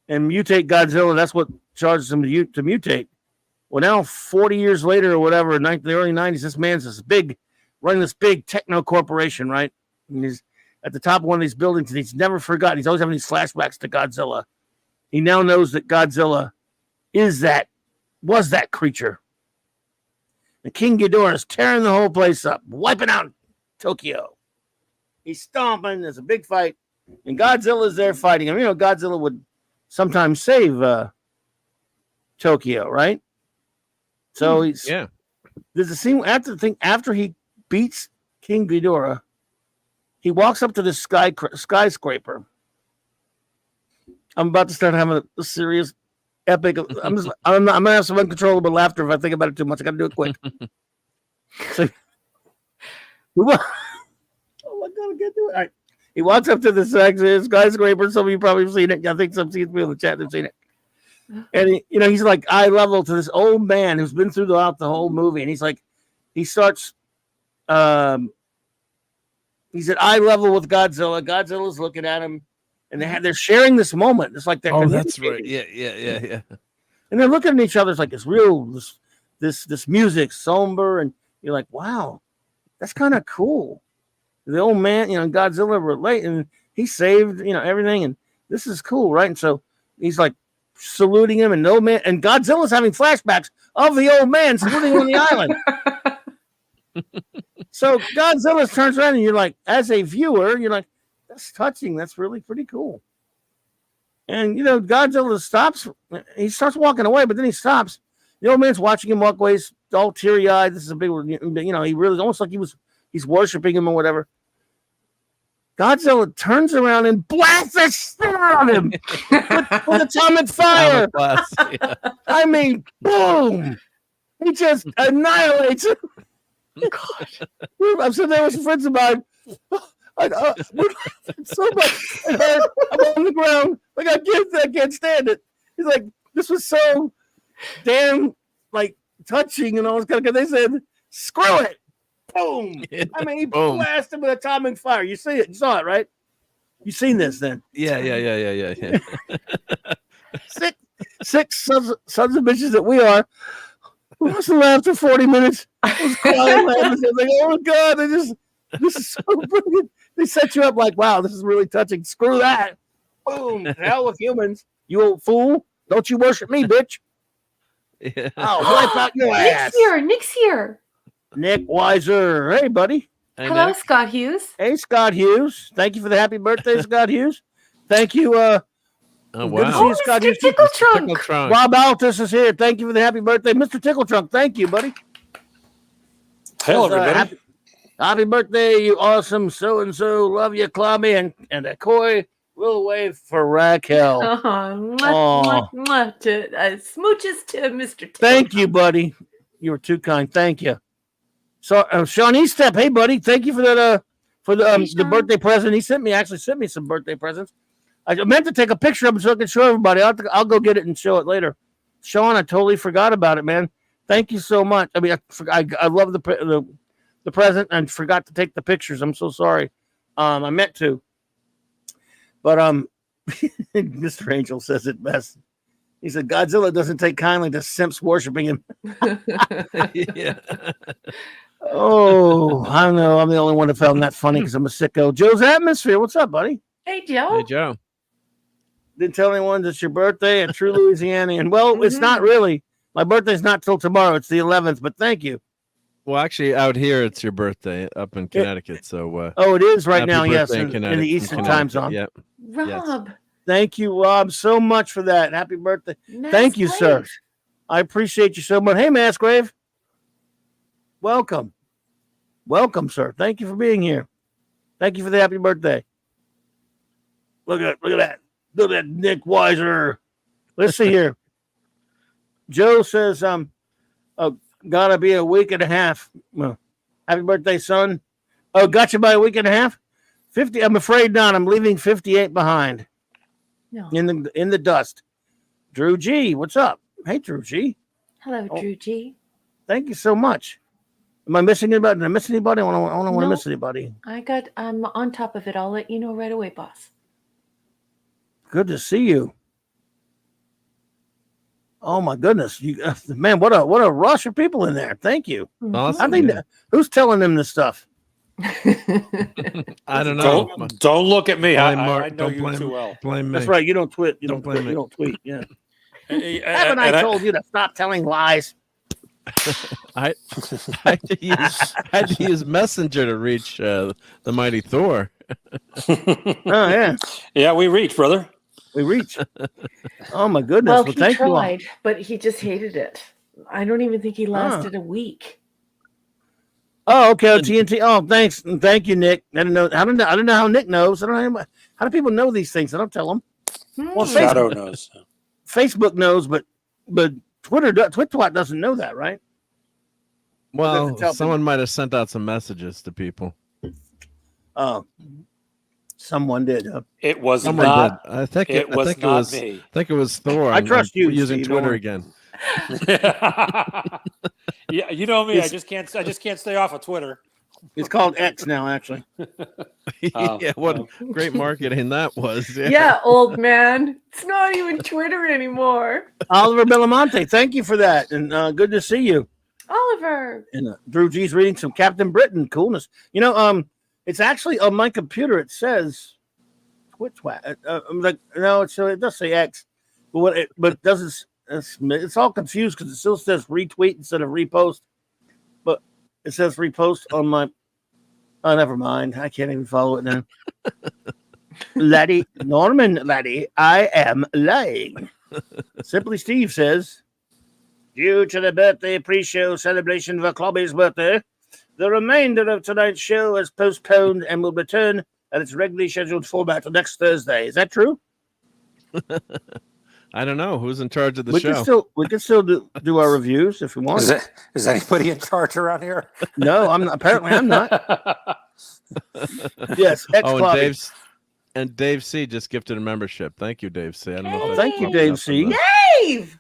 and mutate Godzilla. That's what charges him to mutate. Well, now 40 years later or whatever, in the early 90s, this man's running this big techno corporation, right? And he's at the top of one of these buildings, and he's never forgotten. He's always having these flashbacks to Godzilla. He now knows that Godzilla was that creature. And King Ghidorah is tearing the whole place up, wiping out Tokyo. He's stomping. There's a big fight, and Godzilla's there fighting him. You know, Godzilla would sometimes save Tokyo, right? So there's a scene after he beats King Ghidorah. He walks up to this skyscraper. I'm about to start having a serious epic. I'm gonna have some uncontrollable laughter if I think about it too much. I gotta do it quick. So, oh my god, I can't do it. All right. He walks up to the skyscraper. Some of you probably have seen it. I think some people in the chat have seen it. And he's like eye level to this old man who's been throughout the whole movie, and he's at eye level with Godzilla. Godzilla's looking at him. And they're sharing this moment. It's like they're that's right. Yeah. And they're looking at each other. It's like it's real. This music, somber, and you're like, wow, that's kind of cool. The old man, Godzilla relate, and he saved, everything, and this is cool, right? And so he's like saluting him, and the old man, and Godzilla's having flashbacks of the old man saluting on the island. So Godzilla turns around, and you're like, as a viewer, you're like, that's touching. That's really pretty cool. And, Godzilla stops. He starts walking away, but then he stops. The old man's watching him walk away. He's all teary-eyed. This is a big, he really almost like he's worshiping him or whatever. Godzilla turns around and blasts a shit out of him with atomic fire. Yeah. I mean, boom! He just annihilates him. God. I'm sitting there with some friends of mine. So much. I'm on the ground. Like, I can't stand it. He's like, this was so damn, like, touching and all this kind of. They said, screw it. Boom. I mean, he blasted with atomic fire. You see it. You saw it, right? You seen this then? Yeah. Six sons of bitches that we are. We must have laughed for 40 minutes. I was crying, laughing. I was like, oh my God, this is so brilliant. They set you up like, wow, this is really touching. Screw that. Boom. Hell with humans. You old fool. Don't you worship me, bitch. Yeah. I'll wipe out your ass. Nick's here. Nick Weiser. Hey, buddy. Hey, Hello, Nick. Scott Hughes. Hey, Scott Hughes. Thank you for the happy birthday, Scott Hughes. Thank you. Oh, Good to wow. see you, Scott Hughes. Tickle Trunk. Tickle Trunk. Rob Altus is here. Thank you for the happy birthday. Mr. Tickle Trunk, thank you, buddy. Hello, everybody. Happy birthday, you awesome so-and-so. Love you, Clobby. And a koi will wave for Raquel. Smooches to Mr. Tickle Thank you, buddy. You were too kind. Thank you. So, Sean Eastep, hey, buddy. Thank you for that. For the birthday present. He sent me some birthday presents. I meant to take a picture of it so I can show everybody. I'll go get it and show it later. Sean, I totally forgot about it, man. Thank you so much. I mean, I love the present and forgot to take the pictures. I'm so sorry. I meant to, but Mr. Angel says it best. He said Godzilla doesn't take kindly to simps worshiping him. Yeah. Oh, I don't know. I'm the only one that found that funny because I'm a sicko. Joe's Atmosphere. What's up, buddy? Hey, Joe. Hey, Joe. Didn't tell anyone it's your birthday, a true Louisianian. Well, it's not really. My birthday's not till tomorrow. It's the 11th, but thank you. Well, actually, out here, it's your birthday up in Connecticut. So, oh, it is right happy now, yes, birthday in the Eastern time zone. Yep. Rob. Thank you, Rob, so much for that. Happy birthday. Nice Thank you, place. sir. I appreciate you so much. Hey, Massgrave. Welcome. Welcome, sir. Thank you for being here. Thank you for the happy birthday. Look at that. Look at that Nick Weiser. Let's see here. Joe says, gotta be a week and a half. Well, happy birthday, son. Oh, got you by a week and a half? 50. I'm afraid not. I'm leaving 58 behind. No. In the dust. Drew G, what's up? Hey, Drew G. Hello, Drew G. Thank you so much. Am I missing anybody? Did I miss anybody? I don't want to miss anybody. I'm on top of it. I'll let you know right away, boss. Good to see you. Oh my goodness, you man! What a rush of people in there. Thank you. Awesome, I think who's telling them this stuff? I don't know. Don't look at me. I know don't you blame, too well. Blame me. That's right. You don't tweet. You Don't blame me. You don't tweet. Yeah. Haven't I told you to stop telling lies? I had to use Messenger to reach the mighty Thor. Oh yeah. Yeah, we reach, brother. We reach. Oh my goodness. Well, Well, he thank tried, but he just hated it. I don't even think he lasted a week. Oh, okay. TNT. Oh, thanks. Thank you, Nick. I don't know. I don't know how Nick knows. I don't know how do people know these things. I don't tell them. Well, Shadow knows. Facebook knows, but Twit doesn't know that, right? Well, someone might have sent out some messages to people. Oh, someone did. It was someone not. did. I think it was think not it was me. I think it was Thor. I trust you, using Steve, Twitter don't again. Yeah, you know me. I just can't stay off of Twitter. It's called X now, actually. Yeah, what great marketing that was. Yeah, old man. It's not even Twitter anymore. Oliver Belamonte, thank you for that, and good to see you. Oliver. And Drew G's reading some Captain Britain coolness. You know, it's actually on my computer. It says Twit. I'm like, no, it does say X, but it doesn't. It's all confused because it still says retweet instead of repost, but it says repost on my. Oh, never mind. I can't even follow it now. Norman laddie, I am lying. Simply Steve says, due to the birthday pre-show celebration of CLOBBERIN's birthday, the remainder of tonight's show is postponed and will return at its regularly scheduled fullback till next Thursday. Is that true? I don't know who's in charge of the show. We can still do our reviews if we want. Is anybody in charge around here? No, I'm not. Apparently, I'm not. Yes. And Dave C just gifted a membership. Thank you, Dave C. I don't know. Thank you, Dave C. Dave.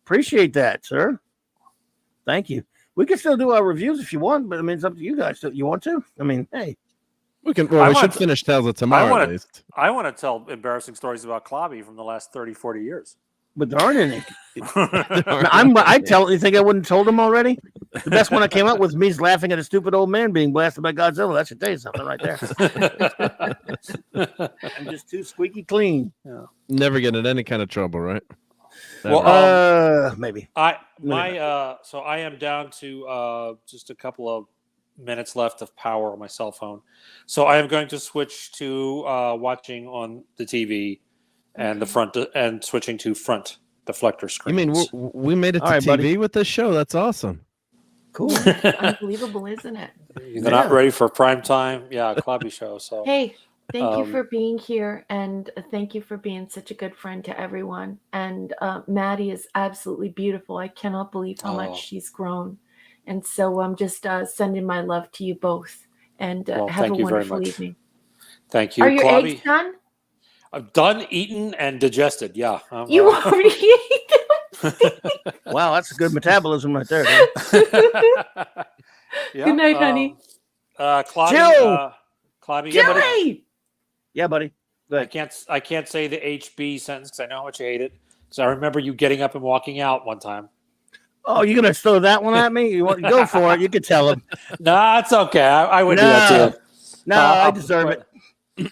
Appreciate that, sir. Thank you. We can still do our reviews if you want, but I mean, it's up to you guys. You want to? I mean, hey. We can. Well, we should finish Tales of Tomorrow at least. I want to tell embarrassing stories about Clobby from the last 30, 40 years. But there aren't any. You think I wouldn't have told them already? The best one I came up with was me laughing at a stupid old man being blasted by Godzilla. That should tell you something right there. I'm just too squeaky clean. Yeah. Never get in any kind of trouble, right? Well, maybe. So I am down to just a couple of minutes left of power on my cell phone. So I am going to switch to watching on the TV and the front and switching to front deflector screens. I mean, we made it to TV buddy. With this show. That's awesome. Cool. Unbelievable, isn't it? They're not ready for prime time. Yeah, Clobby show. So hey, thank you for being here, and thank you for being such a good friend to everyone. And Maddie is absolutely beautiful. I cannot believe how much she's grown. And so I'm just sending my love to you both. And have a wonderful evening. Thank you. Are your eggs done? I'm done, eaten, and digested. Yeah. You already ate them? Wow, that's a good metabolism right there. Yeah, good night, honey. Clobby. Yeah, buddy. I can't say the HB sentence because I know how much you hate it. So I remember you getting up and walking out one time. Oh, you're gonna throw that one at me? You want to go for it? You can tell him. No, it's okay. I wouldn't do that to you. No, I deserve it.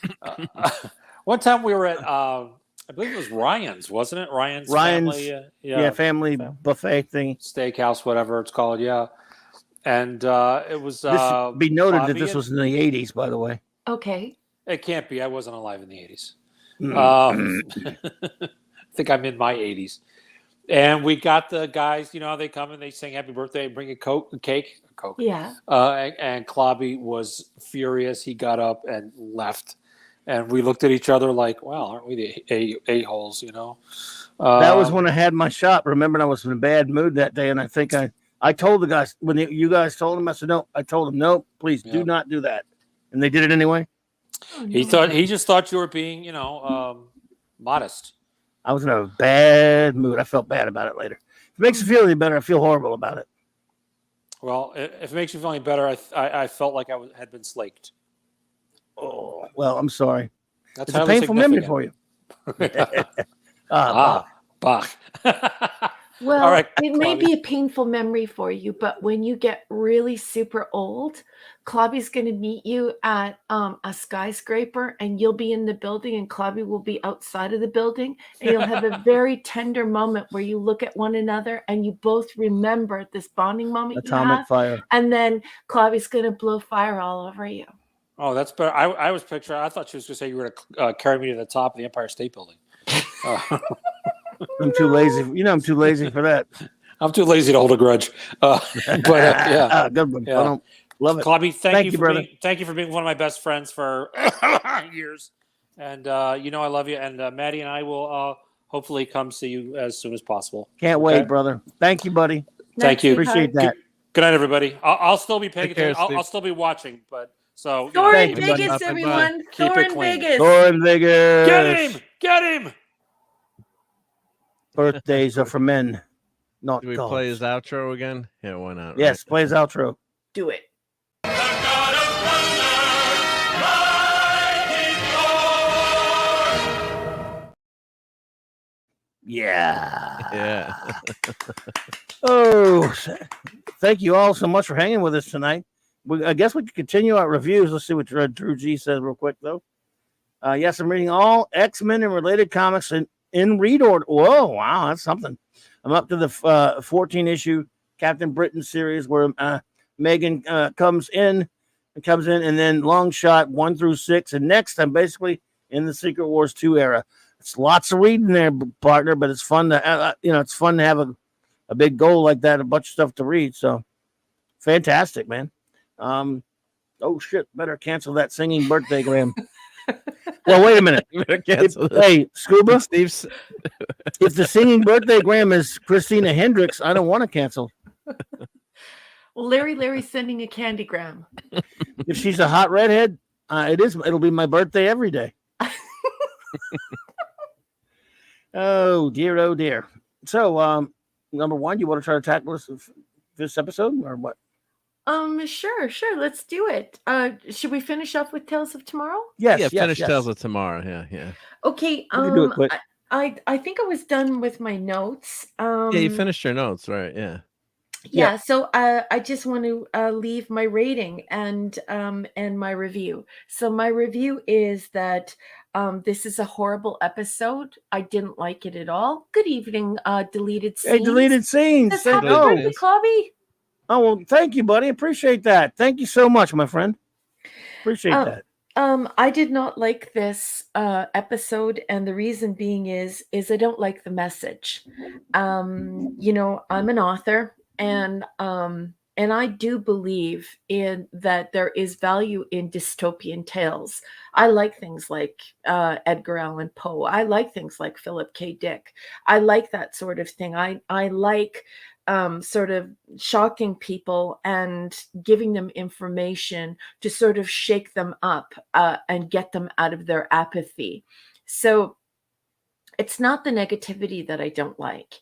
One time we were at, I believe it was Ryan's, wasn't it? Ryan's family, family buffet thing, steakhouse, whatever it's called. Yeah, and it was. Be noted that this was in the '80s, by the way. Okay. It can't be. I wasn't alive in the '80s. I think I'm in my 80s. And we got the guys, they come and they sing happy birthday, bring a cake. Yeah. And Clobby was furious. He got up and left. And we looked at each other like, wow, aren't we the a-holes, That was when I had my shot. Remember, I was in a bad mood that day. And I think I told the guys, when you guys told them, I said, no, I told them, no, please do not do that. And they did it anyway. He just thought you were being, modest. I was in a bad mood. I felt bad about it later. If it makes you feel any better, I feel horrible about it. Well, if it makes you feel any better, I felt like I had been slaked. Oh, well, I'm sorry. That's it's a painful memory for you. Bach. Well, all right, it may be a painful memory for you, but when you get really super old, Clobby's going to meet you at a skyscraper, and you'll be in the building, and Clobby will be outside of the building, and you'll have a very tender moment where you look at one another, and you both remember this bonding moment. Atomic fire. And then Clobby's going to blow fire all over you. Oh, that's better. I was picturing. I thought she was going to say you were going to carry me to the top of the Empire State Building. I'm too lazy. I'm too lazy for that. I'm too lazy to hold a grudge. Yeah, good one. Yeah. I don't love it. Clobby, thank you, brother. Thank you for being one of my best friends for years. And I love you. And Maddie and I will hopefully come see you as soon as possible. Can't wait, brother. Thank you, buddy. Thank you. Appreciate that. Good night, everybody. I'll still be paying attention. I'll still be watching, but so Thor in Vegas, everyone. Thor in Vegas. Thor in Vegas. Get him. Birthdays are for men, not Do we gods. play his outro again? Yeah, why not? Yes, play his outro. Do it. Yeah. Oh, thank you all so much for hanging with us tonight. I guess we could continue our reviews. Let's see what Drew G says real quick, though. Yes, I'm reading all X-Men and related comics in read order. Whoa, wow, that's something. I'm up to the 14-issue Captain Britain series where Megan comes in, and then long shot 1 through 6. And next, I'm basically in the Secret Wars 2 era. It's lots of reading there, partner, but it's fun to it's fun to have a big goal like that, a bunch of stuff to read. So fantastic, man. Oh shit, better cancel that singing birthday gram. Well, wait a minute. Hey, Scuba. Steve's. If the singing birthday gram is Christina Hendricks, I don't want to cancel. Well, Larry's sending a candygram. If she's a hot redhead, it'll be my birthday every day. Oh dear. So, number one, you want to try to tackle this episode or what? Sure. Let's do it. Should we finish off with Tales of Tomorrow? Yes. Finish Tales of Tomorrow. Yeah. Okay. Do it quick. I think I was done with my notes. Yeah, you finished your notes, right? Yeah. So I just want to leave my rating and my review. So my review is that this is a horrible episode. I didn't like it at all. Good evening, deleted scenes. Hey, deleted scenes. Happy birthday, Clobby. Oh, well, thank you, buddy. Appreciate that. Thank you so much, my friend. Appreciate that. I did not like this episode, and the reason being is I don't like the message. I'm an author, and I do believe in that there is value in dystopian tales. I like things like Edgar Allan Poe. I like things like Philip K. Dick. I like that sort of thing. I like sort of shocking people and giving them information to sort of shake them up and get them out of their apathy. So it's not the negativity that I don't like.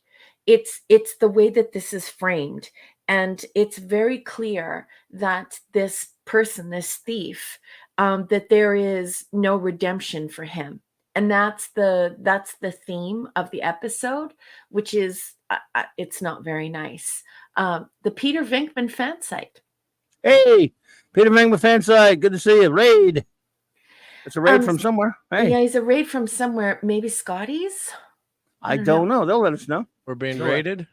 It's the way that this is framed. And it's very clear that this person, this thief, that there is no redemption for him. And that's the theme of the episode, which is it's not very nice. The Peter Venkman fan site. Hey, Peter Venkman fan site. Good to see you. Raid. It's a raid from somewhere. Hey. Yeah, he's a raid from somewhere. Maybe Scotty's? I don't know. They'll let us know. We're being raided.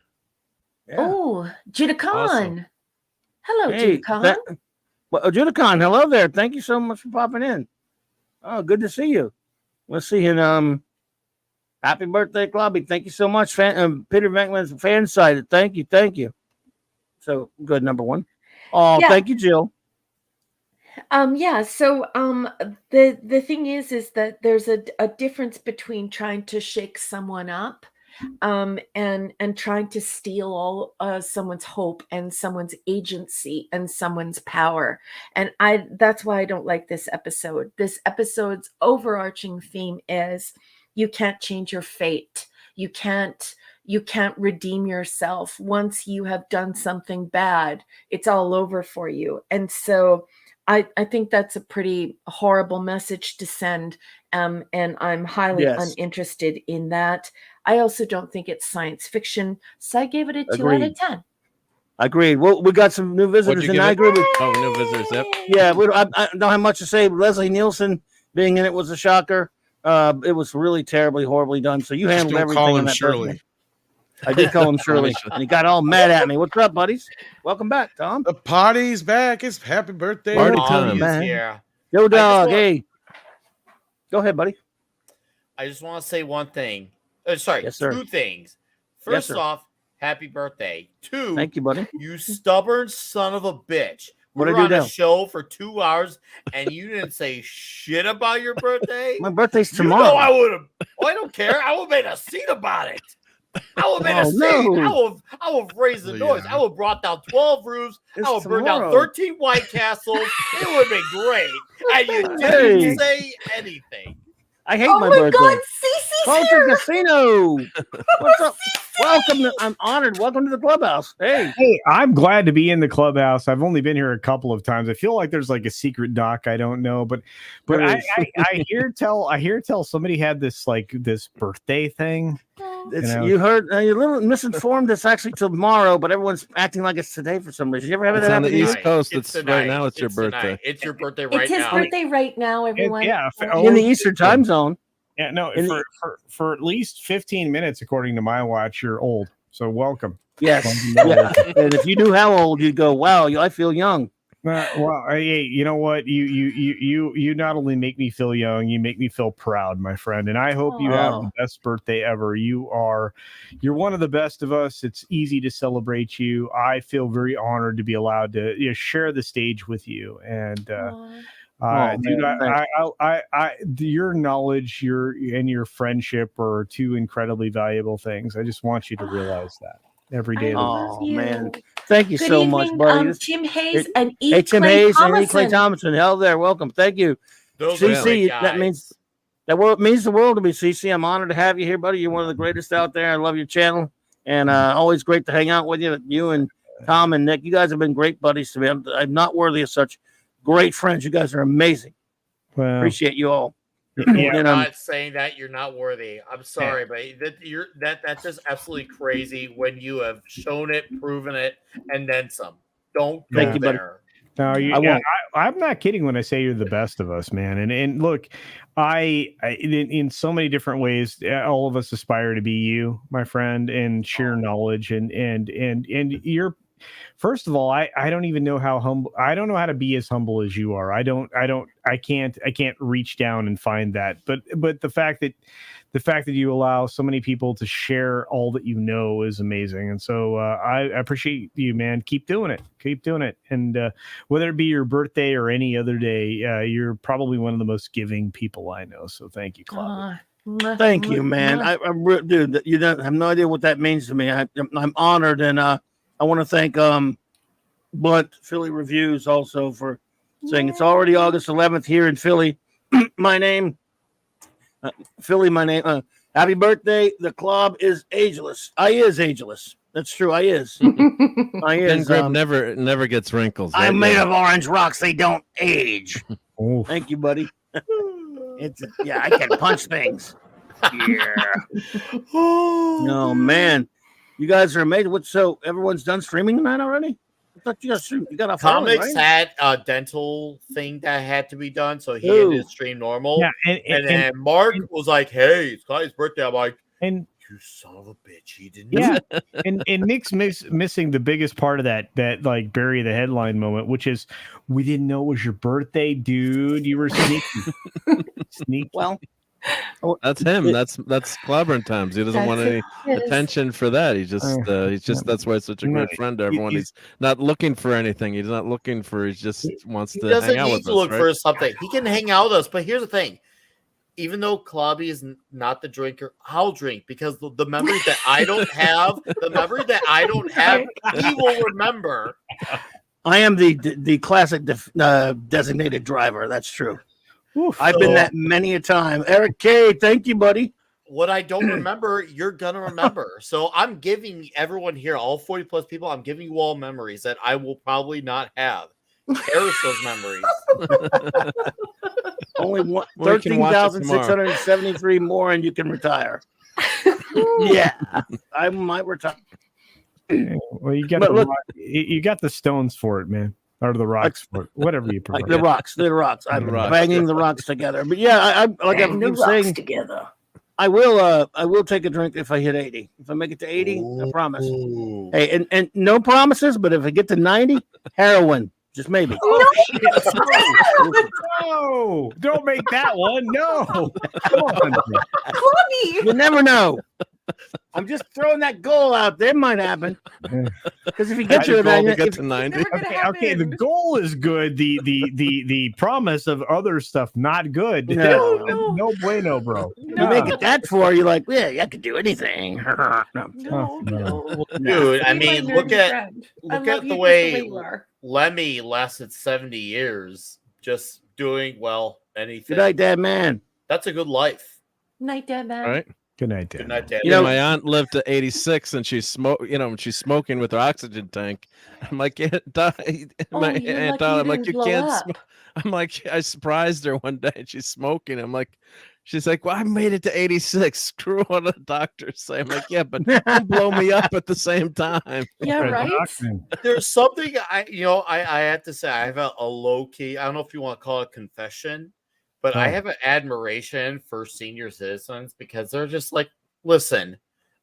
Yeah. Oh, Judakon. Awesome. Hello, hey, Judakon. Judakon, hello there. Thank you so much for popping in. Oh, good to see you. Let's see. And happy birthday, Clobby. Thank you so much. Peter Venkman's fan site. Thank you. So good, number one. Oh, yeah. Thank you, Jill. So the thing is that there's a difference between trying to shake someone up and trying to steal all someone's hope and someone's agency and someone's power. And that's why I don't like this episode. This episode's overarching theme is you can't change your fate. You can't redeem yourself. Once you have done something bad, it's all over for you. And so I think that's a pretty horrible message to send. And I'm highly uninterested in that. I also don't think it's science fiction. So I gave it a 2 out of 10. Agreed. Well, we got some new visitors, and I agree with. Oh, new visitors. Yep. Yeah, I don't have much to say. Leslie Nielsen being in it was a shocker. It was really terribly, horribly done. So you handled everything. Call him on that Shirley. person. I did call him Shirley, and he got all mad at me. What's up, buddies? Welcome back, Tom. The party's back. It's happy birthday. Party time. Yo, dog. Hey. Go ahead, buddy. I just want to say one thing. Two things. First off, happy birthday. 2, thank you, buddy. You stubborn son of a bitch. What we did were I do on now? a show for 2 hours and you didn't say shit about your birthday. My birthday's tomorrow. You know I would have. Oh, I don't care. I would have made a scene about it. I would have made a scene. No. I would have raised the noise. I would have brought down 12 roofs. It's I would have burned down tomorrow. 13 White Castles. It would have been great. And you didn't say anything. I hate Oh my my birthday. God, Cece's Culture here. Casino. What's up? Welcome. I'm honored. Welcome to the clubhouse. Hey, I'm glad to be in the clubhouse. I've only been here a couple of times. I feel like there's like a secret doc I don't know, but I hear tell somebody had this birthday thing. You heard. You're a little misinformed. It's actually tomorrow, but everyone's acting like it's today for some reason. You ever have It's that on the happen to you? East Coast. It's tonight. right now. It's your birthday. Tonight. It's your birthday right It's his now. birthday right now, everyone. In the Eastern time zone. Yeah, no, for at least 15 minutes, according to my watch, you're old. So welcome. Yes. And if you knew how old, you'd go, "Wow, I feel young." Well, hey, you know what? You not only make me feel young, you make me feel proud, my friend. And I hope you have the best birthday ever. You're one of the best of us. It's easy to celebrate you. I feel very honored to be allowed to share the stage with you. And Dude, your knowledge, your friendship are two incredibly valuable things. I just want you to realize that every day. Man, thank you so much, buddy. Tim Hayes and Tim Clay Hayes and Thomason. Clay Thomason. Hell, there, welcome. Thank you, CC. That means means the world to me, CC. I'm honored to have you here, buddy. You're one of the greatest out there. I love your channel, and always great to hang out with you. You and Tom and Nick, you guys have been great buddies to me. I'm not worthy of such great friends. You guys are amazing. Well, appreciate you all. I'm not saying that you're not worthy. I'm sorry, but that's just absolutely crazy when you have shown it, proven it, and then some. Don't go Thank you, buddy. there. No, I'm not kidding when I say you're the best of us, man. And look, I in so many different ways, all of us aspire to be you, my friend, and share knowledge. And you're, first of all, I don't even know how humble. I don't know how to be as humble as you are. I can't reach down and find that. But the fact that you allow so many people to share all that you know is amazing. And so I appreciate you, man. Keep doing it. And whether it be your birthday or any other day, you're probably one of the most giving people I know. So thank you, Clobber. Thank you, man. Dude, you don't have no idea what that means to me. I'm honored, and I want to thank Blunt Philly Reviews also for saying it's already August 11th here in Philly. My name. Happy birthday. The club is ageless. I is ageless. That's true. I is. Never gets wrinkles. I'm made of orange rocks. They don't age. Thank you, buddy. I can punch things. Yeah. No, man. You guys are amazing. So everyone's done streaming tonight already? I thought you got a Comics had a dental thing that had to be done, so he ended his stream normal. Yeah, and then Mark was like, "Hey, it's Kylie's birthday." I'm like, "You son of a bitch, he didn't." Yeah, and Nick's missing the biggest part of that like bury the headline moment, which is we didn't know it was your birthday, dude. You were sneaky. Well. That's him. That's clobbering times. He doesn't want any attention for that. He's just that's why he's such a great friend to everyone. He's not looking for anything. He's not looking for. He just wants to hang out with us. He doesn't need to look for something. He can hang out with us. But here's the thing: even though Clobby is not the drinker, I'll drink because the memory that I don't have, he will remember. I am the classic designated driver. That's true. I've been that many a time. Eric K, thank you, buddy. What I don't remember, you're gonna remember. So I'm giving everyone here, all 40 plus people, I'm giving you all memories that I will probably not have. Cherish those memories. Only 13,673 more, and you can retire. Yeah, I might retire. Well, you got the stones for it, man. Or the rocks, whatever you prefer. The rocks. I'm banging the rocks together. But yeah, I keep saying together. I will take a drink if I hit 80. If I make it to 80, I promise. Hey, and no promises, but if I get to 90, heroin. Just maybe. No, don't make that one. No. Come on. You never know. I'm just throwing that goal out there. It might happen. Because if you get to it, get to 90. Okay. The goal is good. The promise of other stuff not good. No bueno, bro. You make it that far, you're like, yeah, I could do anything. No. Dude, I mean, look at the way Lemmy lasted 70 years just doing anything. Good night, Dad, man. That's a good life. Night, Dad, man. All right. Good night, Dad. Good night, Dad. My aunt lived to 86, and she's smoking with her oxygen tank. I'm like, Aunt Dolly, I'm like, you can't. I'm like, I surprised her one day, and she's smoking. She's like, well, I made it to 86. Screw what the doctors say. I'm like, yeah, but don't blow me up at the same time. Yeah, right. There's something I have to say. I have a low key. I don't know if you want to call it confession. But I have an admiration for senior citizens because they're just like, listen,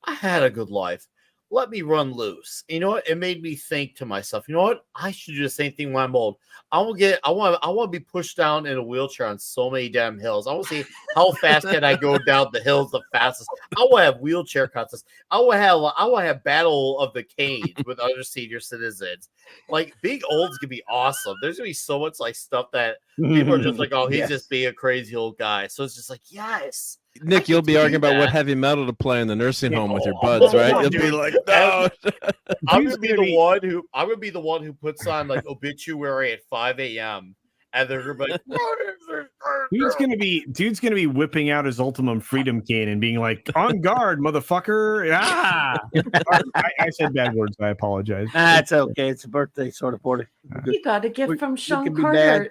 I had a good life. let me run loose. You know what? It made me think to myself, you know what? I should do the same thing when I'm old. I want to be pushed down in a wheelchair on so many damn hills. I want to see how fast can I go down the hills the fastest. I want to have wheelchair contests. I want to have battle of the canes with other senior citizens. Like being old is gonna be awesome. There's gonna be so much like stuff that people are just like, oh, he's just being a crazy old guy. So it's just like, yes. Nick, you'll be arguing about what heavy metal to play in the nursing home with your buds, right? You'll be like, no. I'm gonna be the one who puts on like obituary at 5 a.m. and they're gonna be like, dude's gonna be whipping out his Ultimum Freedom Cane and being like, on guard, motherfucker. I said bad words. I apologize. That's okay. It's a birthday sort of party. You got a gift from Sean Carter,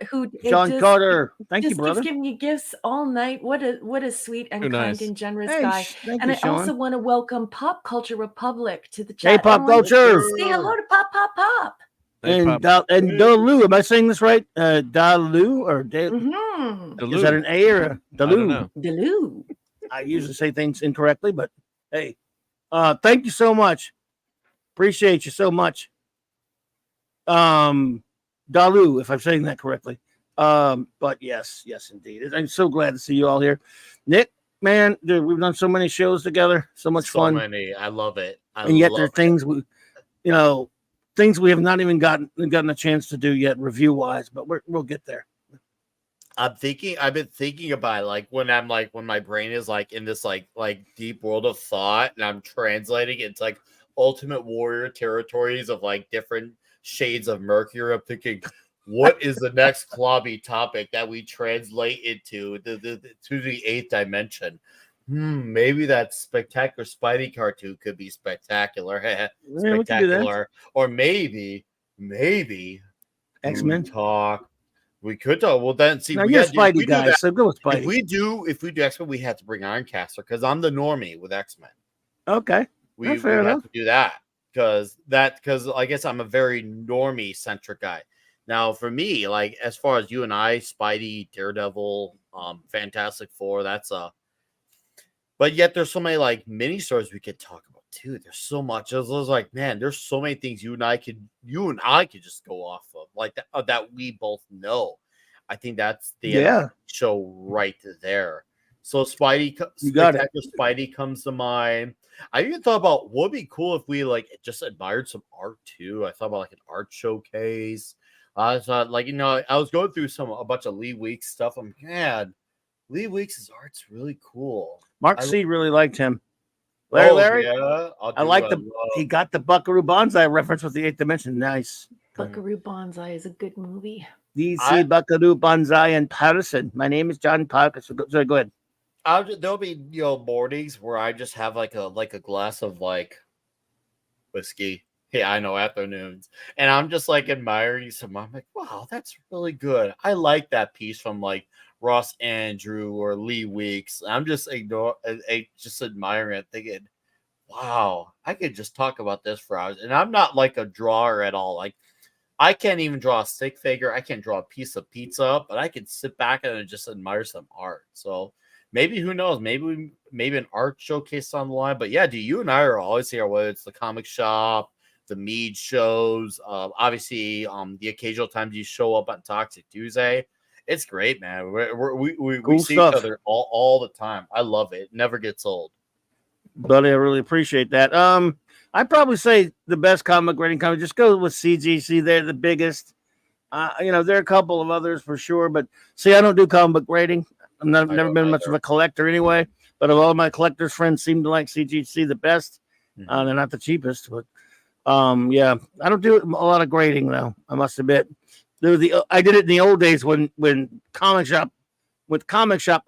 Carter. Thank you, brother. Just giving you gifts all night. What a sweet and kind nice. and generous Hey, guy. thank And you, I Sean. also want to welcome Pop Culture Republic to the chat. Hey, Pop I want Culture. to Say hello to Pop. And Dalu, am I saying this right? Dalu or is that an A or a Dalu? Dalu. I usually say things incorrectly, but hey, thank you so much. Appreciate you so much. Dalu, if I'm saying that correctly. But yes, indeed. I'm so glad to see you all here. Nick, man, dude, we've done so many shows together, so much fun. So many. I love it. And yet there are things things we have not even gotten a chance to do yet review wise, but we'll get there. I've been thinking about it, like when my brain is like in this like deep world of thought and I'm translating it into like Ultimate Warrior territories of like different shades of Mercury. I'm thinking, what is the next Clobby topic that we translate into to the 8th dimension? Maybe that Spectacular Spidey cartoon could be spectacular. Spectacular. Or maybe X-Men talk. We could talk. Well, then see. Now you're Spidey guy, so go with Spidey. If we do X-Men, we have to bring Ironcaster because I'm the normie with X-Men. Okay, we have to do that because I guess I'm a very normie centric guy. Now, for me, like as far as you and I, Spidey, Daredevil, Fantastic Four, that's a. But yet there's so many like mini stories we could talk about too. There's so much. It was like, man, there's so many things you and I could just go off of like that we both know. I think that's the show right there. So Spidey comes to mind. I even thought about what would be cool if we like just admired some art too. I thought about like an art showcase. I thought like, I was going through a bunch of Lee Weeks stuff. I'm man, Lee Weeks' art's really cool. Mark C really liked him. Larry, yeah, I like he got the Buckaroo Banzai reference with the 8th dimension. Nice. Buckaroo Banzai is a good movie. DC Buckaroo Banzai in Patterson. My name is John Parker. So go ahead. There'll be mornings where I just have like a glass of like whiskey. Yeah, I know, afternoons, and I'm just like admiring some. I'm like, wow, that's really good. I like that piece from like Ross Andrew or Lee Weeks. I'm just admiring it, thinking, wow, I could just talk about this for hours. And I'm not like a drawer at all. Like I can't even draw a stick figure. I can't draw a piece of pizza, but I can sit back and just admire some art. So maybe, who knows? Maybe an art showcase on the line. But yeah, you and I are always here, whether it's the comic shop, the Mead shows, obviously the occasional times you show up on Toxic Tuesday. It's great, man. We see each other all the time. I love it. It never gets old. Buddy, I really appreciate that. I'd probably say the best comic grading company, just go with CGC. They're the biggest. There are a couple of others for sure, but see, I don't do comic grading. I've never been much of a collector anyway, but all my collectors' friends seem to like CGC the best. They're not the cheapest, but I don't do a lot of grading though, I must admit. I did it in the old days when comic shop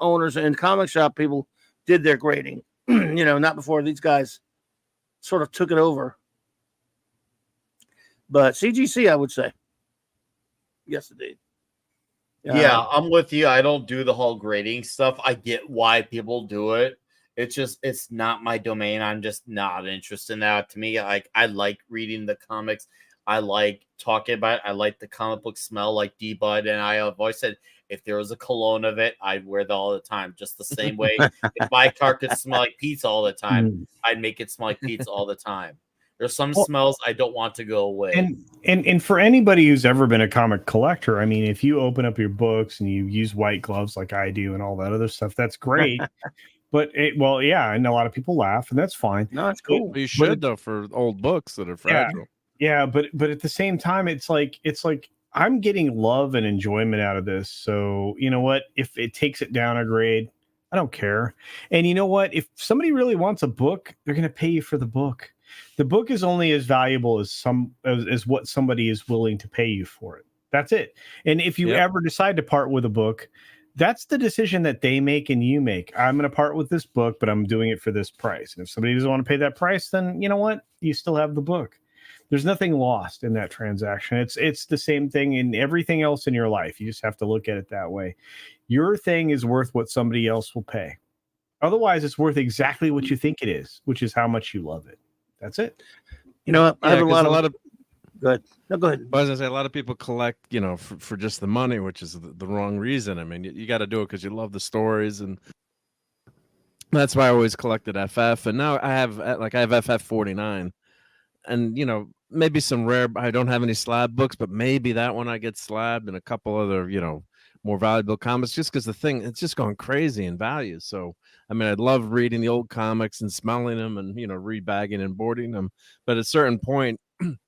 owners and comic shop people did their grading. Not before these guys sort of took it over. But CGC, I would say. Yes, indeed. Yeah, I'm with you. I don't do the whole grading stuff. I get why people do it. It's not my domain. I'm just not interested in that. To me, like I like reading the comics. I like talking about it. I like the comic book smell, like D-Bud. And I have always said, if there was a cologne of it, I'd wear that all the time. Just the same way. If my car could smell like pizza all the time, I'd make it smell like pizza all the time. There's some smells I don't want to go away. And for anybody who's ever been a comic collector, I mean, if you open up your books and you use white gloves like I do and all that other stuff, that's great. But yeah, and a lot of people laugh, and that's fine. No, it's cool. You should though for old books that are fragile. Yeah, but at the same time, it's like I'm getting love and enjoyment out of this. So you know what? If it takes it down a grade, I don't care. And you know what? If somebody really wants a book, they're going to pay you for the book. The book is only as valuable as what somebody is willing to pay you for it. That's it. And if you ever decide to part with a book, that's the decision that they make and you make. I'm going to part with this book, but I'm doing it for this price. And if somebody doesn't want to pay that price, then you know what? You still have the book. There's nothing lost in that transaction. It's the same thing in everything else in your life. You just have to look at it that way. Your thing is worth what somebody else will pay. Otherwise, it's worth exactly what you think it is, which is how much you love it. That's it. You know what? I have a lot of. Go ahead. No, go ahead. I was gonna say a lot of people collect, you know, for just the money, which is the wrong reason. I mean, you got to do it because you love the stories, and that's why I always collected FF. And now I have FF 49, and you know, maybe some rare. I don't have any slab books, but maybe that one I get slabbed, and a couple other, you know, more valuable comics, just because the thing, it's just going crazy in value. So I mean, I love reading the old comics and smelling them, and you know, rebagging and boarding them. But at a certain point, when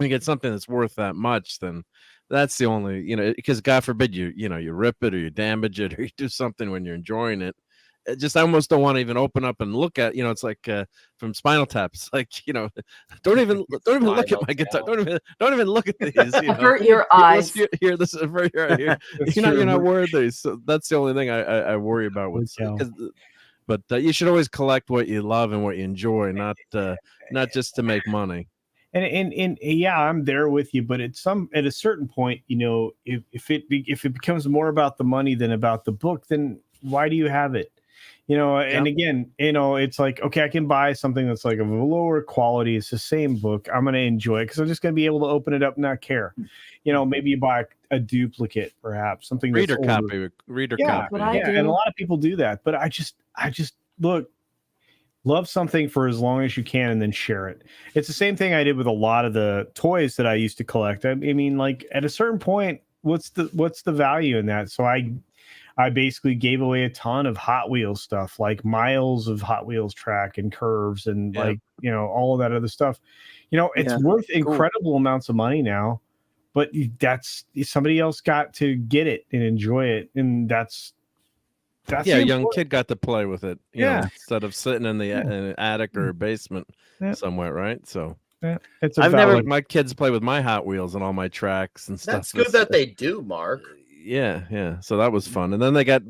you get something that's worth that much, then that's the only, you know, because God forbid you rip it or you damage it or you do something when you're enjoying it. It just, I almost don't want to even open up and look at, you know, it's like from Spinal Tap. It's like, you know, don't even look at my guitar. Don't even look at these. You know? Avert your eyes. Here, this is avert your eye. You're not worthy. So that's the only thing I worry about with. But you should always collect what you love and what you enjoy, not just to make money. And yeah, I'm there with you, but at a certain point, you know, if it becomes more about the money than about the book, then why do you have it? You know, and again, you know, it's like, okay, I can buy something that's like of a lower quality. It's the same book. I'm going to enjoy it because I'm just going to be able to open it up and not care. You know, maybe you buy a duplicate, perhaps something that's reader copy. Yeah, and a lot of people do that. But I just love something for as long as you can and then share it. It's the same thing I did with a lot of the toys that I used to collect. I mean, like at a certain point, what's the value in that? So I basically gave away a ton of Hot Wheels stuff, like miles of Hot Wheels track and curves and like, you know, all of that other stuff. You know, it's worth incredible amounts of money now, but that's somebody else got to get it and enjoy it. And that's a young kid got to play with it, you know, instead of sitting in the attic or basement somewhere, right? So I've never like my kids play with my Hot Wheels and all my tracks and stuff. That's good that they do, Mark. Yeah. So that was fun. And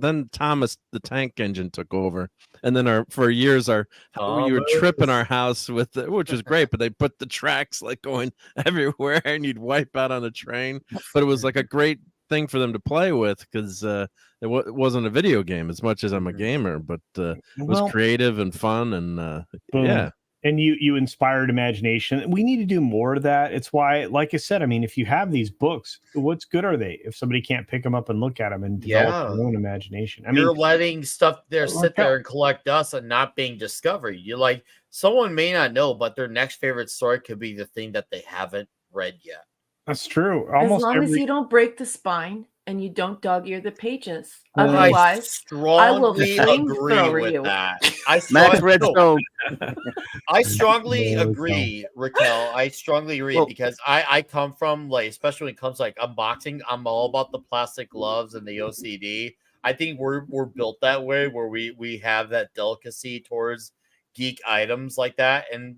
then Thomas the Tank Engine took over, and then for years we were tripping our house with it, which was great. But they put the tracks like going everywhere, and you'd wipe out on the train. But it was like a great thing for them to play with because it wasn't a video game as much as I'm a gamer, but it was creative and fun, and yeah. And you inspired imagination. We need to do more of that. It's why, like I said, I mean, if you have these books, what's good are they if somebody can't pick them up and look at them and develop their own imagination? I mean, you're letting stuff there sit there and collect dust and not being discovered. You like someone may not know, but their next favorite story could be the thing that they haven't read yet. That's true. As long as you don't break the spine and you don't dog-ear the pages. Otherwise, I will flamethrower with you. That. Max Redstone. I strongly agree, Raquel. I strongly agree because I come from, like, especially when it comes to, like, unboxing, I'm all about the plastic gloves and the OCD. I think we're built that way where we have that delicacy towards geek items like that, and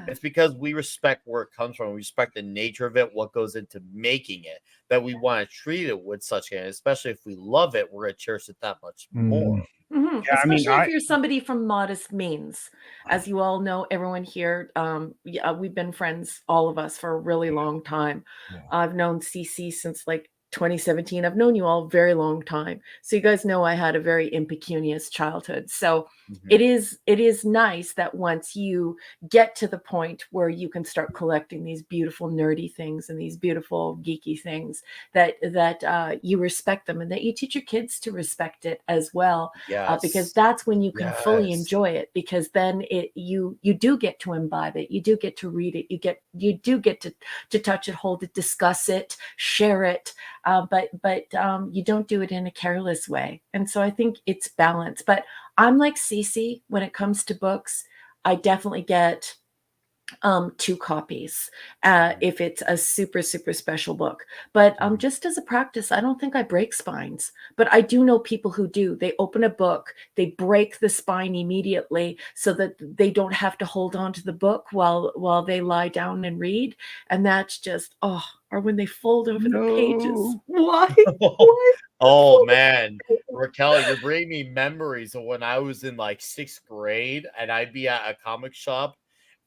it's because we respect where it comes from. We respect the nature of it, what goes into making it, that we want to treat it with such care. Especially if we love it, we're gonna cherish it that much more. Mm-hmm. Yeah, especially if you're somebody from modest means. As you all know, everyone here, we've been friends, all of us, for a really long time. I've known CC since like 2017. I've known you all a very long time. So you guys know I had a very impecunious childhood. So it is nice that once you get to the point where you can start collecting these beautiful nerdy things and these beautiful geeky things, that you respect them and that you teach your kids to respect it as well. Because that's when you can fully enjoy it, because then you do get to imbibe it, you do get to read it, you do get to touch it, hold it, discuss it, share it, but you don't do it in a careless way. And so I think it's balance. But I'm like Cece when it comes to books. I definitely get 2 copies if it's a super special book. But just as a practice, I don't think I break spines, but I do know people who do. They open a book, they break the spine immediately so that they don't have to hold on to the book while they lie down and read. And that's just or when they fold over the pages. Why? Oh man, Raquel, you're bringing me memories of when I was in like 6th grade and I'd be at a comic shop.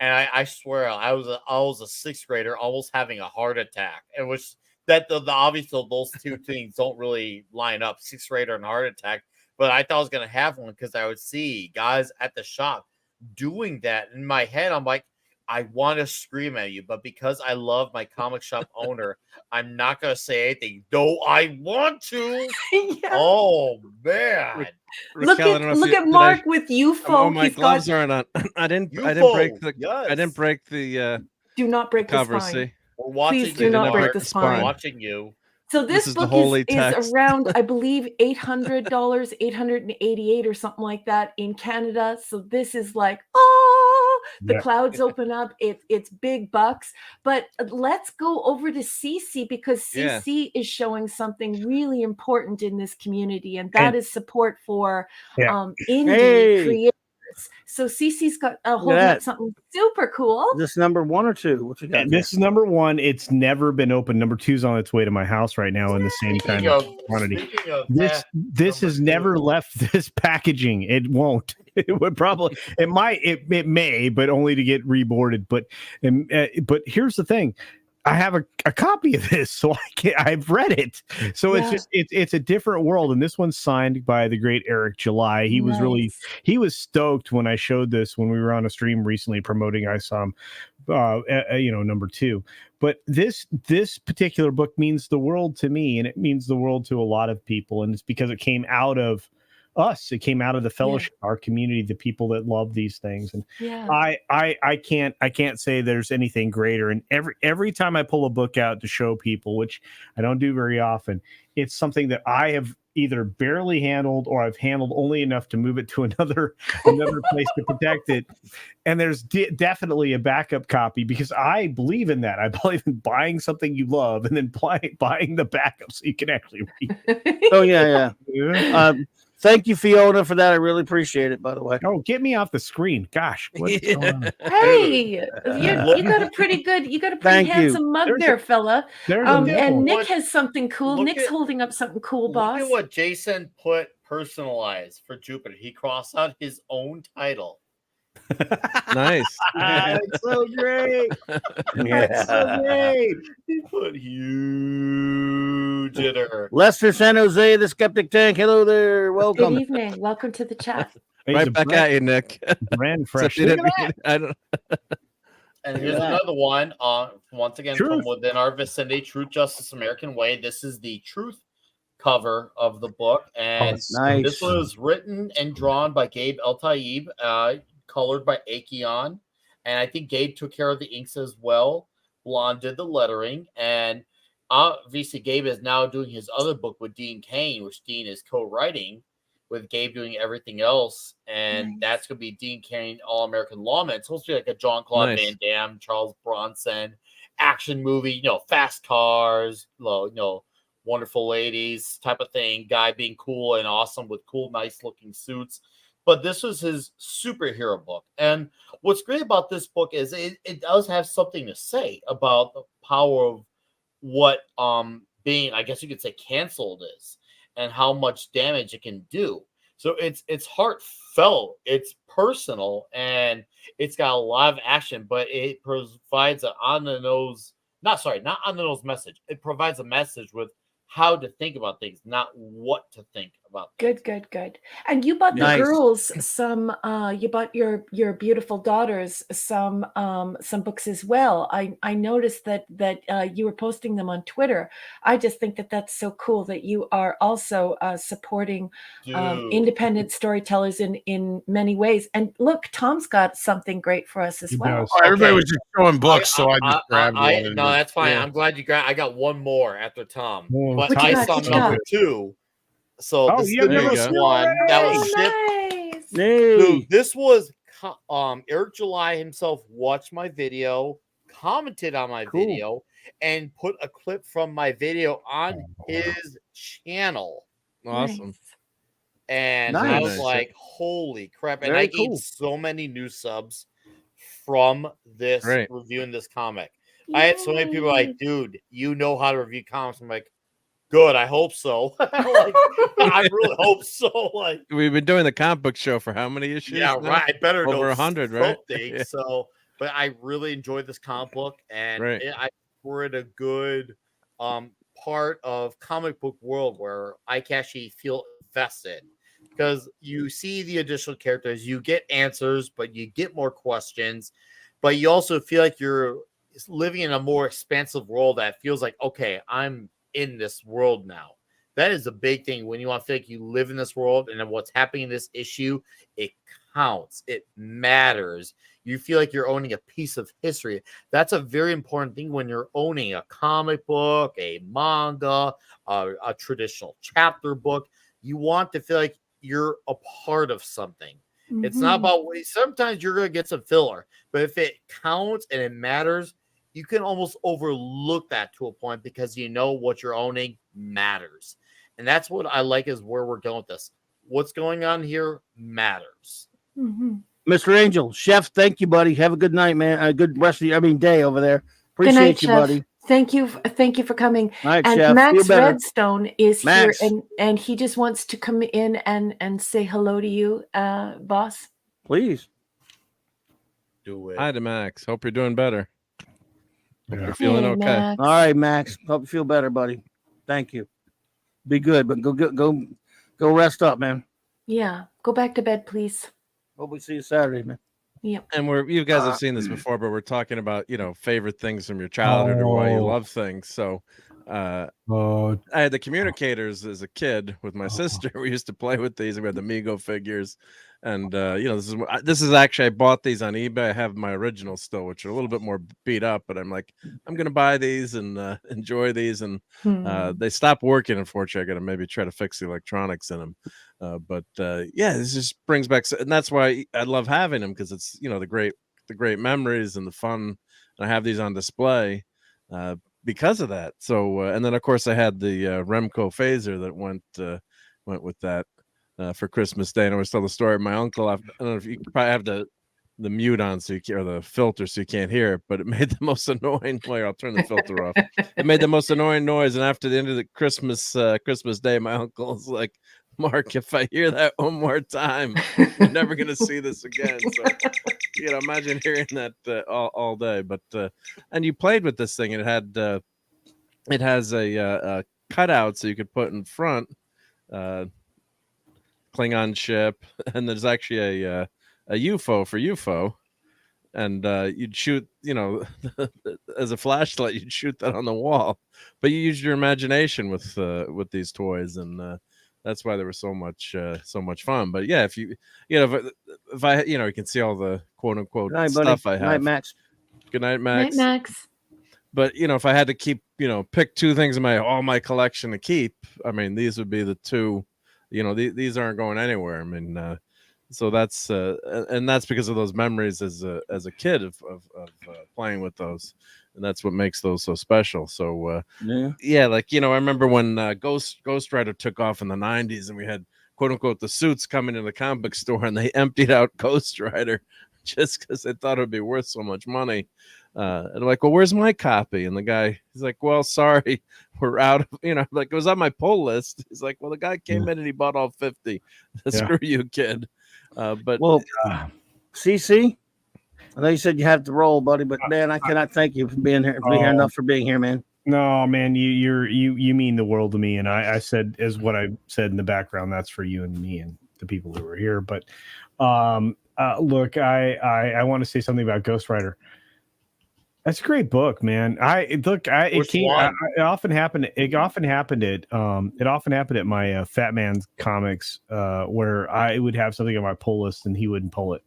And I swear I was a 6th grader almost having a heart attack. It was that the obviously those two things don't really line up, 6th grader and heart attack. But I thought I was gonna have one because I would see guys at the shop doing that. In my head, I'm like, I want to scream at you, but because I love my comic shop owner, I'm not gonna say anything. Though I want to. Oh man. Look at Mark with UFO. Oh, my gloves aren't on. I didn't break the do not break cover. The spine. See? We're watching. Please do not break the spine. Watching you. So this book is around, I believe, $800, $888 or something like that in Canada. So this is like, the clouds open up. It's big bucks. But let's go over to Cece, because Cece is showing something really important in this community, and that is support for indie creators. So Cece's got holding up something super cool. This number 1 or 2? What you got? This is number 1. It's never been opened. Number 2 is on its way to my house right now in the same kind of quantity. This has never left this packaging. It won't. It would probably. It might. It may, but only to get reboarded. But here's the thing. I have a copy of this, so I've read it. So it's a different world, and this one's signed by the great Eric July. He was stoked when I showed this when we were on a stream recently promoting I Saw Him, number 2. But this particular book means the world to me, and it means the world to a lot of people, and it's because it came out of us. It came out of the fellowship, our community, the people that love these things. And I can't say there's anything greater. And every time I pull a book out to show people, which I don't do very often, it's something that I have either barely handled or I've handled only enough to move it to another place to protect it. And there's definitely a backup copy, because I believe in that. I believe in buying something you love and then buying the backup so you can actually read. Thank you, Fiona, for that. I really appreciate it, by the way. Oh, get me off the screen. Gosh. What's going on? Hey, you got a pretty handsome mug there, fella. And Nick has something cool. Nick's holding up something cool, boss. Look at what Jason put personalized for Jupiter. He crossed out his own title. Nice. It's so great. It's so great. He put huge in her. Lester San Jose, the Skeptic Tank. Hello there. Welcome. Good evening. Welcome to the chat. Right back at you, Nick. Brand fresh. And here's another one. Once again, from within our vicinity, Truth, Justice, American Way. This is the truth cover of the book, and this was written and drawn by Gabe El-Taib, colored by Acheon, and I think Gabe took care of the inks as well. Blonde did the lettering, and obviously Gabe is now doing his other book with Dean Cain, which Dean is co-writing, with Gabe doing everything else, and that's going to be Dean Cain, All-American Lawman. It's supposed to be like a Jean-Claude Van Damme, Charles Bronson action movie, fast cars, wonderful ladies type of thing, guy being cool and awesome with cool, nice-looking suits. But this was his superhero book. And what's great about this book is it does have something to say about the power of what being, I guess you could say, canceled is, and how much damage it can do. So it's heartfelt, it's personal, and it's got a lot of action, but it provides an on the nose message. It provides a message with how to think about things, not what to think about things. Good. And you bought the girls some. You bought your beautiful daughters some books as well. I noticed that you were posting them on Twitter. I just think that that's so cool that you are also supporting independent storytellers in many ways. And look, Tom's got something great for us as well. Oh, everybody was just showing books, so I just grabbed one. No, that's fine. I'm glad you grabbed. I got one more after Tom, but What I you got? saw What you number got? 2. So this is the newest one that was shipped. Nice. Dude, this was Eric July himself watched my video, commented on my video, and put a clip from my video on his channel. Awesome. And I was like, holy crap. And I gained so many new subs from this reviewing this comic. I had so many people like, dude, you know how to review comics. I'm like, good, I hope so. I really hope so. Like, we've been doing the comic book show for how many issues? Yeah, now? right. I better know over 100, right? Yeah. So, but I really enjoyed this comic book, and we're in a good part of comic book world where I can actually feel invested because you see the additional characters, you get answers, but you get more questions, but you also feel like you're living in a more expansive world that feels like, okay, I'm in this world now. That is a big thing when you want to feel like you live in this world, and then what's happening in this issue, it counts, it matters. You feel like you're owning a piece of history. That's a very important thing when you're owning a comic book, a manga, a traditional chapter book. You want to feel like you're a part of something. It's not about, sometimes you're going to get some filler, but if it counts and it matters, you can almost overlook that to a point because you know what you're owning matters. And that's what I like is where we're going with this. What's going on here matters. Mr. Angel, Chef, thank you, buddy. Have a good night, man. A good rest of day over there. Good Appreciate night, you, Chef. buddy. Thank you for coming. All right, and Chef. Max Feel better. Redstone is Max. here, and he just wants to come in and say hello to you, boss. Please do it. Hi to Max. Hope you're doing better. Hope you're feeling okay. Max. All right, Max. Hope you feel better, buddy. Thank you. Be good, but go rest up, man. Yeah, go back to bed, please. Hope we see you Saturday, man. Yep. And you guys have seen this before, but we're talking about, favorite things from your childhood or why you love things. So I had the communicators as a kid with my sister. We used to play with these, and we had the Mego figures. And this is actually, I bought these on eBay. I have my originals still, which are a little bit more beat up, but I'm like, I'm gonna buy these and enjoy these. And they stopped working, unfortunately. I gotta maybe try to fix the electronics in them. This just brings back, and that's why I love having them, because it's the great memories and the fun. And I have these on display because of that. So and then of course I had the Remco phaser that went with that. For Christmas Day, and I always tell the story of my uncle. I don't know if you probably have the mute on or the filter so you can't hear it, but it made the most annoying. Well, I'll turn the filter off. It made the most annoying noise, and after the end of the Christmas Day, my uncle was like, "Mark, if I hear that one more time, you're never gonna see this again." So imagine hearing that all day. But and you played with this thing, and it has a cutout so you could put in front. Klingon ship, and there's actually a UFO for UFO, and you'd shoot, as a flashlight, you'd shoot that on the wall, but you used your imagination with these toys, and that's why they were so much fun. But yeah, if you if I you can see all the quote unquote stuff I have. Good night, Max. Good night, Max. Night, Max. But if I had to keep pick two things in my collection to keep, I mean, these would be the two. These aren't going anywhere. I mean, so that's and that's because of those memories as a kid of playing with those, and that's what makes those so special. So I remember when Ghost Rider took off in the 90s, and we had quote unquote the suits coming in the comic book store, and they emptied out Ghost Rider just because they thought it would be worth so much money. And I'm like, well, where's my copy? And the guy, he's like, well, sorry, we're out of, like, it was on my pull list. He's like, well, the guy came in and he bought all 50. Screw you, kid. But CC, I know you said you have to roll, buddy, but man, I cannot thank you for being here, enough for being here, man. No, man, you mean the world to me, and I said as what I said in the background. That's for you and me and the people who are here. But look, I want to say something about Ghost Rider. That's a great book, man. It often happened. It often happened at my Fat Man's Comics, where I would have something on my pull list and he wouldn't pull it,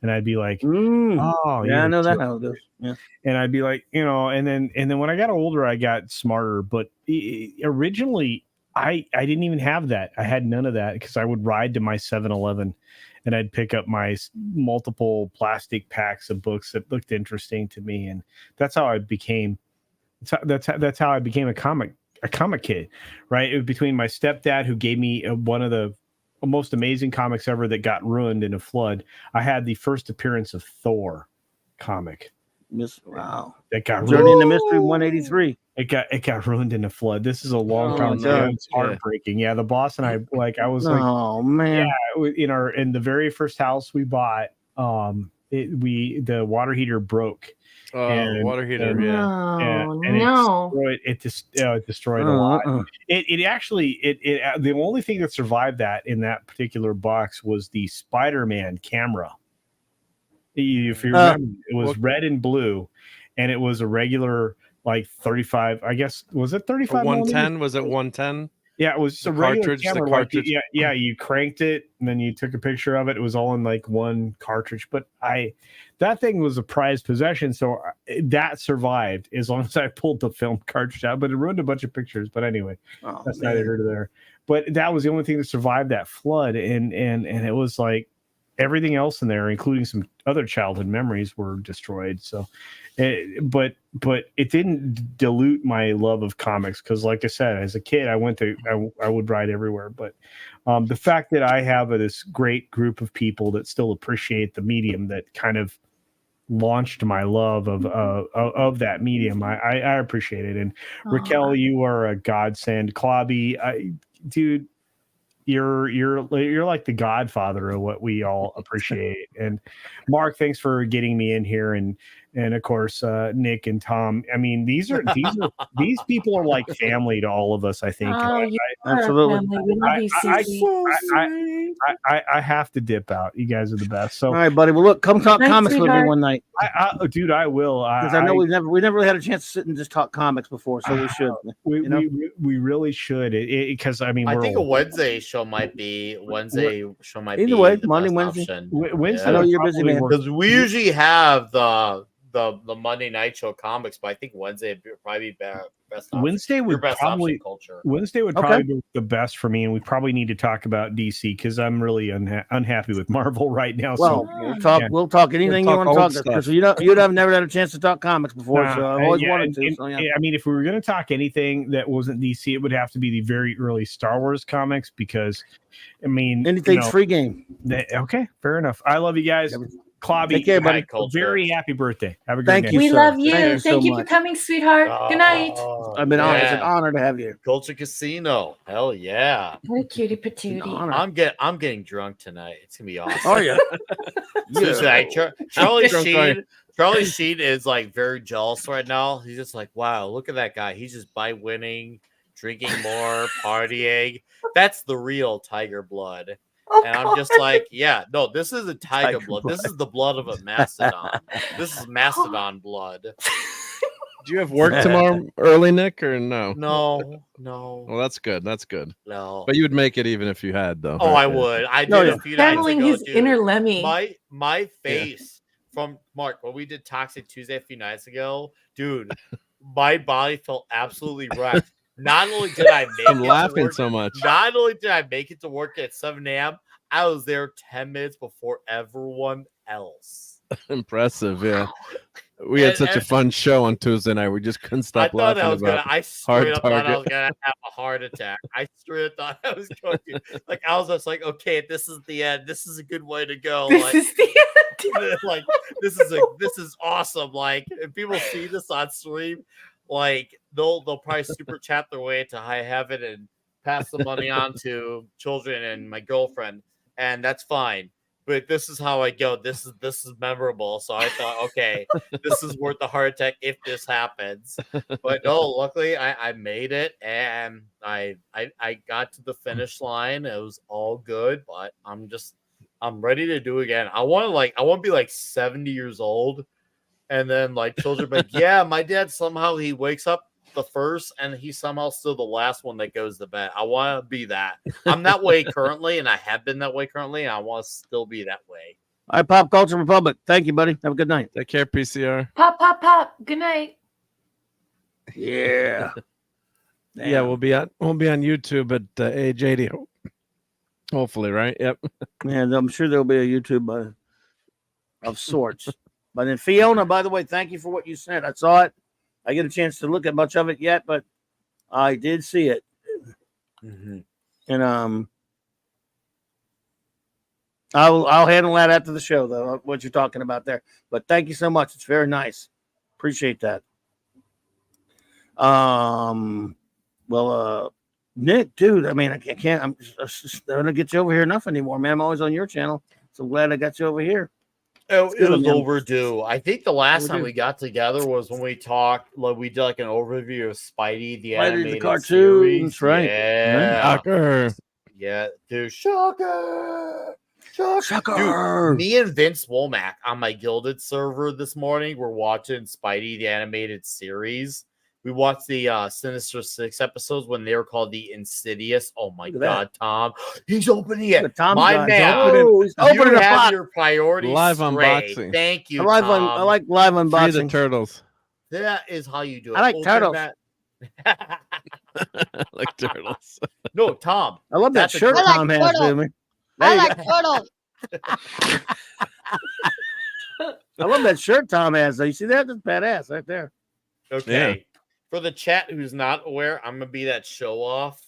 and I'd be like, "Oh, yeah, I know that how it goes." Yeah, and I'd be like, and then when I got older, I got smarter. But originally, I didn't even have that. I had none of that because I would ride to my 7-Eleven and I'd pick up my multiple plastic packs of books that looked interesting to me, and that's how I became. That's how I became a comic kid, right? It was between my stepdad, who gave me one of the most amazing comics ever that got ruined in a flood. I had the first appearance of Thor comic. Wow, that got Journey into Mystery 183. It got ruined in a flood. This is a long time ago. It's heartbreaking. Yeah, the boss and I oh man, yeah, in the very first house we bought, the water heater broke. Water heater, it destroyed a lot. The only thing that survived that in that particular box was the Spider-Man camera. If you remember, it was red and blue, and it was a regular, like 35. I guess, was it 35? 110? Was it 110? Yeah, it was a regular camera. Cartridge. Yeah, you cranked it and then you took a picture of it. It was all in like one cartridge. But that thing was a prized possession, so that survived as long as I pulled the film cartridge out. But it ruined a bunch of pictures. But anyway, that's neither here nor there. But that was the only thing that survived that flood, and it was like everything else in there, including some other childhood memories, were destroyed. So, but it didn't dilute my love of comics, because, like I said, as a kid, I would ride everywhere. But the fact that I have this great group of people that still appreciate the medium, that kind of launched my love of that medium, I appreciate it. And Raquel, you are a godsend. Clobby, dude, you're like the godfather of what we all appreciate. And Mark, thanks for getting me in here, and of course Nick and Tom. I mean, these people are like family to all of us, I think. Absolutely. I have to dip out. You guys are the best. So all right, buddy. Well, look, come talk comics with me one night. Dude, I will. Because I know we never really had a chance to sit and just talk comics before, so we should. We really should. Because I mean, I think a Wednesday show might be either way, Monday, Wednesday. Wednesday. I know you're busy, man. Because we usually have the Monday night show comics, but I think Wednesday would probably be best. Wednesday would probably be the best for me, and we probably need to talk about DC, because I'm really unhappy with Marvel right now. Well, we'll talk anything you want to talk about, because you'd have never had a chance to talk comics before, so I've always wanted to. I mean, if we were going to talk anything that wasn't DC, it would have to be the very early Star Wars comics, because I mean, anything's free game. Okay, fair enough. I love you guys. Clobby, take care, buddy. Very happy birthday. Have a great day. We love you. Thank you for coming, sweetheart. Good night. I've been honored. It's an honor to have you. Culture Casino. Hell yeah. What a cutie patootie. I'm getting drunk tonight. It's gonna be awesome. Oh yeah. Charlie Sheen is like very jealous right now. He's just like, wow, look at that guy. He's just by winning, drinking more, partying. That's the real tiger blood. And I'm just like, yeah, no, this is a tiger blood. This is the blood of a mastodon. This is mastodon blood. Do you have work tomorrow early, Nick, or no? No. Well, that's good. No. But you would make it even if you had, though. Oh, I would. I did a few nights ago, his inner Lemmy. My face from Mark, when we did Toxic Tuesday a few nights ago, dude, my body felt absolutely wrecked. Not only did I make I'm laughing so much. Not only did I make it to work at 7 a.m., I was there 10 minutes before everyone else. Impressive, yeah. We had such a fun show on Tuesday night. We just couldn't stop laughing I straight up thought I was gonna have a heart attack. I straight up thought I was going to. Like, I was just like, okay, this is the end. This is a good way to go. This is the end. Like, this is awesome. Like, if people see this on stream, like they'll probably super chat their way into high heaven and pass the money on to children and my girlfriend, and that's fine. but this is how I go. This is memorable. So I thought, okay, this is worth the heart attack if this happens. But no, luckily I made it, and I got to the finish line. It was all good, but I'm ready to do it again. I want to be like 70 years old, and then like children be like, yeah, my dad somehow he wakes up the first and he's somehow still the last one that goes to bed. I want to be that. I'm that way currently, and I have been that way currently, and I want to still be that way. All right, Pop Culture Republic. Thank you, buddy. Have a good night. Take care, PCR. Pop, pop, pop. Good night. Yeah. Yeah, we'll be on YouTube at age 80. Hopefully, right? Yep. Yeah, I'm sure there'll be a YouTube of sorts. But then Fiona, by the way, thank you for what you sent. I saw it. I get a chance to look at much of it yet, but I did see it. Mm-hmm. And I'll handle that after the show, though, what you're talking about there. But thank you so much. It's very nice. Appreciate that. Nick, dude, I mean, I can't, I'm just going to get you over here enough anymore, man. I'm always on your channel. So glad I got you over here. Oh, it was overdue. I think the last time we got together was when we talked, like we did like an overview of Spidey, the animated cartoons, series. right? Yeah. Shocker. Yeah, dude. Shocker. Shocker. Dude, me and Vince Womack on my Gilded server this morning were watching Spidey, the animated series. We watched the Sinister Six episodes when they were called the Insidious. Oh my God, Tom. He's opening it. My man. He's opening you a have box. your priorities Live straight. unboxing. Thank you, I Tom. like live Free unboxing. the turtles. That is how you do it. I like turtles. Like turtles. No, Tom. I love that That's a shirt great- Tom has to me. I like turtles. I love that shirt Tom has, though. You see that? That's badass right there. Okay. Yeah. For the chat who's not aware, I'm gonna be that show off.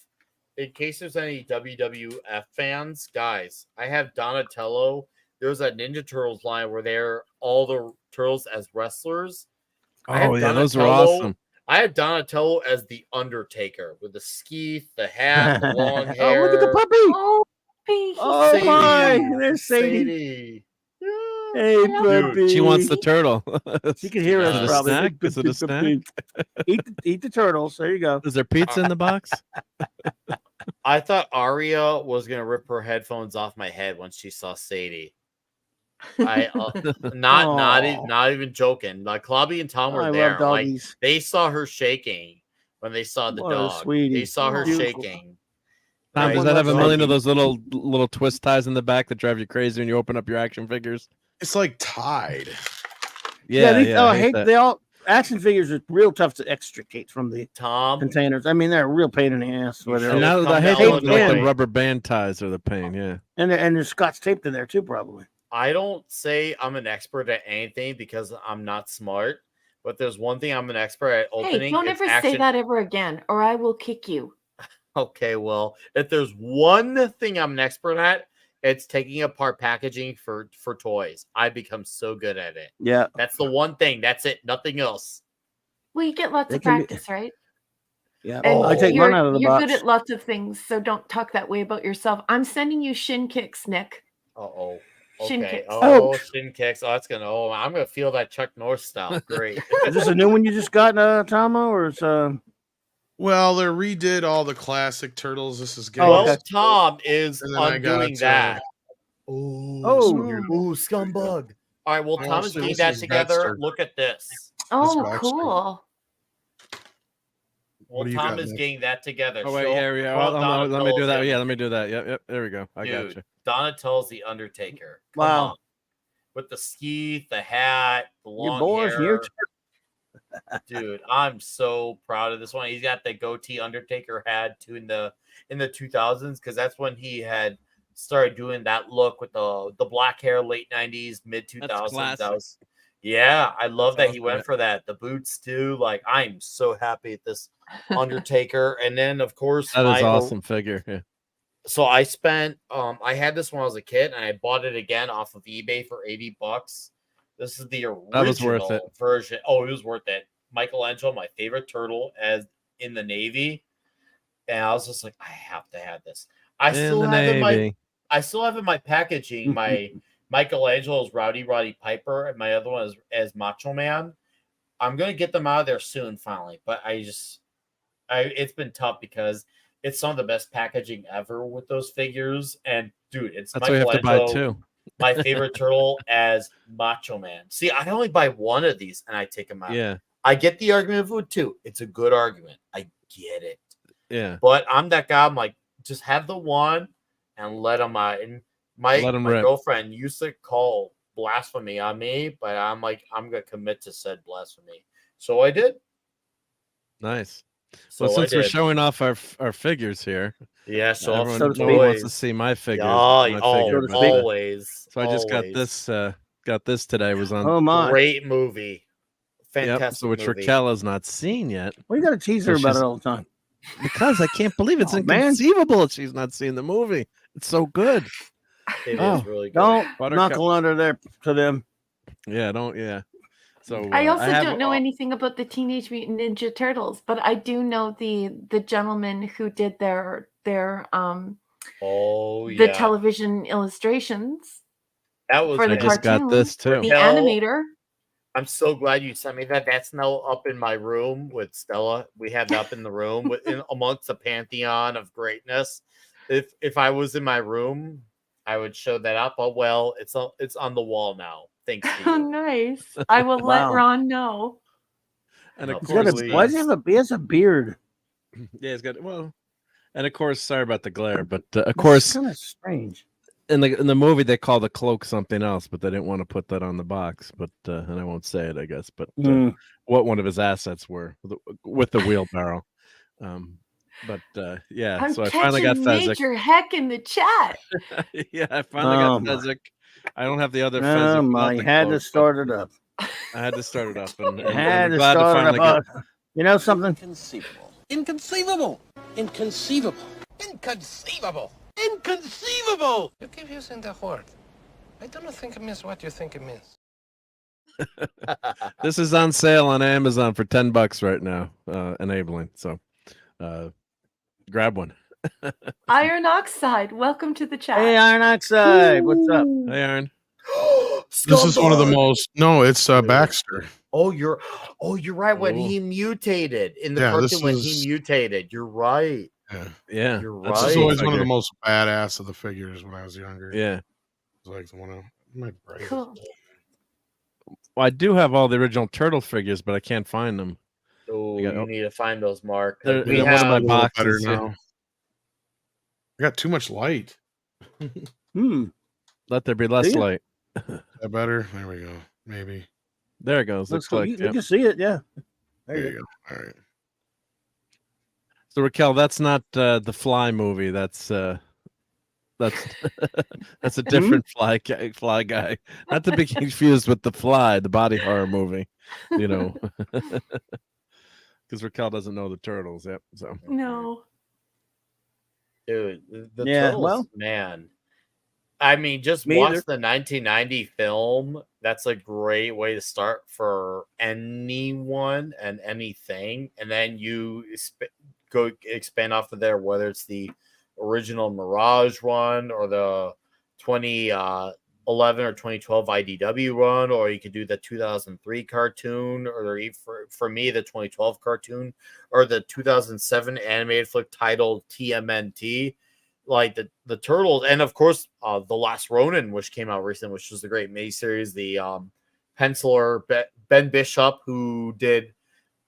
In case there's any WWF fans, guys, I have Donatello. There's a Ninja Turtles line where they're all the turtles as wrestlers. Oh yeah, those are awesome. I had Donatello as the Undertaker with the skeeth, the hat, the long hair. Oh, look at the puppy. Oh, Oh, Sadie. my. There's Sadie. Sadie. Hey, puppy. She wants the turtle. She can hear Is us it a probably. snack? Is it a snack? Eat the turtles. There you go. Is there pizza in the box? I thought Aria was gonna rip her headphones off my head when she saw Sadie. I not even joking. Like Clobby and Tom were I there. love Like doggies. they saw her shaking when they saw the What a dog. sweetie. They saw her Beautiful. shaking. Tom, does Right. that have a So- million of those little twist ties in the back that drive you crazy when you open up your action figures? It's like tied. Yeah, these, I hate that. they all action figures are real tough to extricate from the Tom. containers. I mean, they're a real pain in the ass. And now I hate to those, like the Illinois. rubber band ties are the pain. Yeah. and there's scotch taped in there too, probably. I don't say I'm an expert at anything because I'm not smart. But there's one thing I'm an expert at opening. Hey, don't it's ever say that ever again, or I will kick you. Okay, well, if there's one thing I'm an expert at, it's taking apart packaging for toys. I become so good at it. Yeah. That's the one thing. That's it. Nothing else. Well, you get lots They of can be- practice, right? Yeah. And I take you're, one out of the you're box. good at lots of things, so don't talk that way about yourself. I'm sending you shin kicks, Nick. Uh-oh. Shin Okay. kicks. Oh, Ouch. shin kicks. Oh, that's gonna. Oh, I'm gonna feel that Chuck Norris style. Great. Is this a new one you just got, Tomo, or it's Well, they redid all the classic turtles. This is good. Well, Tom is And then I undoing got, that. Oh. Ooh, scumbag. All right. Well, Oh, Tom is so getting this that is together. Dexter. Look at this. Oh, Baxter. cool. Well, do you Tom got, is Nick? getting that together. Oh wait, Show- yeah, yeah. well, Let me do that. Donatello's Yeah, let me do that. Yep. There we go. I got Dude, you. Donatello's the Undertaker. Come Wow. on. With the ski, the hat, the your long boys? hair. Your Dude, I'm so proud of this one. He's got the goatee Undertaker had too in the 2000s because that's when he had started doing that look with the black hair, late 90s, mid 2000s. classic. That was, yeah, I love That's that he awesome, went yeah. for that. The boots too. Like I'm so happy at this Undertaker. And then of course That is my- awesome figure. Yeah. So I spent I had this when I was a kid and I bought it again off of eBay for $80. This is the original That was worth it. version. Oh, it was worth it. Michelangelo, my favorite turtle as in the Navy. And I was just like, I have to have this. I In still the have it in my Navy. I still have in my packaging my Michelangelo's Rowdy Roddy Piper, and my other one is as Macho Man. I'm gonna get them out of there soon, finally. But it's been tough because it's some of the best packaging ever with those figures. And dude, it's that's what you have to buy too. My favorite turtle as Macho Man. See, I only buy one of these and I take them out. Yeah, I get the argument with two. It's a good argument. I get it. Yeah, but I'm that guy. I'm like, just have the one and let them out. And my girlfriend used to call blasphemy on me, but I'm like, I'm gonna commit to said blasphemy. So I did. Nice. So since we're showing off our figures here, yeah, so everyone wants to see my figures. Always. So I just got this today. Was on great movie, fantastic. Yep, so which movie. Raquel has not seen yet. Well, you got to tease her about it all the time. Because I can't believe it's inconceivable that she's not seen the movie. It's so good. It is really good. Don't knuckle under there to them. Yeah, don't. Yeah. So I also don't know anything about the Teenage Mutant Ninja Turtles, but I do know the gentleman who did the television illustrations. That was for the just got this too. The animator. I'm so glad you sent me that. That's now up in my room with Stella. We have that up in the room amongst the pantheon of greatness. If I was in my room, I would show that up. Oh well, it's on the wall now. Thanks to you. Oh, nice. I will let Ron know. And of course, why does he has a beard? Yeah, he's got and of course, sorry about the glare, but of course, kind of strange. In the movie, they call the cloak something else, but they didn't want to put that on the box. But and I won't say it, I guess. But what one of his assets were with the wheelbarrow. But yeah, I'm so I finally got Fezzik. Major Heck in the chat. Yeah, I finally got Fezzik. I don't have the other Fezzik. I had to start it up. I had to start it up, and had I'm to glad to start finally it up. get. You know something? Inconceivable. Inconceivable. Inconceivable. Inconceivable. You keep using the word. I don't think it means what you think it means. This is on sale on Amazon for $10 right now, enabling. So, grab one. Iron Oxide, welcome to the chat. Hey, Iron Oxide, what's up? Hey, Iron. This is one of the most. No, it's Baxter. Oh, you're right. When he mutated in the cartoon, when he mutated, you're right. Yeah, you're right. This is always one of the most badass of the figures when I was younger. Yeah, it's like one of my brain. Cool. Well, I do have all the original turtle figures, but I can't find them. Oh, you need to find those, Mark. They're one of my boxes now. I got too much light. Let there be less light. Is that better? There we go. Maybe. There it goes. Looks like you can see it. Yeah. There you go. All right. So Raquel, that's not the Fly movie. That's that's a different Fly guy. Not to be confused with the Fly, the body horror movie. You know, because Raquel doesn't know the turtles. Yep. So no. Dude, the turtles, man. I mean, just watch the 1990 film. That's a great way to start for anyone and anything. And then you go expand off of there, whether it's the original Mirage run or the 2011 or 2012 IDW run, or you could do the 2003 cartoon, or for me, the 2012 cartoon, or the 2007 animated flick titled TMNT. Like the Turtles, and of course The Last Ronin, which came out recently, which was a great miniseries. The penciler Ben Bishop, who did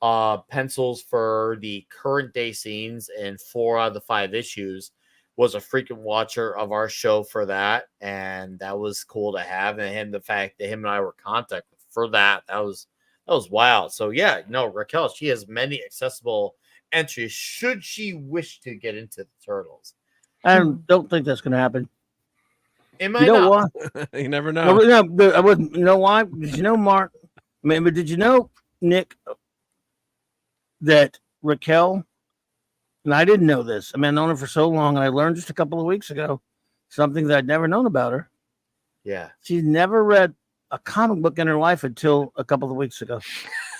pencils for the current day scenes in 4 out of the 5 issues, was a frequent watcher of our show for that, and that was cool to have. And the fact that him and I were in contact for that was wild. So yeah, no, Raquel, she has many accessible entries should she wish to get into the Turtles. I don't think that's going to happen. It might not. Why? You never know. No, I wouldn't. You know why? Did you know, Mark? Maybe did you know, Nick, that Raquel? And I didn't know this. I mean, I've known her for so long, and I learned just a couple of weeks ago something that I'd never known about her. Yeah, she's never read a comic book in her life until a couple of weeks ago.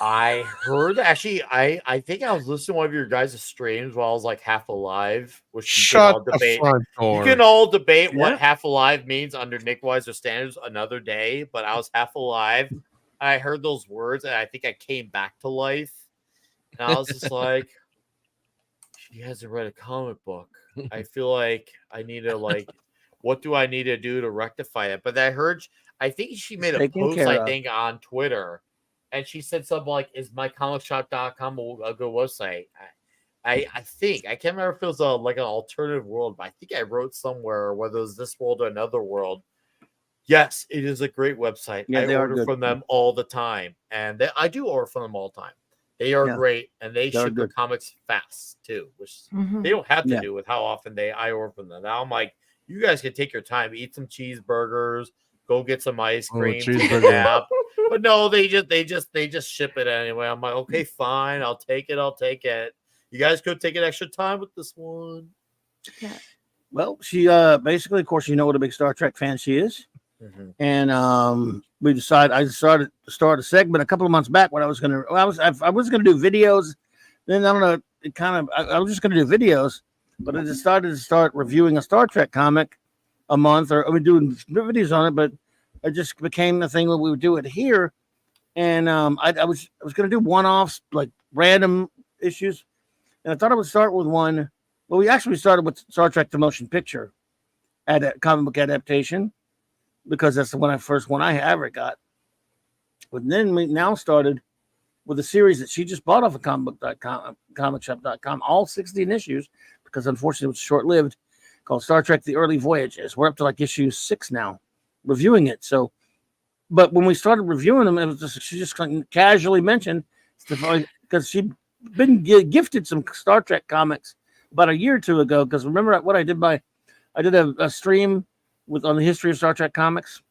I heard actually. I think I was listening to one of your guys' streams while I was like half alive, which you can Shut all the debate. front You door. can all debate Yeah. what half alive means under Nick Weiser standards another day. But I was half alive. I heard those words, and I think I came back to life. And I was just like, she hasn't read a comic book. I feel like I need to like, what do I need to do to rectify it? But I think she made a Taken post, care I of. think, on Twitter, and she said something like, "Is mycomicshop.com a good website?" I think I can't remember if it was like an alternative world, but I think I wrote somewhere whether it was this world or another world. Yes, it is a great website. Yeah, they I are order good. from them all the time, and I do order from them all the time. They are Yeah. great, and they They're ship their good. comics fast too, which Mhm. they don't have to Yeah. do with how often I order from them. Now I'm like, you guys can take your time, eat some cheeseburgers, go get some ice Oh, cream, take a cheeseburger. nap. But no, they just ship it anyway. I'm like, okay, fine, I'll take it. You guys could take an extra time with this one. Yeah. Well, she basically, of course, you know what a big Star Trek fan she is. Mhm. And I decided to start a segment a couple of months back when I was gonna do videos. Then I don't know, I was just gonna do videos, but I decided to start reviewing a Star Trek comic a month, or I mean doing videos on it, but it just became the thing that we would do it here. And I was gonna do one-offs, like random issues, and I thought I would start with one. Well, we actually started with Star Trek: The Motion Picture comic book adaptation, because that's the first one I ever got. But then we now started with a series that she just bought off of comicshop.com, all 16 issues, because unfortunately it was short-lived, called Star Trek: The Early Voyages. We're up to like issue 6 now, reviewing it. So, but when we started reviewing them, it was just, she just casually mentioned, because she'd been gifted some Star Trek comics about a year or two ago. Because remember what I did? I did a stream on the history of Star Trek comics,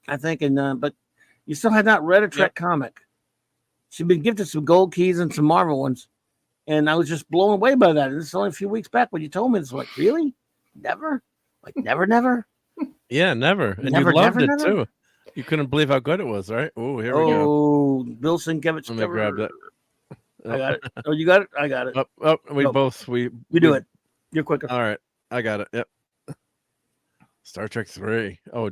I think, and but you still had not read a Trek comic. She'd been gifted some gold keys and some Marvel ones, and I was just blown away by that. And this is only a few weeks back when you told me this. Like, really? Never? Like, never? Yeah, never. And Never, you loved never, it never? too. You couldn't believe how good it was, right? Oh, here we go. Oh, Bill Sienkiewicz. Let me grab that. I got it. Oh, you got it? I got it. We Go. both You do it. You're quicker. All right, I got it. Yep. Star Trek 3. Oh,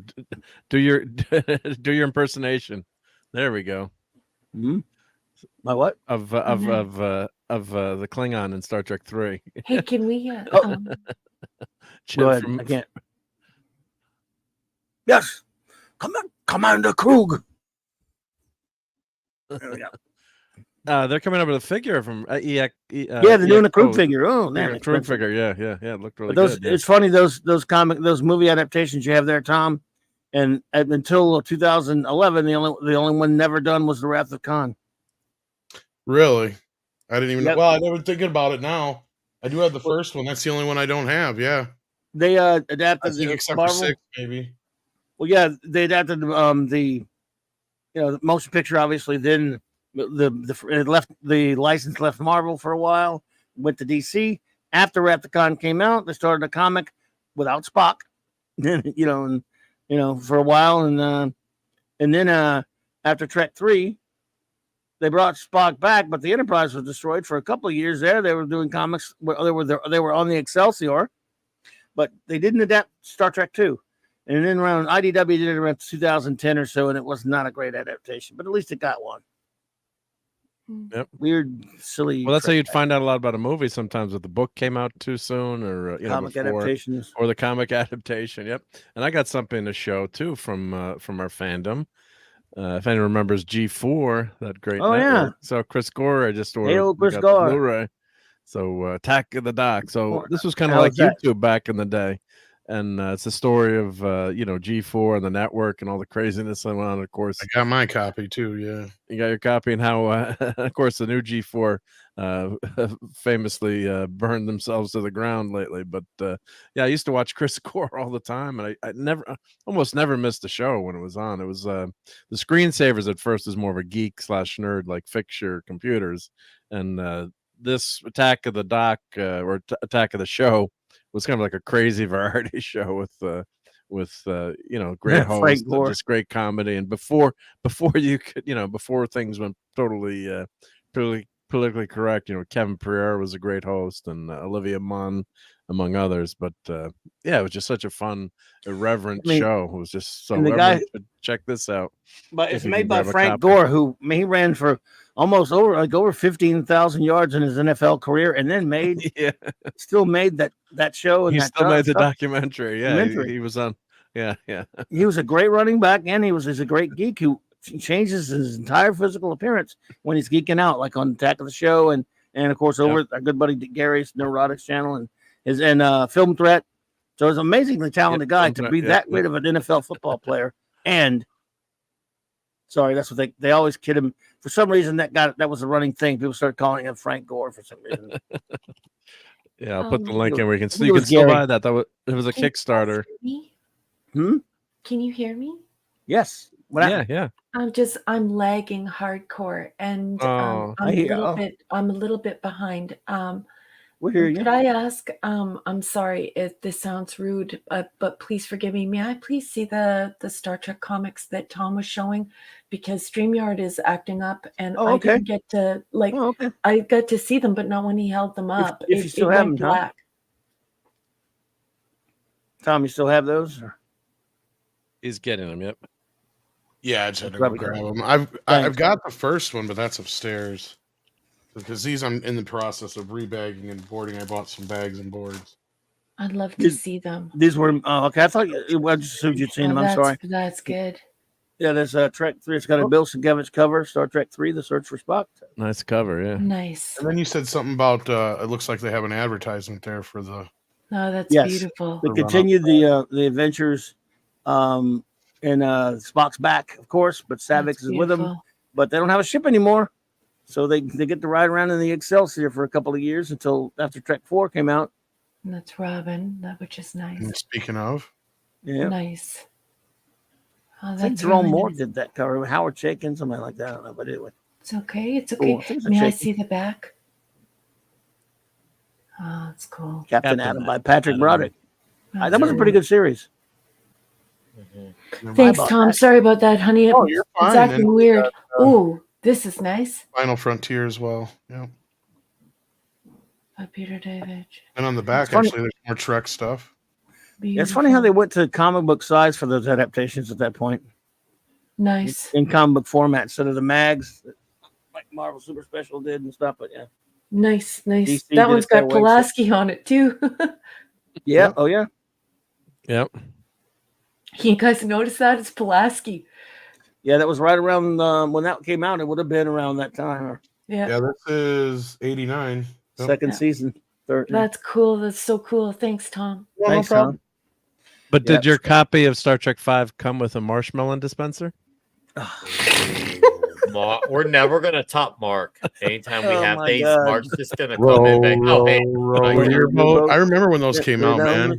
do your do your impersonation. There we go. Mm-hmm. My what? Of the Klingon in Star Trek 3. Hey, can we? Go ahead. I can't. Yes, Commander Krug. There we go. They're coming up with a figure from yeah, they're doing a Krug figure. Oh, man, Krug figure. Yeah. It looked really good. Yeah. It's funny those movie adaptations you have there, Tom. And until 2011, the only one never done was The Wrath of Khan. Really? I didn't even Yep. Well, I'm never thinking about it now. I do have the first one. That's the only one I don't have. Yeah. They adapted I think except Marvel. for 6, maybe. Well, yeah, they adapted the motion picture, obviously. Then the license left Marvel for a while, went to DC. After Wrath of Khan came out, they started a comic without Spock, for a while, and then after Trek 3, they brought Spock back, but the Enterprise was destroyed for a couple of years. There, they were doing comics where they were on the Excelsior, but they didn't adapt Star Trek 2. And then around IDW did it around 2010 or so, and it was not a great adaptation, but at least it got one. Yep. Weird, silly. Well, that's how you'd find out a lot about a movie sometimes if the book came out too soon, or comic adaptations, or the comic adaptation. Yep. And I got something to show too from our fandom. If anyone remembers G4, that great network. Yeah. So Chris Gore, I just ordered. Hey, Chris got Gore. the Blu-ray. So Attack of the Dock. So this was kind of How like was that? YouTube back in the day. And it's a story of G4 and the network and all the craziness that went on. Of course, I got my copy too. Yeah, you got your copy, and how, of course, the new G4 famously burned themselves to the ground lately. But yeah, I used to watch Chris Gore all the time, and I almost never missed the show when it was on. It was the Screensavers at first was more of a geek / nerd, like fix your computers, and this Attack of the Dock or Attack of the Show was kind of like a crazy variety show with great host, Frank Gore. just great comedy. And before you could, before things went totally politically correct, Kevin Pereira was a great host, and Olivia Munn, among others. But it was just such a fun, irreverent show. It was just so. And the everyone guy, should check this out. but it's if you made can by grab a Frank copy. Gore, who he ran for almost over 15,000 yards in his NFL career, and then still made that show. And He that still made the stuff. documentary. Yeah, he was on. Yeah. He was a great running back, and he's a great geek who changes his entire physical appearance when he's geeking out, like on Attack of the Show, and of course over at our good buddy Gary's Neurotics channel and Film Threat. So he's an amazingly talented guy to be that great of an NFL football player. And sorry, that's what they always kid him. For some reason, that was a running thing. People started calling him Frank Gore for some reason. Yeah, I'll put the link in where you can it was still Gary. buy that. It was a Can you Kickstarter. hear me? Can you hear me? Yes. Yeah. I'm lagging hardcore, and Oh. I'm a little bit behind. We hear you. Could I ask? I'm sorry if this sounds rude, but please forgive me. May I please see the Star Trek comics that Tom was showing, because StreamYard is acting up, and I didn't get to I got to see them, but not when he held them up. If you still have went them, Tom? black. Tom, you still have those? Or? He's getting them. Yep. Yeah, I just had to go Probably grab got them. I've got the first one, but that's upstairs. Because these I'm in the process of rebagging and boarding. I bought some bags and boards. I'd love to see them. These were okay. I thought I just assumed you'd seen them. I'm sorry. That's good. Yeah, there's Trek 3. It's got a Bill Sienkiewicz cover. Star Trek 3: The Search for Spock. Nice cover. Yeah. Nice. And then you said something about it looks like they have an advertisement there for the. Oh, that's beautiful. They continued the adventures, in Spock's back, of course, but Savix is with them. beautiful. But they don't have a ship anymore, so they get to ride around in the Excelsior for a couple of years until after Trek 4 came out. And that's Robin, which is nice. And speaking of, Yeah, Nice. Oh, I think that's Jerome really Moore nice. did that cover. Howard Chaykin, something like that. I don't know, but anyway. It's okay. It's Cool. okay. I think it's a May I shaky. see the back? Oh, it's cool. Captain Adam by Patrick Broderick. That's That was a cool. pretty good series. Thanks, about Tom. that. Sorry about that, honey. Oh, you're It's fine. acting And we weird. got, Ooh, this is nice. Final Frontier as well. Yeah. By Peter David. And on the back, funny. actually, there's more Trek stuff. Yeah, it's funny how they went to comic book size for those adaptations at that point. Nice. In comic book format instead of the mags like Marvel Super Special did and stuff. But yeah. Nice. DC That did one's it that got way, Pulaski on it too. Yeah. Oh yeah. Yep. You guys notice that? It's Pulaski. Yeah, that was right around when that came out. It would have been around that time. Yeah. Yeah, this is 89. Yep. Second season. Third. That's cool. That's so cool. Thanks, Tom. Yeah, Thanks, no problem. Tom. But did Yep. your copy of Star Trek 5 come with a marshmallow dispenser? We're never gonna top Mark. Anytime we Oh have my these, God. Mark's just gonna come in back. Oh, hey, I remember when those came out, man.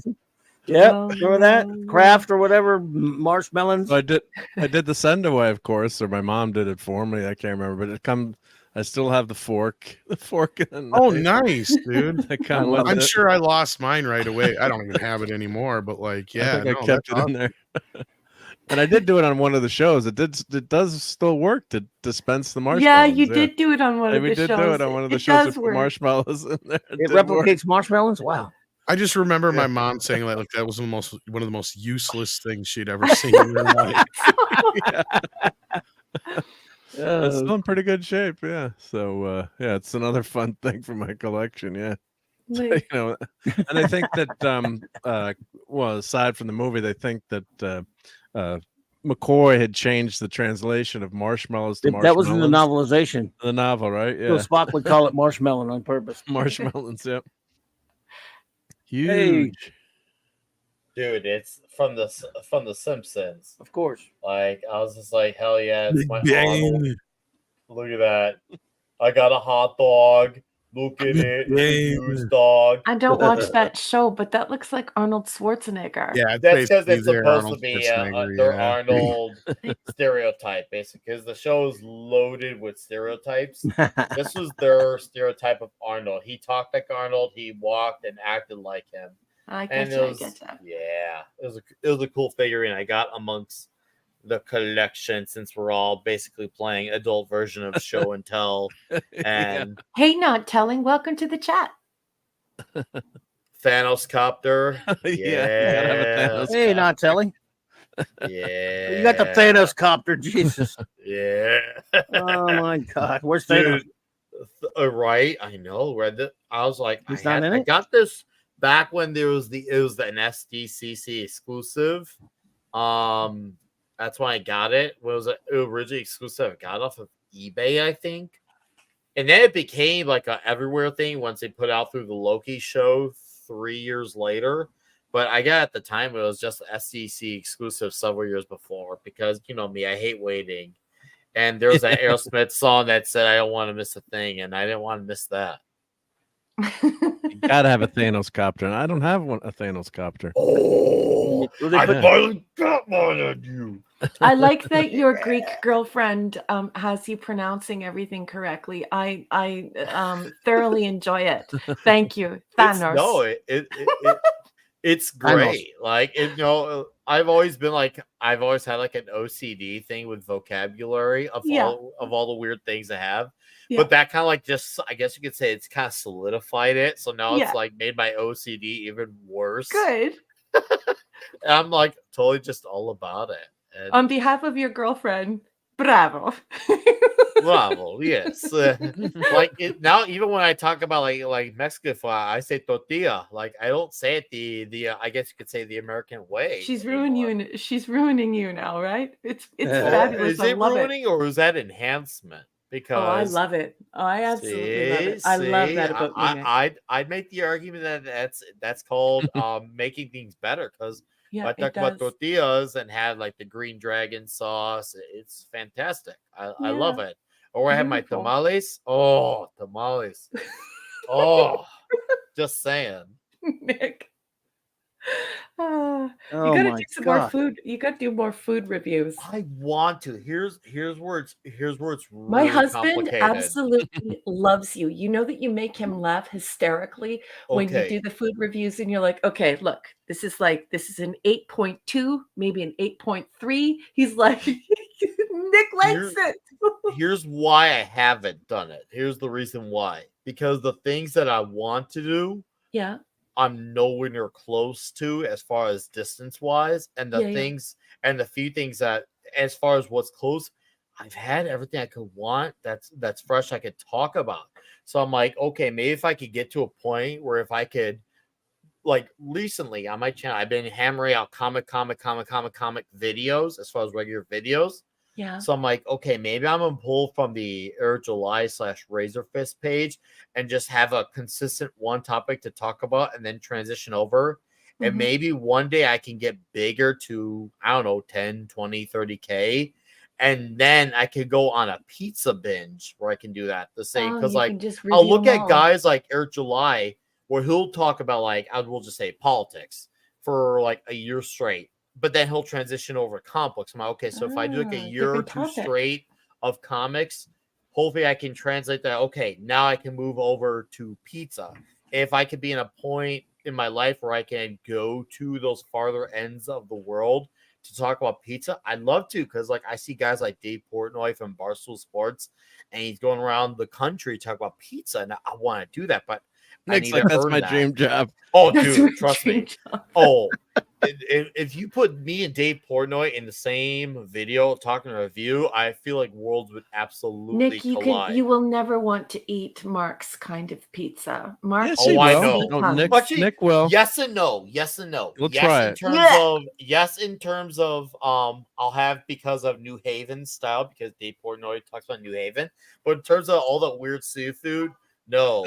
Yep, remember that Kraft or whatever marshmallows. I did the send away, of course, or my mom did it for me. I can't remember, but it come. I still have the fork. The fork. And Oh, nice, dude. I come with I'm it. sure I lost mine right away. I don't even have it anymore, but like, yeah, I think I no, kept that's it in there. And I did do it on one of the shows. It does still work to dispense the marshmallows. Yeah, you did do it on one of we the did shows. do it on one of the It shows. does With work. marshmallows in there. It did work. replicates marshmallows. Wow. I just remember my mom saying like that was one of the most useless things she'd ever seen in her life. It's still in pretty good shape, yeah. So yeah, it's another fun thing for my collection, yeah. So, Nice. and I think that well, aside from the movie, they think that McCoy had changed the translation of marshmallows to That was in the marshmallows. novelization. The novel, right? Yeah. So Spock would call it marshmallow on purpose. Marshmallows, yep. Hey. Huge. dude, it's from the Simpsons. Of course. Like I was just like, hell yeah, it's Big my Bang. Arnold. Look at that. I got a hot dog. Look at it. Bang. It's a goose dog. I don't watch that show, but that looks like Arnold Schwarzenegger. Yeah, That's because basically it's their supposed Arnold to be Schwarzenegger, their yeah. Arnold stereotype, basically, because the show is loaded with stereotypes. This was their stereotype of Arnold. He talked like Arnold. He walked and acted like him. I And get you. I get you. yeah, it was a cool figurine I got amongst the collection, since we're all basically playing adult version of show and tell. And Hey, not telling. Welcome to the chat. Thanos copter. Yeah, you gotta have a Thanos Hey, not telling. Yeah. You got the Thanos copter, Jesus. Yeah. Oh my God, where's Thanos? Dude, right? I know. I was like, He's not in I it? got this back when it was an SDCC exclusive. That's when I got it. It was originally exclusive. I got it off of eBay, I think. And then it became like a everywhere thing once they put out through the Loki show 3 years later. But I got at the time it was just SDC exclusive several years before, because you know me, I hate waiting. And there was that Aerosmith song that said I don't want to miss a thing, and I didn't want to miss that. You gotta have a Thanos copter, and I don't have a Thanos copter. Oh, I finally got one on you. I like that your Greek girlfriend has you pronouncing everything correctly. I thoroughly enjoy it. Thank you, Thanos. It's great. Like, I've always been like, I've always had like an OCD thing with vocabulary of all the weird things I have. Yeah. But that kind of like just, I guess you could say it's kind of solidified it. So now it's like made my OCD even worse. Good. And I'm like totally just all about it. And On behalf of your girlfriend, bravo. bravo, yes. Like now, even when I talk about like Mexican food, I say tortilla. Like I don't say it the I guess you could say the American way. She's ruining you now, right? It's fabulous. Is it ruining or is that enhancement? Because I love it. I absolutely love it. I love that about you, Nick. I'd make the argument that that's called making things better, because Yeah, I it talk about does. tortillas and have like the green dragon sauce. It's fantastic. I love Yeah. it. Or I have my Beautiful. tamales. Oh, tamales. Oh, just saying. Nick. You Oh gotta my do some more God. food. You gotta do more food reviews. I want to. Here's where it's really My husband complicated. absolutely loves you. You know that you make him laugh hysterically when you Okay. do the food reviews, and you're like, okay, look, this is an 8.2, maybe an 8.3. He's like, Nick likes it. Here's why I haven't done it. Here's the reason why. Because the things that I want to do, Yeah. I'm nowhere near close to as far as distance wise. And the Yeah, yeah. things and the few things that as far as what's close, I've had everything I could want that's fresh I could talk about. So I'm like, okay, maybe if I could get to a point where if I could, like recently on my channel, I've been hammering out comic videos as far as regular videos. Yeah. So I'm like, okay, maybe I'm gonna pull from the Air July / Razor Fist page and just have a consistent one topic to talk about and then transition over. And Mhm. maybe one day I can get bigger to, I don't know, 10, 20, 30K. And then I could go on a pizza binge where I can do that the same. Oh, Because you like can just I'll review look them at all. guys like Air July where he'll talk about like, I will just say politics for like a year straight. But then he'll transition over to comic books. I'm like, okay, so if I do like a year or different two topic. straight of comics, hopefully I can translate that. Okay, now I can move over to pizza. If I could be in a point in my life where I can go to those farther ends of the world to talk about pizza, I'd love to, because like I see guys like Dave Portnoy from Barstool Sports, and he's going around the country to talk about pizza, and I want to do that, but I Nick's need like, to that's earn my that. dream job. Oh, That's dude, my trust dream me. job. Oh, if you put me and Dave Portnoy in the same video talking a review, I feel like worlds would absolutely Nick, collide. you will never want to eat Mark's kind of pizza. Mark Yes, Oh, he I will. know. No, Nick, Actually, Nick will. yes and no. Yes and no. We'll yes, try in it. terms Yeah. of in terms of I'll have because of New Haven style, because Dave Portnoy talks about New Haven. But in terms of all that weird seafood, no.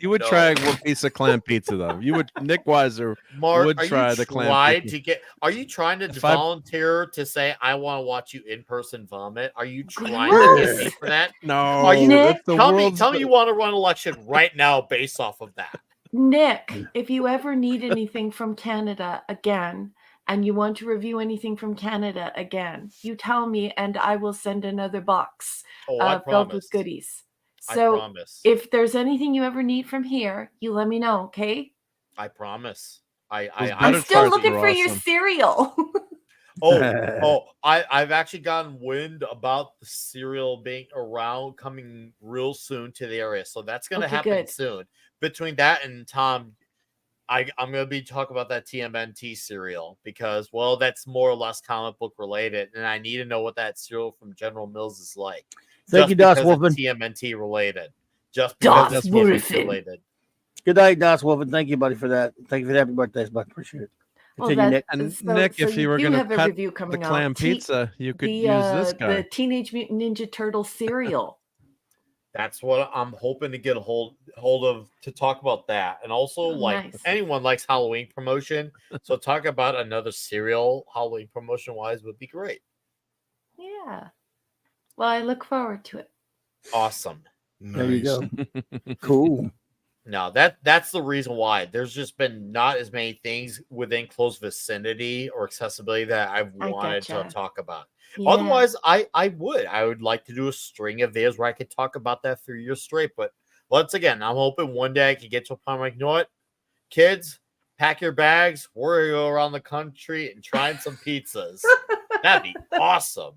You would no. try one piece of clam pizza though. You would. Nick Weiser Mark, would are try you the clam trying pizza. to get? Are you trying to If I- volunteer to say I want to watch you in person vomit? Are you trying to get me for that? No, Are you? Nick? that's the Tell world's. me you want to run election right now based off of that. Nick, if you ever need anything from Canada again, and you want to review anything from Canada again, you tell me, and I will send another box Oh, I filled with promise. goodies. I So promise. if there's anything you ever need from here, you let me know, okay? I promise. I'm still looking for your cereal. I've actually gotten wind about the cereal being around, coming real soon to the area, so that's going to happen soon. Between that and Tom, I'm going to be talking about that TMNT cereal because, well, that's more or less comic book related, and I need to know what that cereal from General Mills is like. Thank you, Das Wolfen. TMNT related, just because it's TMNT related. Good night, Das Wolfen. Thank you, buddy, for that. Thank you for the happy birthdays, bud. Appreciate it. Continue, Nick. And Nick, if you were going to cut the clam pizza, you could use this guy. The Teenage Mutant Ninja Turtle cereal. That's what I'm hoping to get a hold of to talk about that. And also, anyone likes Halloween promotion. So talk about another cereal Halloween promotion wise would be great. Yeah. Well, I look forward to it. Awesome. There you go. Cool. No, that's the reason why. There's just been not as many things within close vicinity or accessibility that I've wanted to talk about. Yeah. Otherwise, I would like to do a string of videos where I could talk about that for years straight. But once again, I'm hoping one day I can get to a point where, you know what, kids, pack your bags, we're going to go around the country and try some pizzas. That'd be awesome.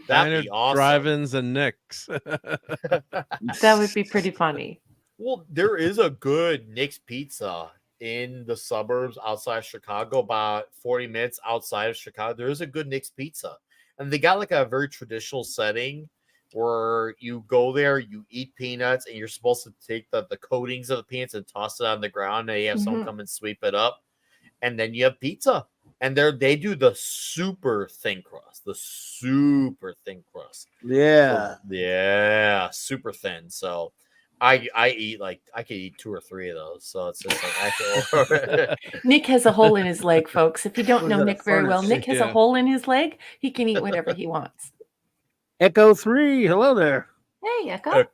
That'd be awesome. Drive-ins and Nick's. That would be pretty funny. Well, there is a good Nick's Pizza in the suburbs outside of Chicago, about 40 minutes outside of Chicago. There is a good Nick's Pizza. And they got like a very traditional setting where you go there, you eat peanuts, and you're supposed to take the coatings of the peanuts and toss it on the ground, and you have someone come and sweep it up. And then you have pizza. And they do the super thin crust. Yeah. So, yeah, super thin. So I could eat 2 or 3 of those. So it's just like Nick has a hole in his leg, folks. If you don't know Nick very well, Nick has a hole in his leg. He can eat whatever he wants. Echo 3, hello there. Hey, Echo.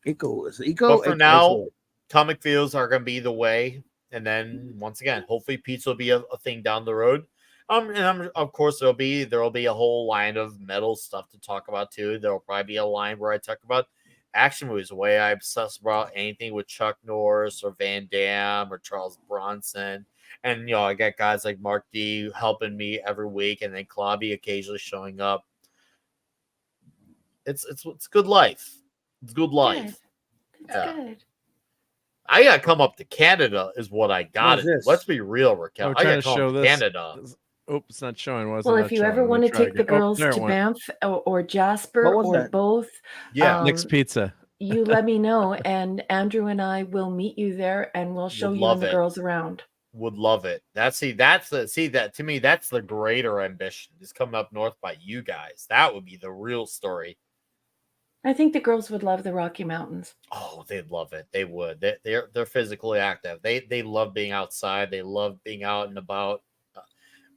Echo is Echo. But for now, comic videos are gonna be the way. And then once again, hopefully pizza will be a thing down the road. And of course there'll be a whole line of metal stuff to talk about too. There'll probably be a line where I talk about action movies, the way I obsess about anything with Chuck Norris or Van Damme or Charles Bronson. And I got guys like Mark D helping me every week, and then Clobby occasionally showing up. It's good life. It's good life. It's good. I gotta come up to Canada, is what I got. Let's be real, Raquel. I gotta come up to Canada. Oh, it's not showing. Well, if you ever want to take the girls to Banff or Jasper or both, Nick's Pizza. You let me know, and Andrew and I will meet you there, and we'll show you and the girls around. Would love it. That to me, that's the greater ambition, is coming up north by you guys. That would be the real story. I think the girls would love the Rocky Mountains. Oh, they'd love it. They would. They're physically active. They love being outside. They love being out and about.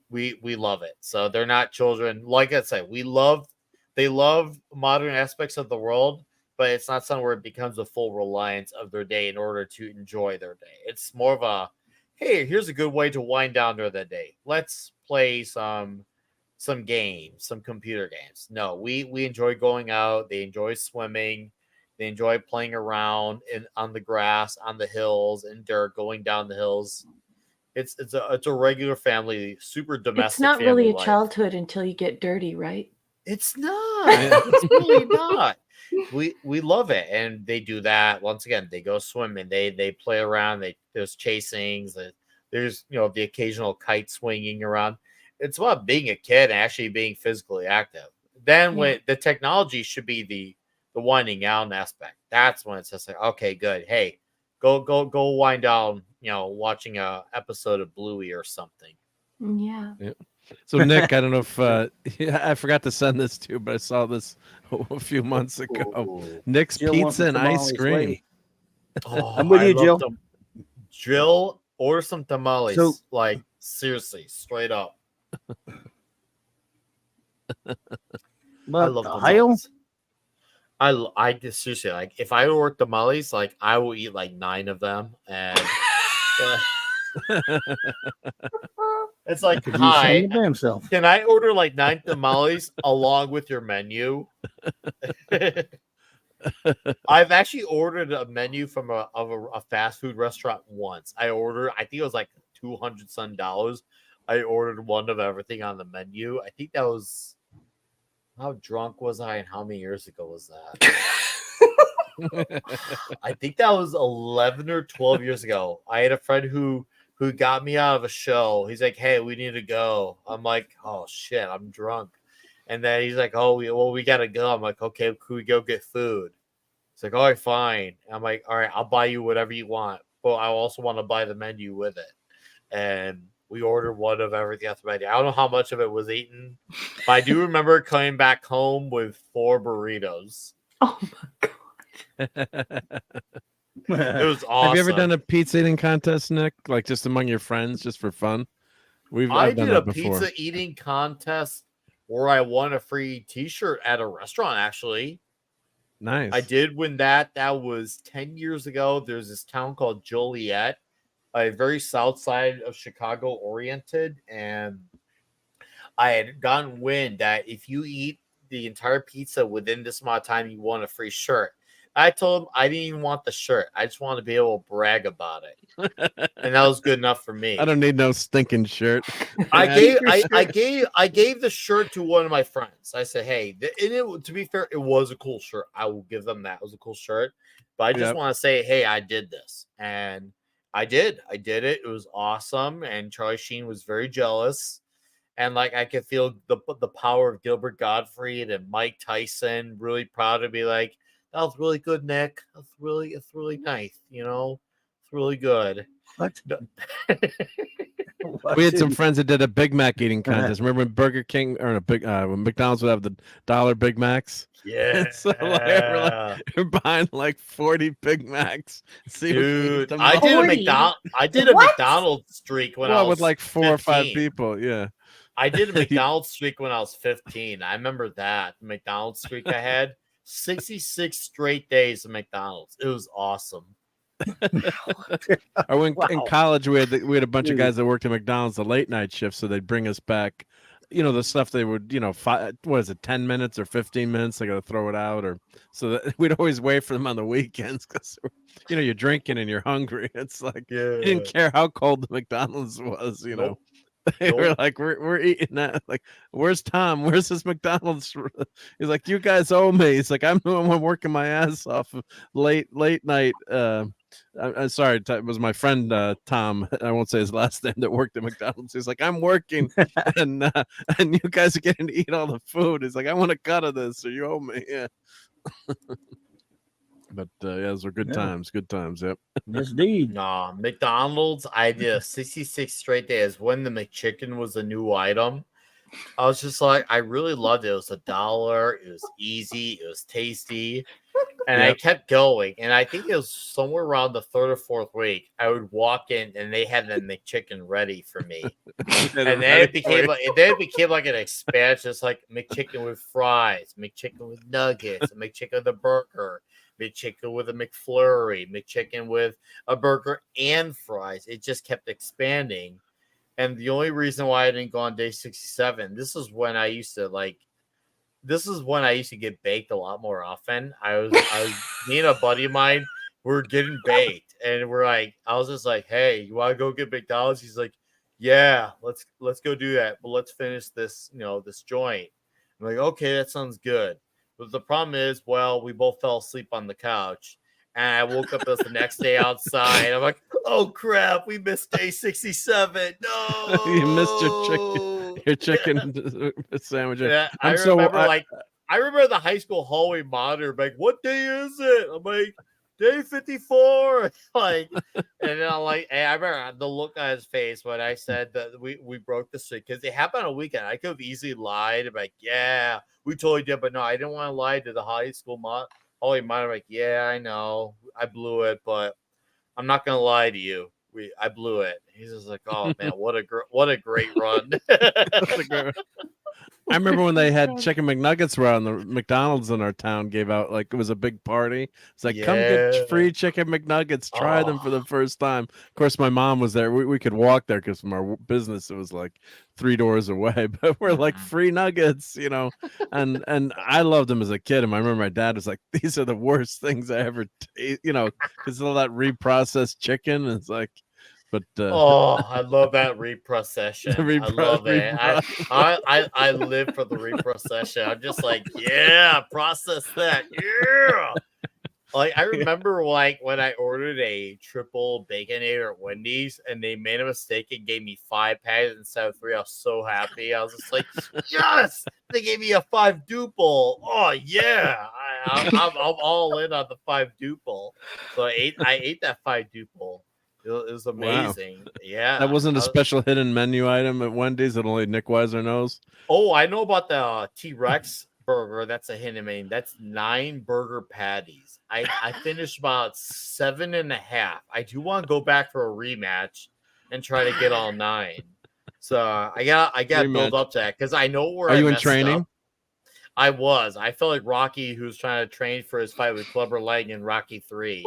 We love it. So they're not children. Like I said, they love modern aspects of the world, but it's not something where it becomes a full reliance of their day in order to enjoy their day. It's more of a, hey, here's a good way to wind down their day. Let's play some games, some computer games. No, we enjoy going out. They enjoy swimming. They enjoy playing around on the grass, on the hills, and dirt, going down the hills. It's a regular family, super domestic. It's not really a childhood until you get dirty, right? It's not. It's really not. We love it, and they do that. Once again, they go swimming. They play around. There's chasings. There's the occasional kite swinging around. It's about being a kid and actually being physically active. Then when the technology should be the winding down aspect, that's when it's just like, okay, good. Hey, go wind down, watching a episode of Bluey or something. Yeah. So Nick, I don't know if I forgot to send this to you, but I saw this a few months ago. Nick's Jill Pizza and Ice Cream. Oh, I'm with you, Jill. Jill, order some tamales. Like seriously, straight up. But I love Ohio? tamales. I just seriously, like, if I order tamales, like, I will eat like 9 of them, and it's like, hi, can I order like 9 tamales along with your menu? I've actually ordered a menu from a fast food restaurant once. I think it was like $200 some. I ordered one of everything on the menu. I think that was, how drunk was I and how many years ago was that? I think that was 11 or 12 years ago. I had a friend who got me out of a show. He's like, "Hey, we need to go." I'm like, "Oh shit, I'm drunk." And then he's like, "Oh, we gotta go." I'm like, "Okay, can we go get food?" He's like, "All right, fine." I'm like, "All right, I'll buy you whatever you want, but I also want to buy the menu with it." And we ordered one of everything off the menu. I don't know how much of it was eaten, but I do remember coming back home with 4 burritos. Oh my god. It was awesome. Have you ever done a pizza eating contest, Nick? Like just among your friends, just for fun? I did a pizza eating contest where I won a free T-shirt at a restaurant. Actually, nice. I did win that. That was 10 years ago. There's this town called Joliet, a very south side of Chicago oriented, and I had gotten wind that if you eat the entire pizza within this amount of time, you won a free shirt. I told him I didn't even want the shirt. I just wanted to be able to brag about it. And that was good enough for me. I don't need no stinking shirt. I gave the shirt to one of my friends. I said, "Hey," to be fair, it was a cool shirt. I will give them that. It was a cool shirt. But I just want to say, "Hey, I did this." And I did it. It was awesome. And Charlie Sheen was very jealous. And like I could feel the power of Gilbert Gottfried and Mike Tyson really proud to be like, "That was really good, Nick. It's really nice, you know. It's really good." What? We had some friends that did a Big Mac eating contest. Remember when Burger King or when McDonald's would have the $1 Big Macs? Yeah. So we're buying like 40 Big Macs. Dude, I did a McDonald's streak when I was with like 4 15. or 5 people. Yeah. I did a McDonald's streak when I was 15. I remember that McDonald's streak I had 66 straight days of McDonald's. It was awesome. Or when in college we had a bunch of guys that worked at McDonald's the late night shift, so they'd bring us back, the stuff they would, 10 minutes or 15 minutes, they got to throw it out, or so that we'd always wait for them on the weekends because you're drinking and you're hungry. It's like you didn't care how cold the McDonald's was, Nope. They were like, we're eating that. Like, where's Tom? Where's this McDonald's? He's like, you guys owe me. He's like, I'm working my ass off late night. I'm sorry, it was my friend Tom. I won't say his last name that worked at McDonald's. He's like, I'm working, and you guys are getting to eat all the food. He's like, I want a cut of this, so you owe me. Yeah. But those were good times. Good times. Yep. Yes, indeed. Nah, McDonald's. I did 66 straight days when the McChicken was a new item. I was just like, I really loved it. It was $1. It was easy. It was tasty. And I kept going. And I think it was somewhere around the 3rd or 4th week. I would walk in and they had the McChicken ready for me. And then it became like an expansion. It's like McChicken with fries, McChicken with nuggets, McChicken with a burger, McChicken with a McFlurry, McChicken with a burger and fries. It just kept expanding. And the only reason why I didn't go on day 67, this is when I used to get baked a lot more often. I was me and a buddy of mine were getting baked, and I was just like, "Hey, you want to go get McDonald's?" He's like, "Yeah, let's go do that, but let's finish this, this joint." I'm like, "Okay, that sounds good." But the problem is, we both fell asleep on the couch, and I woke up the next day outside. I'm like, "Oh crap, we missed day 67. No, you missed your chicken sandwich." Yeah, I remember the high school hallway monitor, like, "What day is it?" I'm like, "Day 54." Like, and then I'm like, hey, I remember the look on his face when I said that we broke the streak because it happened on a weekend. I could have easily lied. I'm like, "Yeah, we totally did," but no, I didn't want to lie to the high school hallway monitor. Like, "Yeah, I know, I blew it, but I'm not gonna lie to you. I blew it." He's just like, "Oh man, what a great run." I remember when they had chicken McNuggets were on the McDonald's in our town gave out, like, it was a big party. It's like, come get free chicken McNuggets, try them for the first time. Of course, my mom was there. We could walk there because from our business it was like 3 doors away. But we're like, free nuggets, you know. And I loved them as a kid. And I remember my dad was like, these are the worst things I ever, you know, because all that reprocessed chicken. It's like. But I love that reprocession. I love it. I live for the reprocession. I'm just like, yeah, process that. Yeah. Like I remember like when I ordered a triple baconator at Wendy's and they made a mistake and gave me 5 patties instead of 3. I was so happy. I was just like, yes, they gave me a 5 duple. Oh yeah, I'm all in on the 5 duple. So I ate that 5 duple. It was amazing. Wow. Yeah. That wasn't a special hidden menu item at Wendy's that only Nick Weiser knows. Oh, I know about the T-Rex burger. That's a hidden menu. That's 9 burger patties. I finished about 7.5. I do want to go back for a rematch and try to get all 9. So I got to build up to that because I know where Are you in training? Up. I was. I felt like Rocky, who's trying to train for his fight with Clubber Lang in Rocky 3.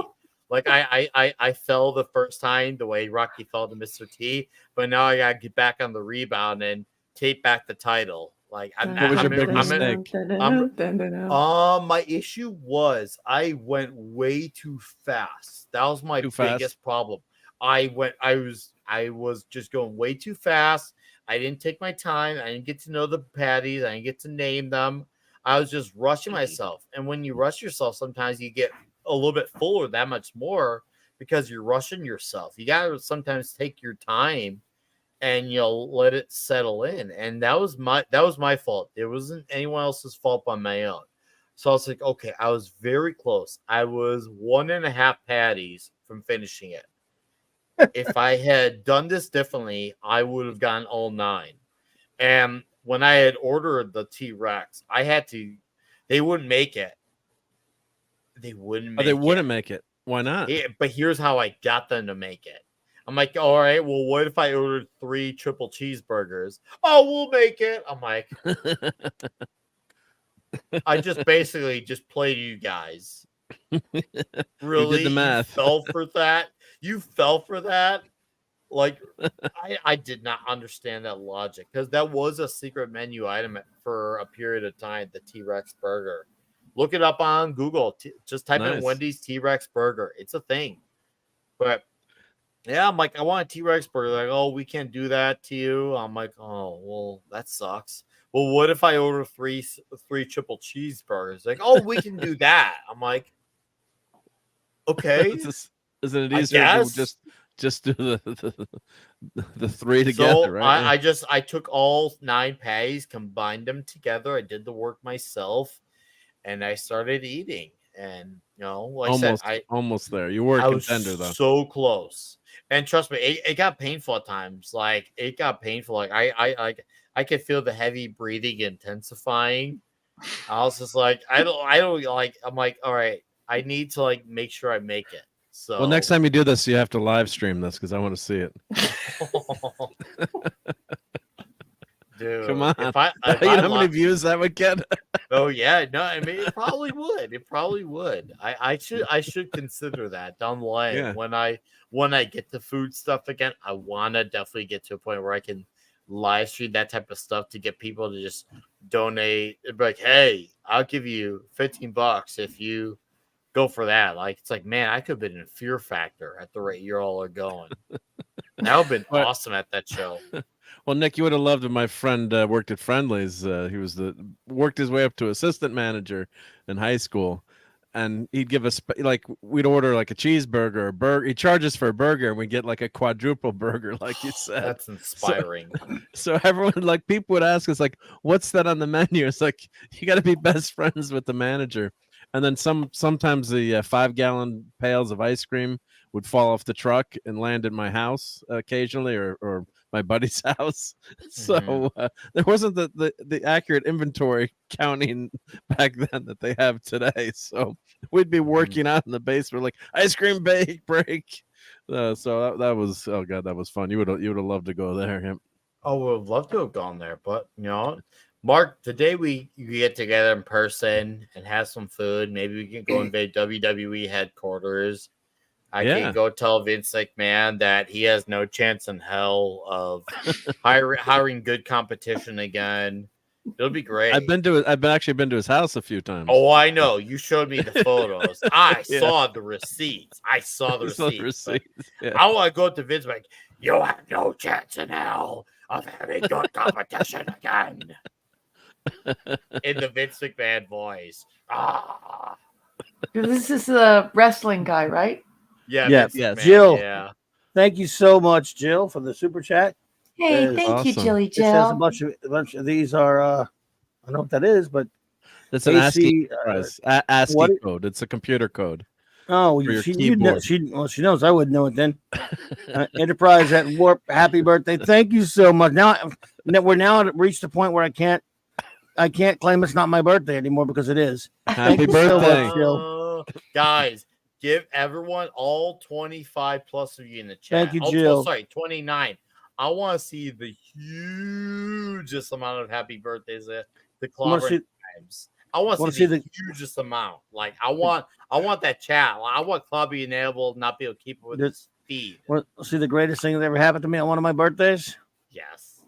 Like I fell the first time the way Rocky fell to Mr. T, but now I gotta get back on the rebound and take back the title. Like what was your big mistake? My issue was I went way too fast. That was my biggest problem. I was just going way too fast. I didn't take my time. I didn't get to know the patties. I didn't get to name them. I was just rushing myself. And when you rush yourself, sometimes you get a little bit fuller, that much more, because you're rushing yourself. You gotta sometimes take your time and you'll let it settle in. And that was my fault. It wasn't anyone else's fault but my own. So I was like, okay, I was very close. I was 1.5 patties from finishing it. If I had done this differently, I would have gotten all 9. And when I had ordered the T-Rex, they wouldn't make it. They wouldn't make it. Why not? Yeah, but here's how I got them to make it. I'm like, all right, well, what if I ordered 3 triple cheeseburgers? Oh, we'll make it. I'm like, I just basically just played you guys. Really? You did the math. You fell for that? You fell for that? Like, I did not understand that logic because that was a secret menu item for a period of time, the T-Rex burger. Look it up on Google. Just type in Wendy's T-Rex burger. It's a thing. But yeah, I'm like, I want a T-Rex burger. Like, oh, we can't do that to you. I'm like, oh, well, that sucks. Well, what if I order 3 triple cheeseburgers? Like, oh, we can do that. I'm like, okay. Isn't it easier to just do the 3 together, so right? I took all 9 patties, combined them together. I did the work myself. And I started eating, and you know, like almost, I said, almost there. You were a contender, though. So close. And trust me, it got painful at times. Like it got painful. Like I could feel the heavy breathing intensifying. I was just like, I don't like. I'm like, all right, I need to like make sure I make it. So well, next time you do this, you have to live stream this because I want to see it. Dude, come on! If you know how many views that would get? Oh yeah, no, I mean it probably would. It probably would. I should consider that down the line. Yeah. When I get the food stuff again, I wanna definitely get to a point where I can live stream that type of stuff to get people to just donate. It'd be like, hey, I'll give you $15 if you go for that. Like it's like, man, I could have been in Fear Factor at the rate you all are going. That would have been awesome at that show. Well, Nick, you would have loved it. My friend worked at Friendly's. He worked his way up to assistant manager in high school, and he'd give us like we'd order like a cheeseburger, or burger. He'd charge us for a burger, and we get like a quadruple burger, like you said. That's inspiring. So everyone, like people would ask us, like, "What's that on the menu?" It's like you got to be best friends with the manager. And then sometimes the 5-gallon pails of ice cream would fall off the truck and land in my house occasionally, or my buddy's house. So there wasn't the accurate inventory counting back then that they have today. So we'd be working out in the basement like ice cream break. So that was, oh god, that was fun. You would have loved to go there. Oh, would love to have gone there, but you know, Mark, the day we get together in person and have some food, maybe we can go invade WWE headquarters. I can go tell Vince McMahon that he has no chance in hell of hiring good competition again. It'll be great. I've actually been to his house a few times. Oh, I know. You showed me the photos. I saw the receipts. I saw the receipts. Yeah. I want to go to Vince like, you have no chance in hell of having good competition again. In the Vince McMahon voice. Ah. This is the wrestling guy, right? Yeah. Jill. Yeah. Thank you so much, Jill, for the super chat. Hey, thank you, Jilly It says a Jill. bunch of these are I don't know what that is, but It's an ASCII code. It's a computer code. Oh, she knows. I wouldn't know it then. Enterprise at Warp. Happy birthday! Thank you so much. Now we're reached the point where I can't claim it's not my birthday anymore because it is. Happy birthday, Jill. Guys, give everyone, all 25 plus of you in the chat. Thank you, Jill. 29. I want to see the hugest amount of happy birthdays at the CLOBBERIN times. I want to see the hugest amount. Like I want that chat. I want Clubby and Abel not be able to keep it with his feed. See the greatest thing that ever happened to me on one of my birthdays? Yes.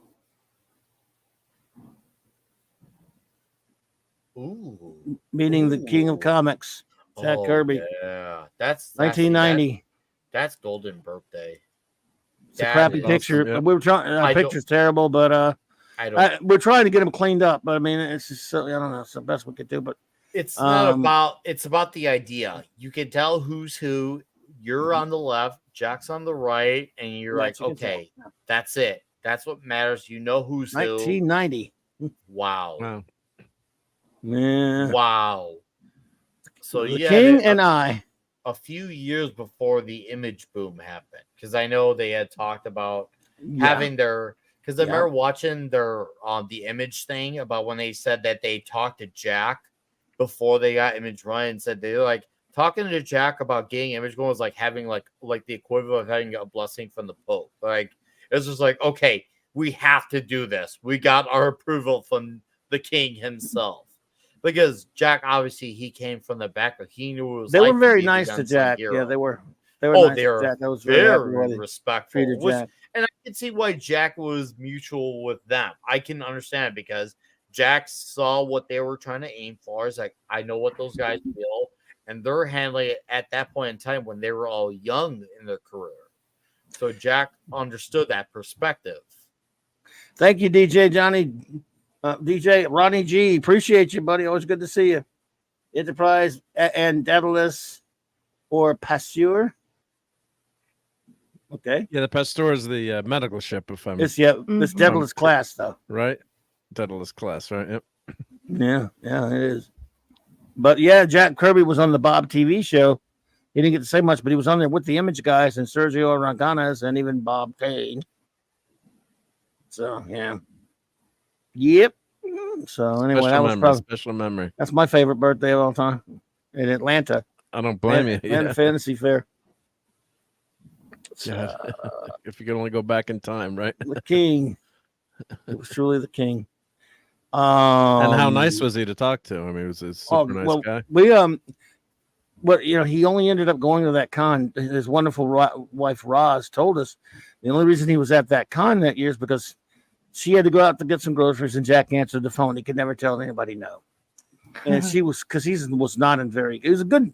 Ooh. Meeting the king of comics, Jack Kirby. Yeah, that's 1990. That's golden birthday. It's a crappy picture. Awesome, yeah. We were trying. Picture's terrible, but we're trying to get him cleaned up. But I mean, it's just so, I don't know. It's the best we could do. But it's not about. It's about the idea. You can tell who's who. You're on the left, Jack's on the right, and you're like, okay, that's it. That's what matters. You know who's 1990. who. Wow. Yeah. Wow. So the king and I. A few years before the image boom happened, because I know they had talked about having their. Because I remember watching their the image thing about when they said that they talked to Jack before they got image run and said they were like talking to Jack about getting image going was like having like the equivalent of having a blessing from the Pope. Like it was just like, okay, we have to do this. We got our approval from the king himself. Because Jack, obviously, he came from the back, but he knew it was. They were very nice to Jack. Hero. Yeah, they were. They were. Nice they were to Jack. That was very respectful. Jack. And I can see why Jack was mutual with them. I can understand it because Jack saw what they were trying to aim for. It's like, I know what those guys feel, and they're handling it at that point in time when they were all young in their career. So Jack understood that perspective. Thank you, DJ Johnny. DJ Ronnie G, appreciate you, buddy. Always good to see you. Enterprise and Daedalus or Pasteur. Okay. Yeah, the Pasteur is the medical ship. If I'm. It's this Daedalus class though. Right. Daedalus class. Right. Yep. Yeah, it is. But yeah, Jack Kirby was on the Bob TV show. He didn't get to say much, but he was on there with the image guys and Sergio Aragones and even Bob Kane. So yeah. Yep. So anyway, that was probably special memory. That's my favorite birthday of all time in Atlanta. I don't blame you. And Fantasy Fair. Yeah. If you could only go back in time, right? The king. It was truly the king. And how nice was he to talk to? I mean, he was a super nice guy. But he only ended up going to that con. His wonderful wife Roz told us the only reason he was at that con that year is because she had to go out to get some groceries, and Jack answered the phone. He could never tell anybody no. And she was, because he was not in it was a good, it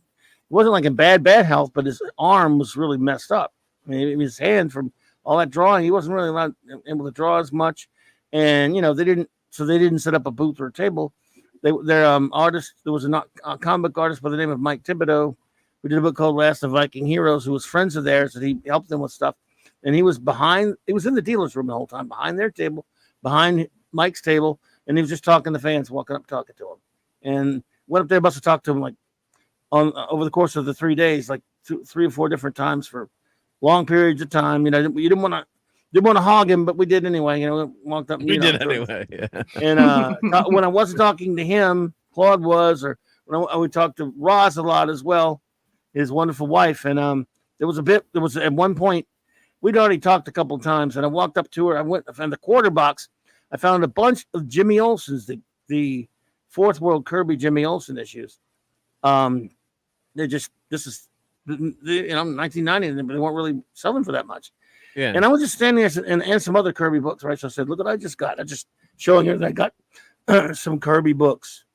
wasn't like in bad health, but his arm was really messed up. I mean, his hand from all that drawing, he wasn't really able to draw as much. And, they didn't set up a booth or a table. Their artist, there was a comic book artist by the name of Mike Thibodeau, who did a book called Last of Viking Heroes, who was friends of theirs, and he helped them with stuff. And he was in the dealer's room the whole time, behind their table, behind Mike's table, and he was just talking to fans, walking up, talking to them. And went up there, must have talked to him like over the course of the 3 days, like 3 or 4 different times for long periods of time. You didn't want to hog him, but we did anyway. Walked up. We did anyway. Yeah. And when I wasn't talking to him, Claude was, or when I would talk to Roz a lot as well, his wonderful wife. And there was at one point. We'd already talked a couple of times, and I walked up to her. I went and the quarter box. I found a bunch of Jimmy Olsen's, the Fourth World Kirby Jimmy Olsen issues. They're just, this is, 1990, and they weren't really selling for that much. Yeah. And I was just standing there and some other Kirby books, right? So I said, look what I just got. I just showing her that I got some Kirby books,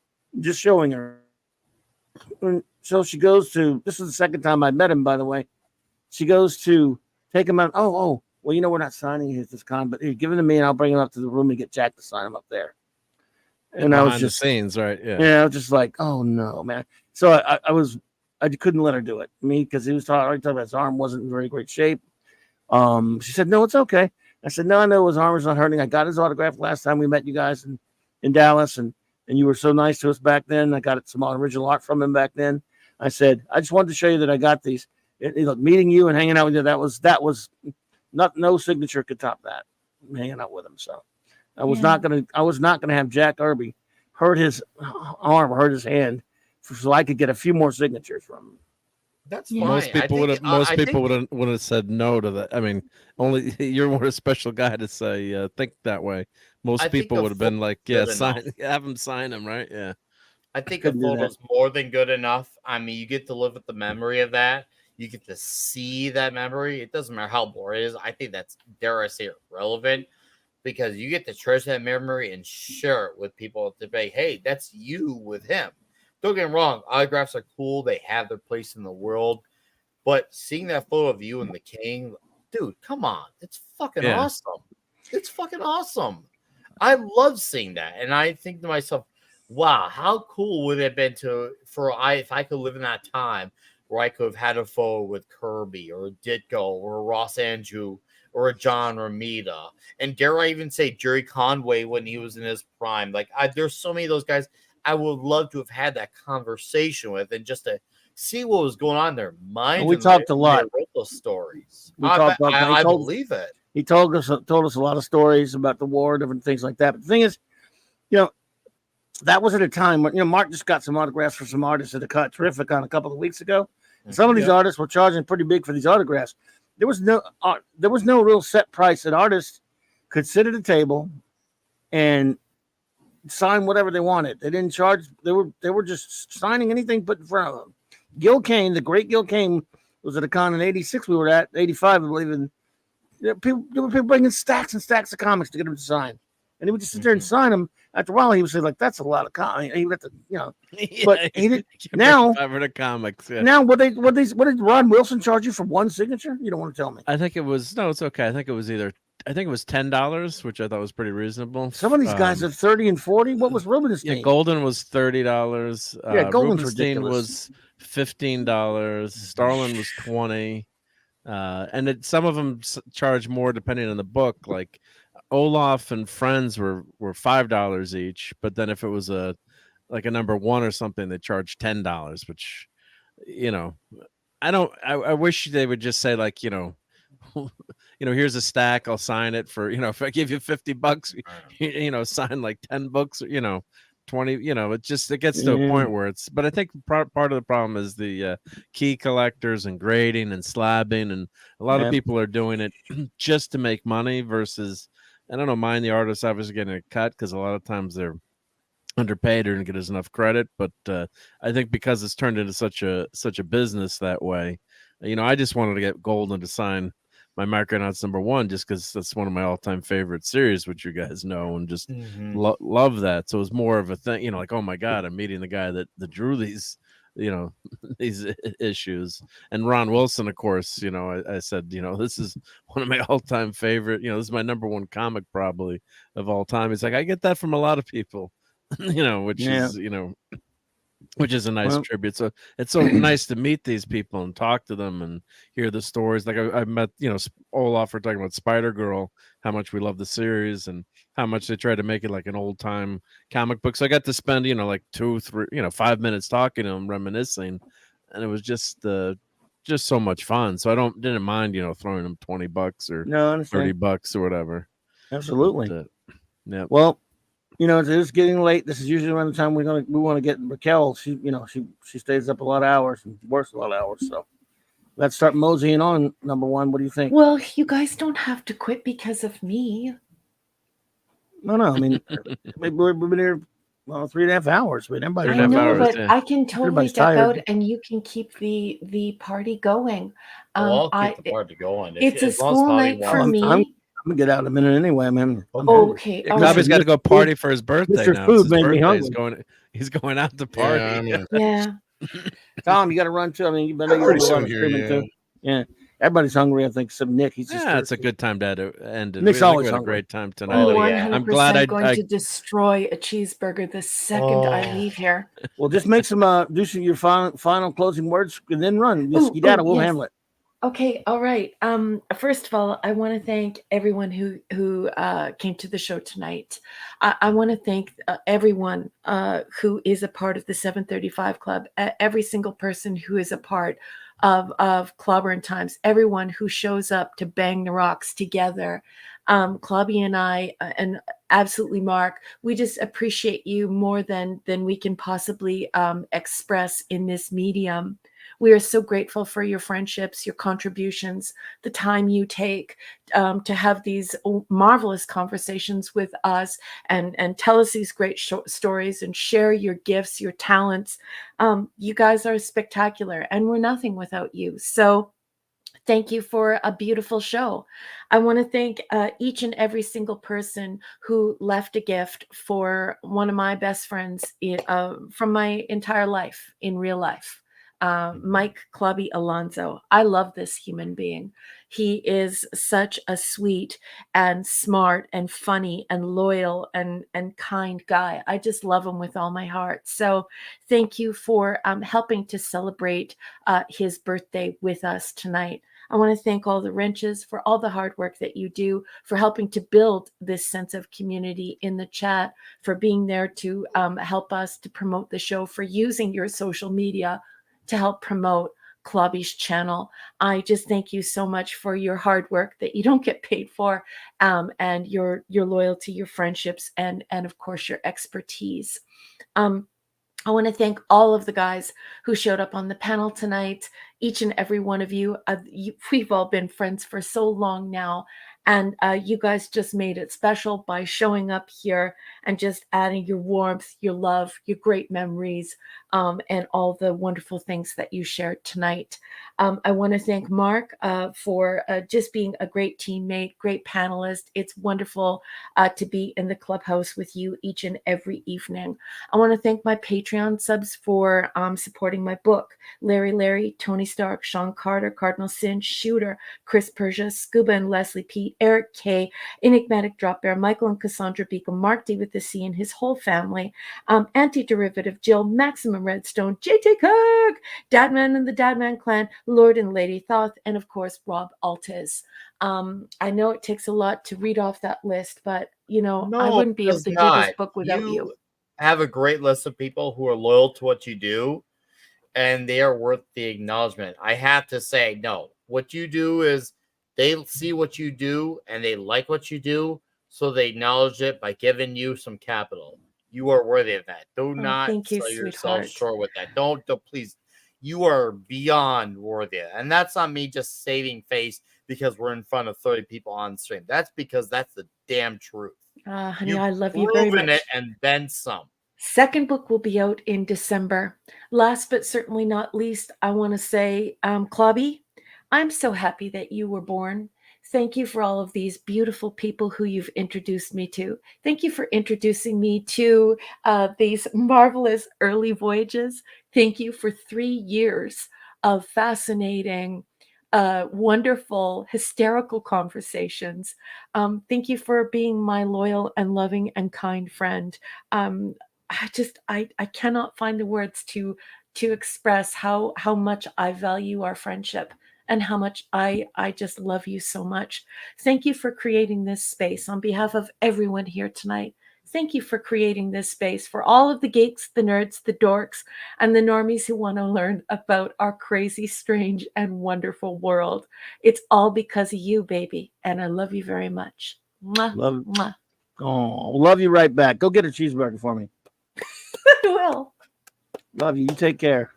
just showing her. And so she goes to, this is the second time I met him, by the way. She goes to take him out. Oh, well, we're not signing this con, but give him to me and I'll bring him up to the room and get Jack to sign him up there. And I was just the scenes, right? Yeah. Yeah, I was just like, oh no, man. So I couldn't let her do it. Because he was already talking about his arm wasn't in very great shape. She said, no, it's okay. I said, no, I know his arm is not hurting. I got his autograph last time we met you guys in Dallas, and you were so nice to us back then. I got some original art from him back then. I said, I just wanted to show you that I got these. Meeting you and hanging out with you, that was no signature could top that. Hanging out with him. So I was not gonna have Jack Kirby hurt his arm or hurt his hand so I could get a few more signatures from him. That's fine. Most people would have said no to that. I mean, only you're more a special guy to say think that way. Most people would have been like, yeah, have him sign him, right? Yeah. I think a photo's more than good enough. I mean, you get to live with the memory of that. You get to see that memory. It doesn't matter how boring it is. I think that's, dare I say, relevant, because you get to treasure that memory and share it with people to say, hey, that's you with him. Don't get me wrong. Autographs are cool. They have their place in the world. But seeing that photo of you and the King, dude, come on. It's fucking awesome. It's fucking awesome. I love seeing that. And I think to myself, wow, how cool would it have been if I could live in that time where I could have had a photo with Kirby or Ditko or a Ross Andrew or a John Romita. And dare I even say Jerry Conway when he was in his prime. Like, there's so many of those guys I would love to have had that conversation with, and just to see what was going on in their mind. We talked a lot. Wrote those stories. I believe it. He told us a lot of stories about the war, different things like that. But the thing is, that was at a time when Mark just got some autographs for some artists at a cut terrific on a couple of weeks ago. And some of these artists were charging pretty big for these autographs. There was no real set price that artists could sit at a table and sign whatever they wanted. They didn't charge. They were just signing anything put in front of them. Gil Kane, the great Gil Kane, was at a con in '86. We were at 85, I believe. And there were people bringing stacks and stacks of comics to get him to sign, and he would just sit there and sign them. After a while, he would say, like, "That's a lot of comics." He would have to, but he did. Now, 500 comics. Yeah. Now, what did Ron Wilson charge you for one signature? You don't want to tell me. I think it was it's okay. I think it was $10, which I thought was pretty reasonable. Some of these guys are 30 and 40. What was Rubenstein? Yeah, Golden was $30. Yeah, Golden's Rubenstein ridiculous. was $15. Starlin was $20. And some of them charge more depending on the book. Like Olaf and Friends were $5 each, but then if it was a number one or something, they charged $10, which I wish they would just say, like, here's a stack, I'll sign it for, if I give you $50, sign like 10 books, 20, it gets to a point where but I think part of the problem is the key collectors and grading and slabbing, and a lot of people are doing it just to make money versus, I don't know, mind the artists obviously getting a cut because a lot of times they're underpaid or don't get enough credit, but I think because it's turned into such a business that way, I just wanted to get Golden to sign my Micronauts #1 just because that's one of my all-time favorite series, which you guys know, and just love that. So it was more of a thing, like, oh my god, I'm meeting the guy that drew these these issues. And Ron Wilson, of course, I said, this is one of my all-time favorite, this is my #1 comic probably of all time. He's like, I get that from a lot of people, which is a nice tribute. So it's so nice to meet these people and talk to them and hear the stories. Like I met, Olaf, we're talking about Spider-Girl, how much we love the series and how much they try to make it like an old time comic book. So I got to spend, like 2, 3, 5 minutes talking to him, reminiscing. And it was just so much fun. So I didn't mind, throwing them $20 or $30 or whatever. Absolutely. But, yeah. Well, it is getting late. This is usually around the time we want to get Raquel. She stays up a lot of hours and works a lot of hours. So let's start moseying on #1. What do you think? Well, you guys don't have to quit because of me. No. I mean, we've been here 3.5 hours. I mean, everybody's I know, but yeah. I can totally Everybody's duck tired. out, and you can keep the party going. I'll keep the party going. It's a school night for me. I'm gonna get out in a minute anyway. I'm Okay. Yeah, Clobby's got to go party for his birthday Mr. now. Food It's his made me birthday. He's hungry. going out to party. Yeah. Tom, you got to run too. I mean, you better Pretty go soon on here, streaming yeah. too. Yeah, everybody's hungry. I think. Except Nick. He's just Yeah, it's a good time to end it. Nick's We always had a hungry. great time tonight. I'm Oh, 100% glad I going to destroy a cheeseburger the second I leave here. Well, just make some do some your final closing words and then run. Just skedaddle. We'll yes. handle it. Okay, all right. First of all, I want to thank everyone who came to the show tonight. I want to thank everyone who is a part of the 735 Club, every single person who is a part of Clobberin Times, everyone who shows up to bang the rocks together. Clobby and I, and absolutely Mark, we just appreciate you more than we can possibly express in this medium. We are so grateful for your friendships, your contributions, the time you take to have these marvelous conversations with us and tell us these great stories and share your gifts, your talents. You guys are spectacular, and we're nothing without you. So thank you for a beautiful show. I want to thank each and every single person who left a gift for one of my best friends from my entire life in real life. Mike Clubby Alonso. I love this human being. He is such a sweet and smart and funny and loyal and kind guy. I just love him with all my heart. So thank you for helping to celebrate his birthday with us tonight. I want to thank all the wrenches for all the hard work that you do, for helping to build this sense of community in the chat, for being there to help us to promote the show, for using your social media to help promote Clobby's channel. I just thank you so much for your hard work that you don't get paid for, and your loyalty, your friendships, and of course your expertise. I want to thank all of the guys who showed up on the panel tonight. Each and every one of you, we've all been friends for so long now. And you guys just made it special by showing up here and just adding your warmth, your love, your great memories, and all the wonderful things that you shared tonight. I want to thank Mark for just being a great teammate, great panelist. It's wonderful to be in the clubhouse with you each and every evening. I want to thank my Patreon subs for supporting my book. Larry, Tony Stark, Sean Carter, Cardinal Sin, Shooter, Chris Persia, Scuba and Leslie Pete, Eric K, Enigmatic Drop Bear, Michael and Cassandra Beacom, Mark D with the C and his whole family, Anti-Derivative Jill, Maximum Redstone, JT Kirk, Dadman and the Dadman Clan, Lord and Lady Thoth, and of course Rob Altez. I know it takes a lot to read off that list, but I wouldn't be able to do this book without you. Have a great list of people who are loyal to what you do, and they are worth the acknowledgement. I have to say, no, what you do is they see what you do and they like what you do, so they acknowledge it by giving you some capital. You are worthy of that. Do not sell yourself short with that. Don't please. You are beyond worthy. And that's not me just saving face because we're in front of 30 people on stream. That's because that's the damn truth. Honey, I love you very much. It and then some. Second book will be out in December. Last but certainly not least, I want to say, Clobby, I'm so happy that you were born. Thank you for all of these beautiful people who you've introduced me to. Thank you for introducing me to these marvelous early voyages. Thank you for 3 years of fascinating, wonderful, hysterical conversations. Thank you for being my loyal and loving and kind friend. I cannot find the words to express how much I value our friendship and how much I just love you so much. Thank you for creating this space on behalf of everyone here tonight. Thank you for creating this space for all of the geeks, the nerds, the dorks, and the normies who want to learn about our crazy, strange, and wonderful world. It's all because of you, baby, and I love you very much. Mwah, mwah. Oh, love you right back. Go get a cheeseburger for me. I will. Love you. You take care.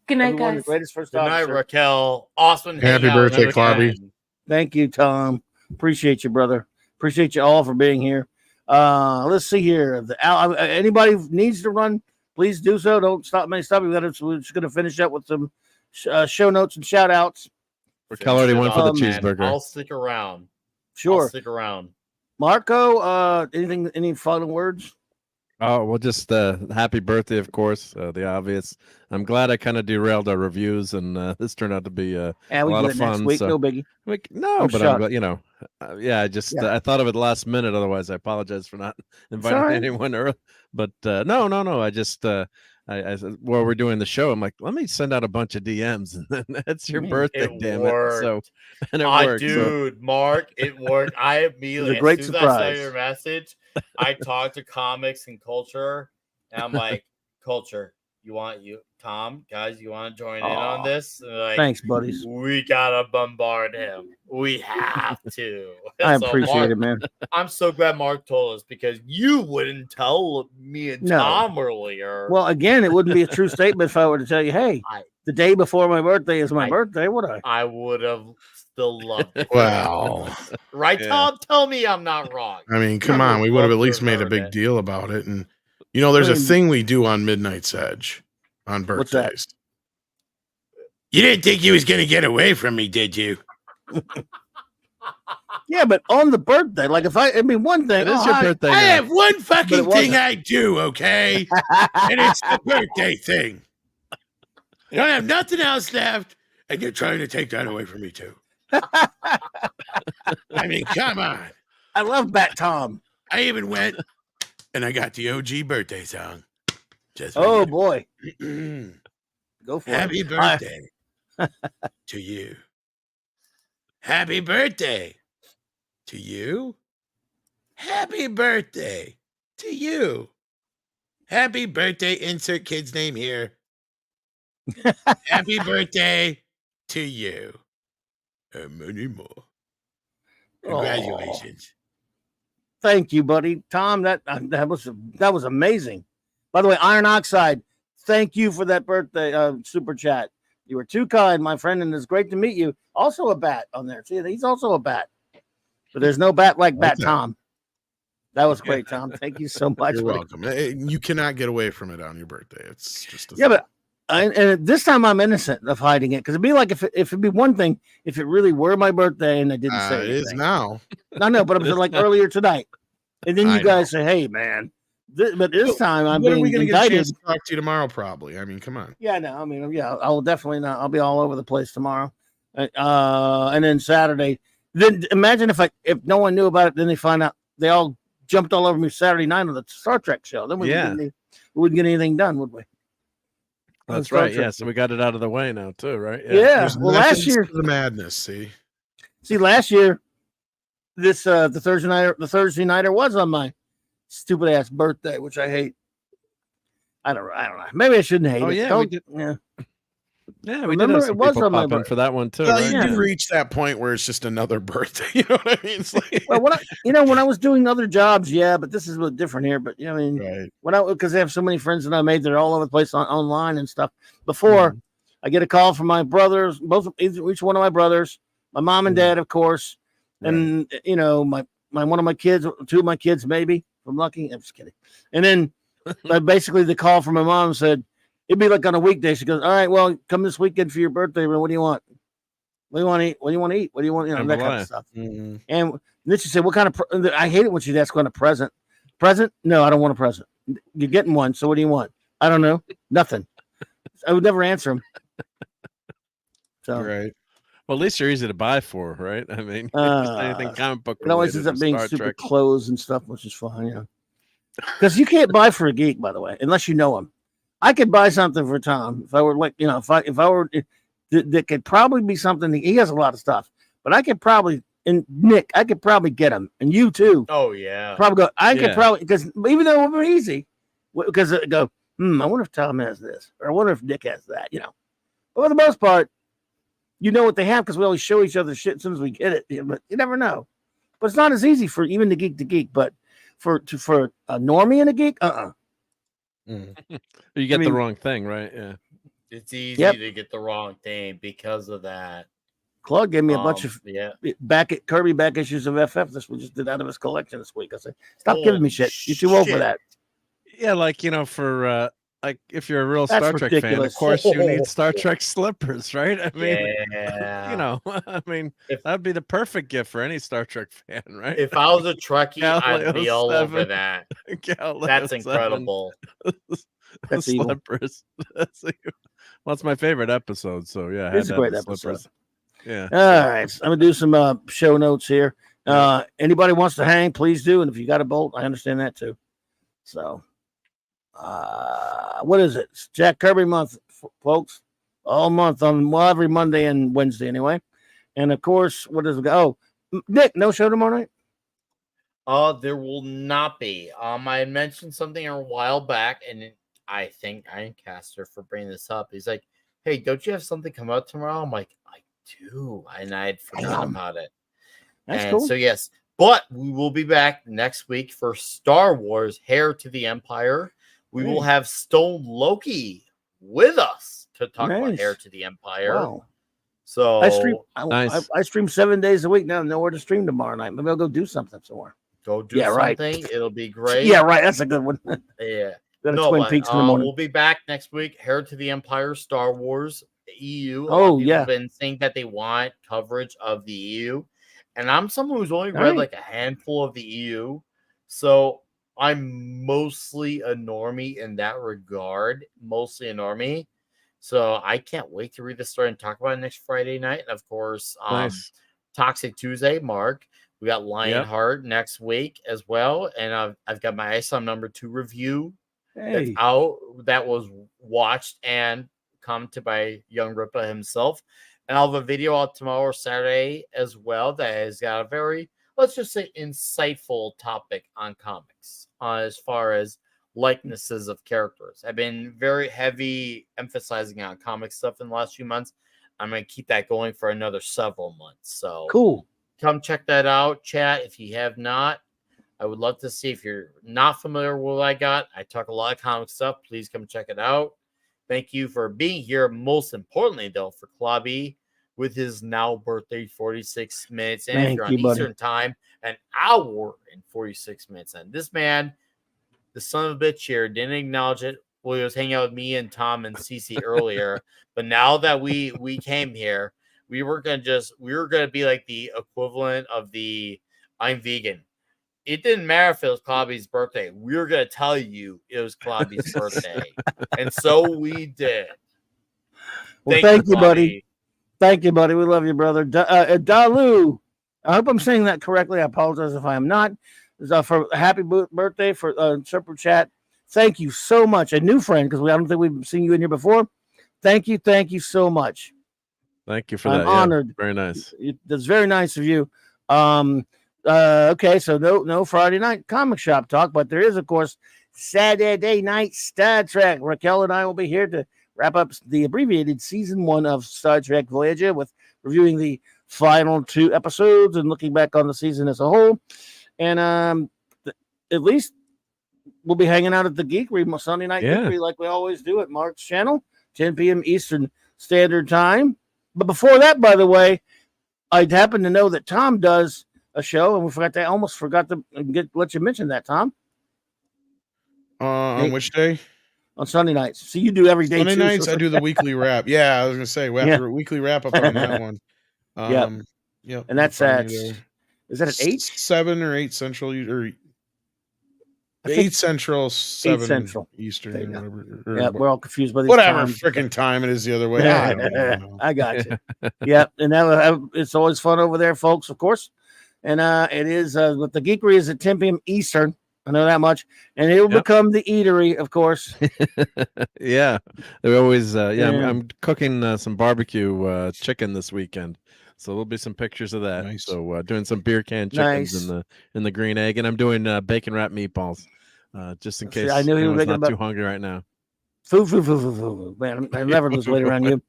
Good night, Everyone, guys. the greatest first Good night, officer. Raquel. Awesome. Happy birthday, hangout again. Clobby. Thank you, Tom. Appreciate you, brother. Appreciate you all for being here. Let's see here. Anybody needs to run, please do so. Don't stop me. We're just gonna finish up with some show notes and shout outs. Raquel already went for the cheeseburger. I'll stick around. Sure. I'll stick around. Marco, any final words? Oh, well, just happy birthday, of course, the obvious. I'm glad I kind of derailed our reviews, and this turned out to be a lot of fun. Next week, so, no biggie. I'm yeah, I just I thought of it last minute. Otherwise, I apologize for not inviting anyone early. But no. I just I while we're doing the show, I'm like, let me send out a bunch of DMs, and then it's your birthday, damn it. So, and it worked. Dude, Mark, it worked. I immediately, a great as soon surprise. as I saw your message, I talked to comics and culture, and I'm like, culture, Tom, guys, you want to join in on this? And like, thanks, buddies. We gotta bombard him. We have to. I appreciate it, man. I'm so glad Mark told us, because you wouldn't tell me and Tom earlier. Well, again, it wouldn't be a true statement if I were to tell you, hey, the day before my birthday is my birthday, would I? I would have still loved it. Wow. Right, Tom? Tell me I'm not wrong. I mean, come on. We would have at least made a big deal about it. And, there's a thing we do on Midnight's Edge on birthdays. What's that? You didn't think you was going to get away from me, did you? Yeah, but on the birthday, like one thing. It is your birthday. I have one fucking thing I do, okay? And it's the birthday thing. I don't have nothing else left, and you're trying to take that away from me, too. I mean, come on. I love Bat Tom. I even went and I got the OG birthday song. Boy. Go for Happy it. birthday to you. Happy birthday to you. Happy birthday to you. Happy birthday. Insert kid's name here. Happy birthday to you. And many more. Congratulations. Thank you, buddy. Tom, that was amazing. By the way, Iron Oxide, thank you for that birthday super chat. You were too kind, my friend, and it's great to meet you. Also a bat on there. See, he's also a bat. But there's no bat like Bat Tom. That was great, Tom. Thank you so much. You're welcome. You cannot get away from it on your birthday. It's just but and this time I'm innocent of hiding it, because it'd be like if it'd be one thing if it really were my birthday and I didn't say anything. It is now. I know, but it was like earlier tonight, and then you guys say, "Hey, man." But this time I'm being going to indicted. get a chance to talk to you tomorrow, probably. I mean, come on. Yeah, no, I mean, yeah, I will definitely not. I'll be all over the place tomorrow, and then Saturday. Then imagine if no one knew about it, then they find out they all jumped all over me Saturday night on the Star Trek show. Then we wouldn't get anything done, would we? That's right. Yeah, so we got it out of the way now too, right? Yeah. Well, last year the madness. See, last year, this the Thursday nighter was on my stupid ass birthday, which I hate. I don't know. Maybe I shouldn't hate it. Yeah, we did. Yeah, we did have some people pop in for that one too. Well, right? you do reach that point where it's just another birthday. You know what I mean? It's like, well, when I was doing other jobs, yeah, but this is a little different here. But I mean, because I have so many friends that I made that are all over the place online and stuff. Before I get a call from my brothers, each one of my brothers, my mom and dad, of course, and my one of my kids, two of my kids, maybe. If I'm lucky. I'm just kidding. And then basically the call from my mom said, it'd be like on a weekday. She goes, all right, well, come this weekend for your birthday. What do you want? What do you want to eat? What do you want to eat? What do you want? That kind of stuff. Mm-hmm. And then she said, what kind of, I hate it when she'd ask what a present. Present? No, I don't want a present. You're getting one. So what do you want? I don't know. Nothing. I would never answer them. So, right. Well, at least you're easy to buy for, right? I mean, anything comic book. It always ends up being super clothes and stuff, which is fun, Because you can't buy for a geek, by the way, unless you know him. I could buy something for Tom if I were like, if I were, that could probably be something. He has a lot of stuff, but I could probably, and Nick, I could probably get him, and you too. Oh yeah, probably go. I could probably, because even though it would be easy, because I go, I wonder if Tom has this, or I wonder if Nick has that, But for the most part, you know what they have because we always show each other shit as soon as we get it. But you never know. But it's not as easy for even the geek to geek, but for a normie and a geek, You get the wrong thing, right? Yeah. It's easy to get the wrong thing because of that. Claude gave me a bunch of Yeah. Kirby back issues of FF. This we just did out of his collection this week. I said, stop giving me shit. You're too old for that. Yeah, like for like if you're a real That's Star Trek fan, of ridiculous. course you need Star Trek slippers, right? I mean, Yeah. I mean, that'd be the perfect gift for any Star Trek fan, right? If I was a Trekkie, I'd be Galileo all over 7. that. Galileo That's 7. incredible. That's evil. Slippers. Well, it's my favorite episode, so yeah, I had It's to a have great the episode. slippers. Yeah. All right. So I'm gonna do some show notes here. Anybody wants to hang, please do. And if you got a bolt, I understand that too. So what is it? It's Jack Kirby month, folks. All month on every Monday and Wednesday anyway. And of course, what is it? Oh, Nick, no show tomorrow night? There will not be. I had mentioned something a while back, and I think Ironcaster for bringing this up. He's like, "Hey, don't you have something come out tomorrow?" I'm like, "I do," and I had forgotten about it. That's cool. So yes, but we will be back next week for Star Wars: Heir to the Empire. We will have Stone Loki with us to talk about Heir to the Empire. Wow. So I stream 7 days a week now. Nowhere to stream tomorrow night. Maybe I'll go do something somewhere. Go do something. Right. It'll be great. Yeah, right. That's a good one. Yeah. Twin Peaks in the morning. We'll be back next week. Heir to the Empire, Star Wars, EU. Have been saying that they want coverage of the EU, and I'm someone who's only read like a handful of the EU, so I'm mostly a normie in that regard. Mostly a normie, so I can't wait to read the story and talk about it next Friday night. And of course, Toxic Tuesday, Mark. We got Lionheart next week as well, and I've got my ISOM #2 review. That's out, that was watched and commented by Young Ripa himself. And I'll have a video out tomorrow or Saturday as well that has got a very, let's just say, insightful topic on comics as far as likenesses of characters. I've been very heavy emphasizing on comic stuff in the last few months. I'm going to keep that going for another several months. So cool. Come check that out, chat, if you have not. I would love to see if you're not familiar with what I got. I talk a lot of comic stuff. Please come check it out. Thank you for being here. Most importantly, though, for Clubby with his now birthday 46 minutes. And if you're on Eastern time, an hour and 46 minutes. And this man, the son of a bitch here, didn't acknowledge it. Well, he was hanging out with me and Tom and Cece earlier. But now that we came here, we were gonna be like the equivalent of the I'm vegan. It didn't matter if it was Clubby's birthday. We were going to tell you it was Clubby's birthday. And so we did. Well, thank you, buddy. Thank you, buddy. We love you, brother. Dalu. I hope I'm saying that correctly. I apologize if I am not. For happy birthday for Super Chat. Thank you so much. A new friend, because I don't think we've seen you in here before. Thank you so much. Thank you for that. I'm honored. Very nice. That's very nice of you. Okay, so no Friday night comic shop talk, but there is, of course, Saturday night Star Trek. Raquel and I will be here to wrap up the abbreviated season 1 of Star Trek Voyager with reviewing the final 2 episodes and looking back on the season as a whole. And at least we'll be hanging out at the Geekery Sunday night Geekery like we always do at Mark's channel, 10 p.m. Eastern Standard Time. But before that, by the way, I happen to know that Tom does a show, and I almost forgot to let you mention that, Tom. On which day? On Sunday nights. See, you do every day. Sunday nights, I do the weekly wrap. Yeah, I was gonna say we have a weekly wrap up on that one. Yeah, and that's at is that at 8, 7 or 8 Central, or 8 Central, 7 Central. Eastern, whatever. Yeah, we're all confused by these whatever times. freaking time it is the other way. I got you. Yeah, and it's always fun over there, folks. Of course. And it is with the Geekery is at 10 p.m. Eastern. I know that much. And it will become the Eatery, of course. Yeah. They're always I'm cooking some barbecue chicken this weekend. So there'll be some pictures of that. Nice. So doing some beer can chickens in the green egg, and I'm doing bacon wrapped meatballs. Just in case I knew he was not too hungry right now. Foo. Man, I never lose weight around you.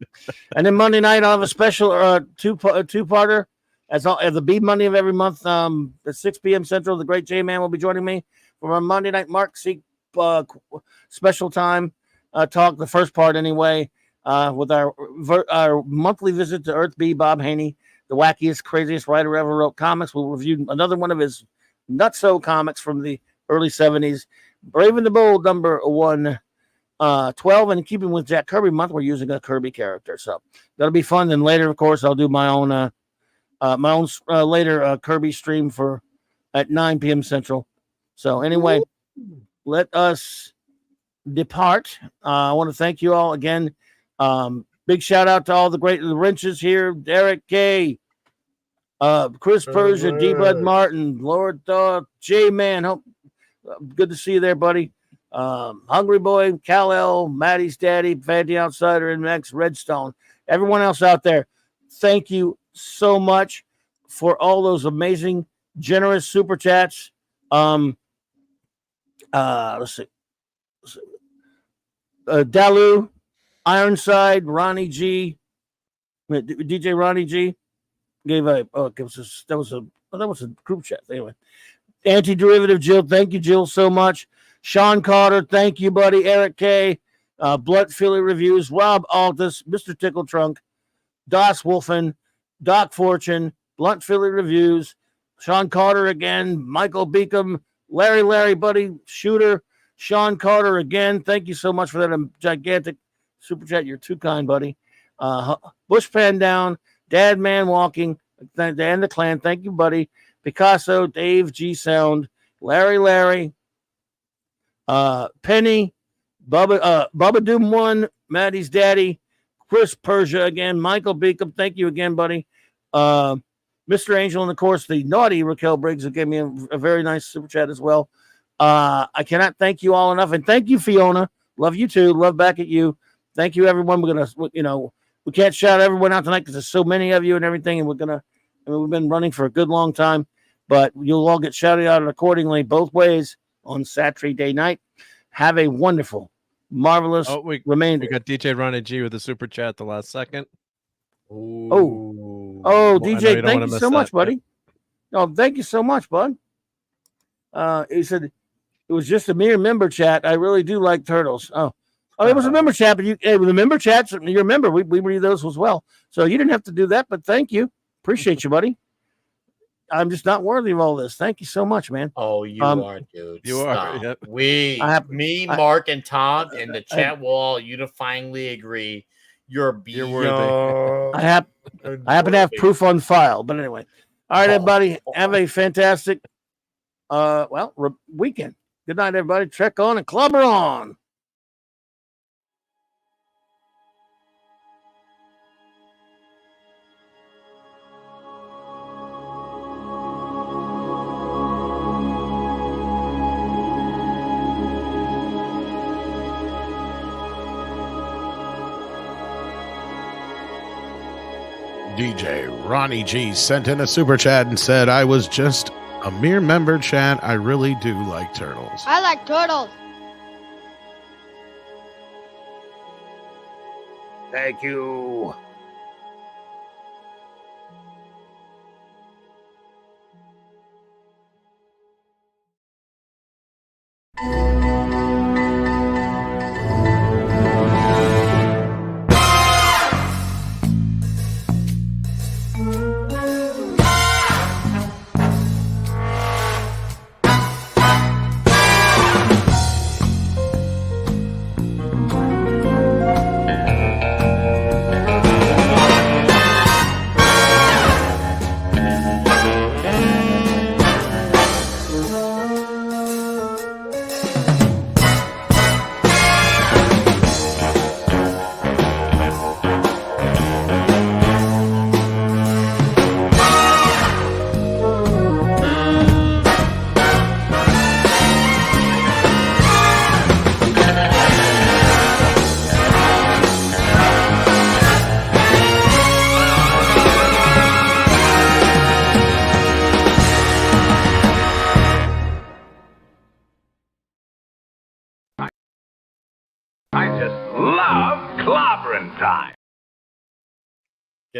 And then Monday night I'll have a special two-parter. As the B Monday of every month, at 6 p.m. Central, the great J-Man will be joining me for our Monday night Mark special time talk, the first part anyway, with our monthly visit to Earth B, Bob Haney, the wackiest, craziest writer ever wrote comics. We'll review another one of his nutso comics from the early 70s. Brave and the Bold, number 112. And in keeping with Jack Kirby month, we're using a Kirby character. So that'll be fun. Then later, of course, I'll do my own later Kirby stream at 9 p.m. Central. So anyway, let us depart. I want to thank you all again. Big shout out to all the great wrenches here. Derek K, Chris Persia, D Bud Martin, Lord J Man. Good to see you there, buddy. Hungry Boy, Kal-El, Maddie's Daddy, Fanty Outsider, and Max Redstone. Everyone else out there, thank you so much for all those amazing, generous super chats. Let's see. Dalu, Ironside, Ronnie G, DJ Ronnie G gave that was a group chat anyway. Anti-derivative Jill, thank you, Jill, so much. Sean Carter, thank you, buddy. Eric K, Blood Philly Reviews, Rob Altus, Mr. Tickle Trunk, Das Wolfen, Doc Fortune, Blunt Philly Reviews, Sean Carter again, Michael Beacom, Larry, buddy, Shooter, Sean Carter again. Thank you so much for that gigantic super chat. You're too kind, buddy. Bush Pan Down, Dad Man Walking, and the Clan. Thank you, buddy. Picasso, Dave G Sound, Larry, Penny, Bubba Doom 1, Maddie's Daddy, Chris Persia again, Michael Beacom. Thank you again, buddy. Mr. Angel, and of course, the naughty Raquel Briggs, who gave me a very nice super chat as well. I cannot thank you all enough. And thank you, Fiona. Love you too. Love back at you. Thank you, everyone. We're going to, we can't shout everyone out tonight because there's so many of you and everything. And we've been running for a good long time, but you'll all get shouted out accordingly both ways on Saturday night. Have a wonderful, marvelous remainder. We got DJ Ronnie G with the super chat at the last second. Oh, DJ, thank you so much, buddy. No, thank you so much, bud. He said it was just a mere member chat. I really do like turtles. Oh, it was a member chat, but with the member chats, you remember we read those as well. So you didn't have to do that, but thank you. Appreciate you, buddy. I'm just not worthy of all this. Thank you so much, man. Oh, you are, dude. You Stop. are. Yep. Mark, and Tom in the chat will all unifyingly agree. You're worthy. I happen to have proof on file, but anyway. All right, everybody. Have a fantastic weekend. Good night, everybody. Trek on and clubber on. DJ Ronnie G sent in a super chat and said, I was just a mere member chat. I really do like turtles. I like turtles. Thank you. I just love clobbering time.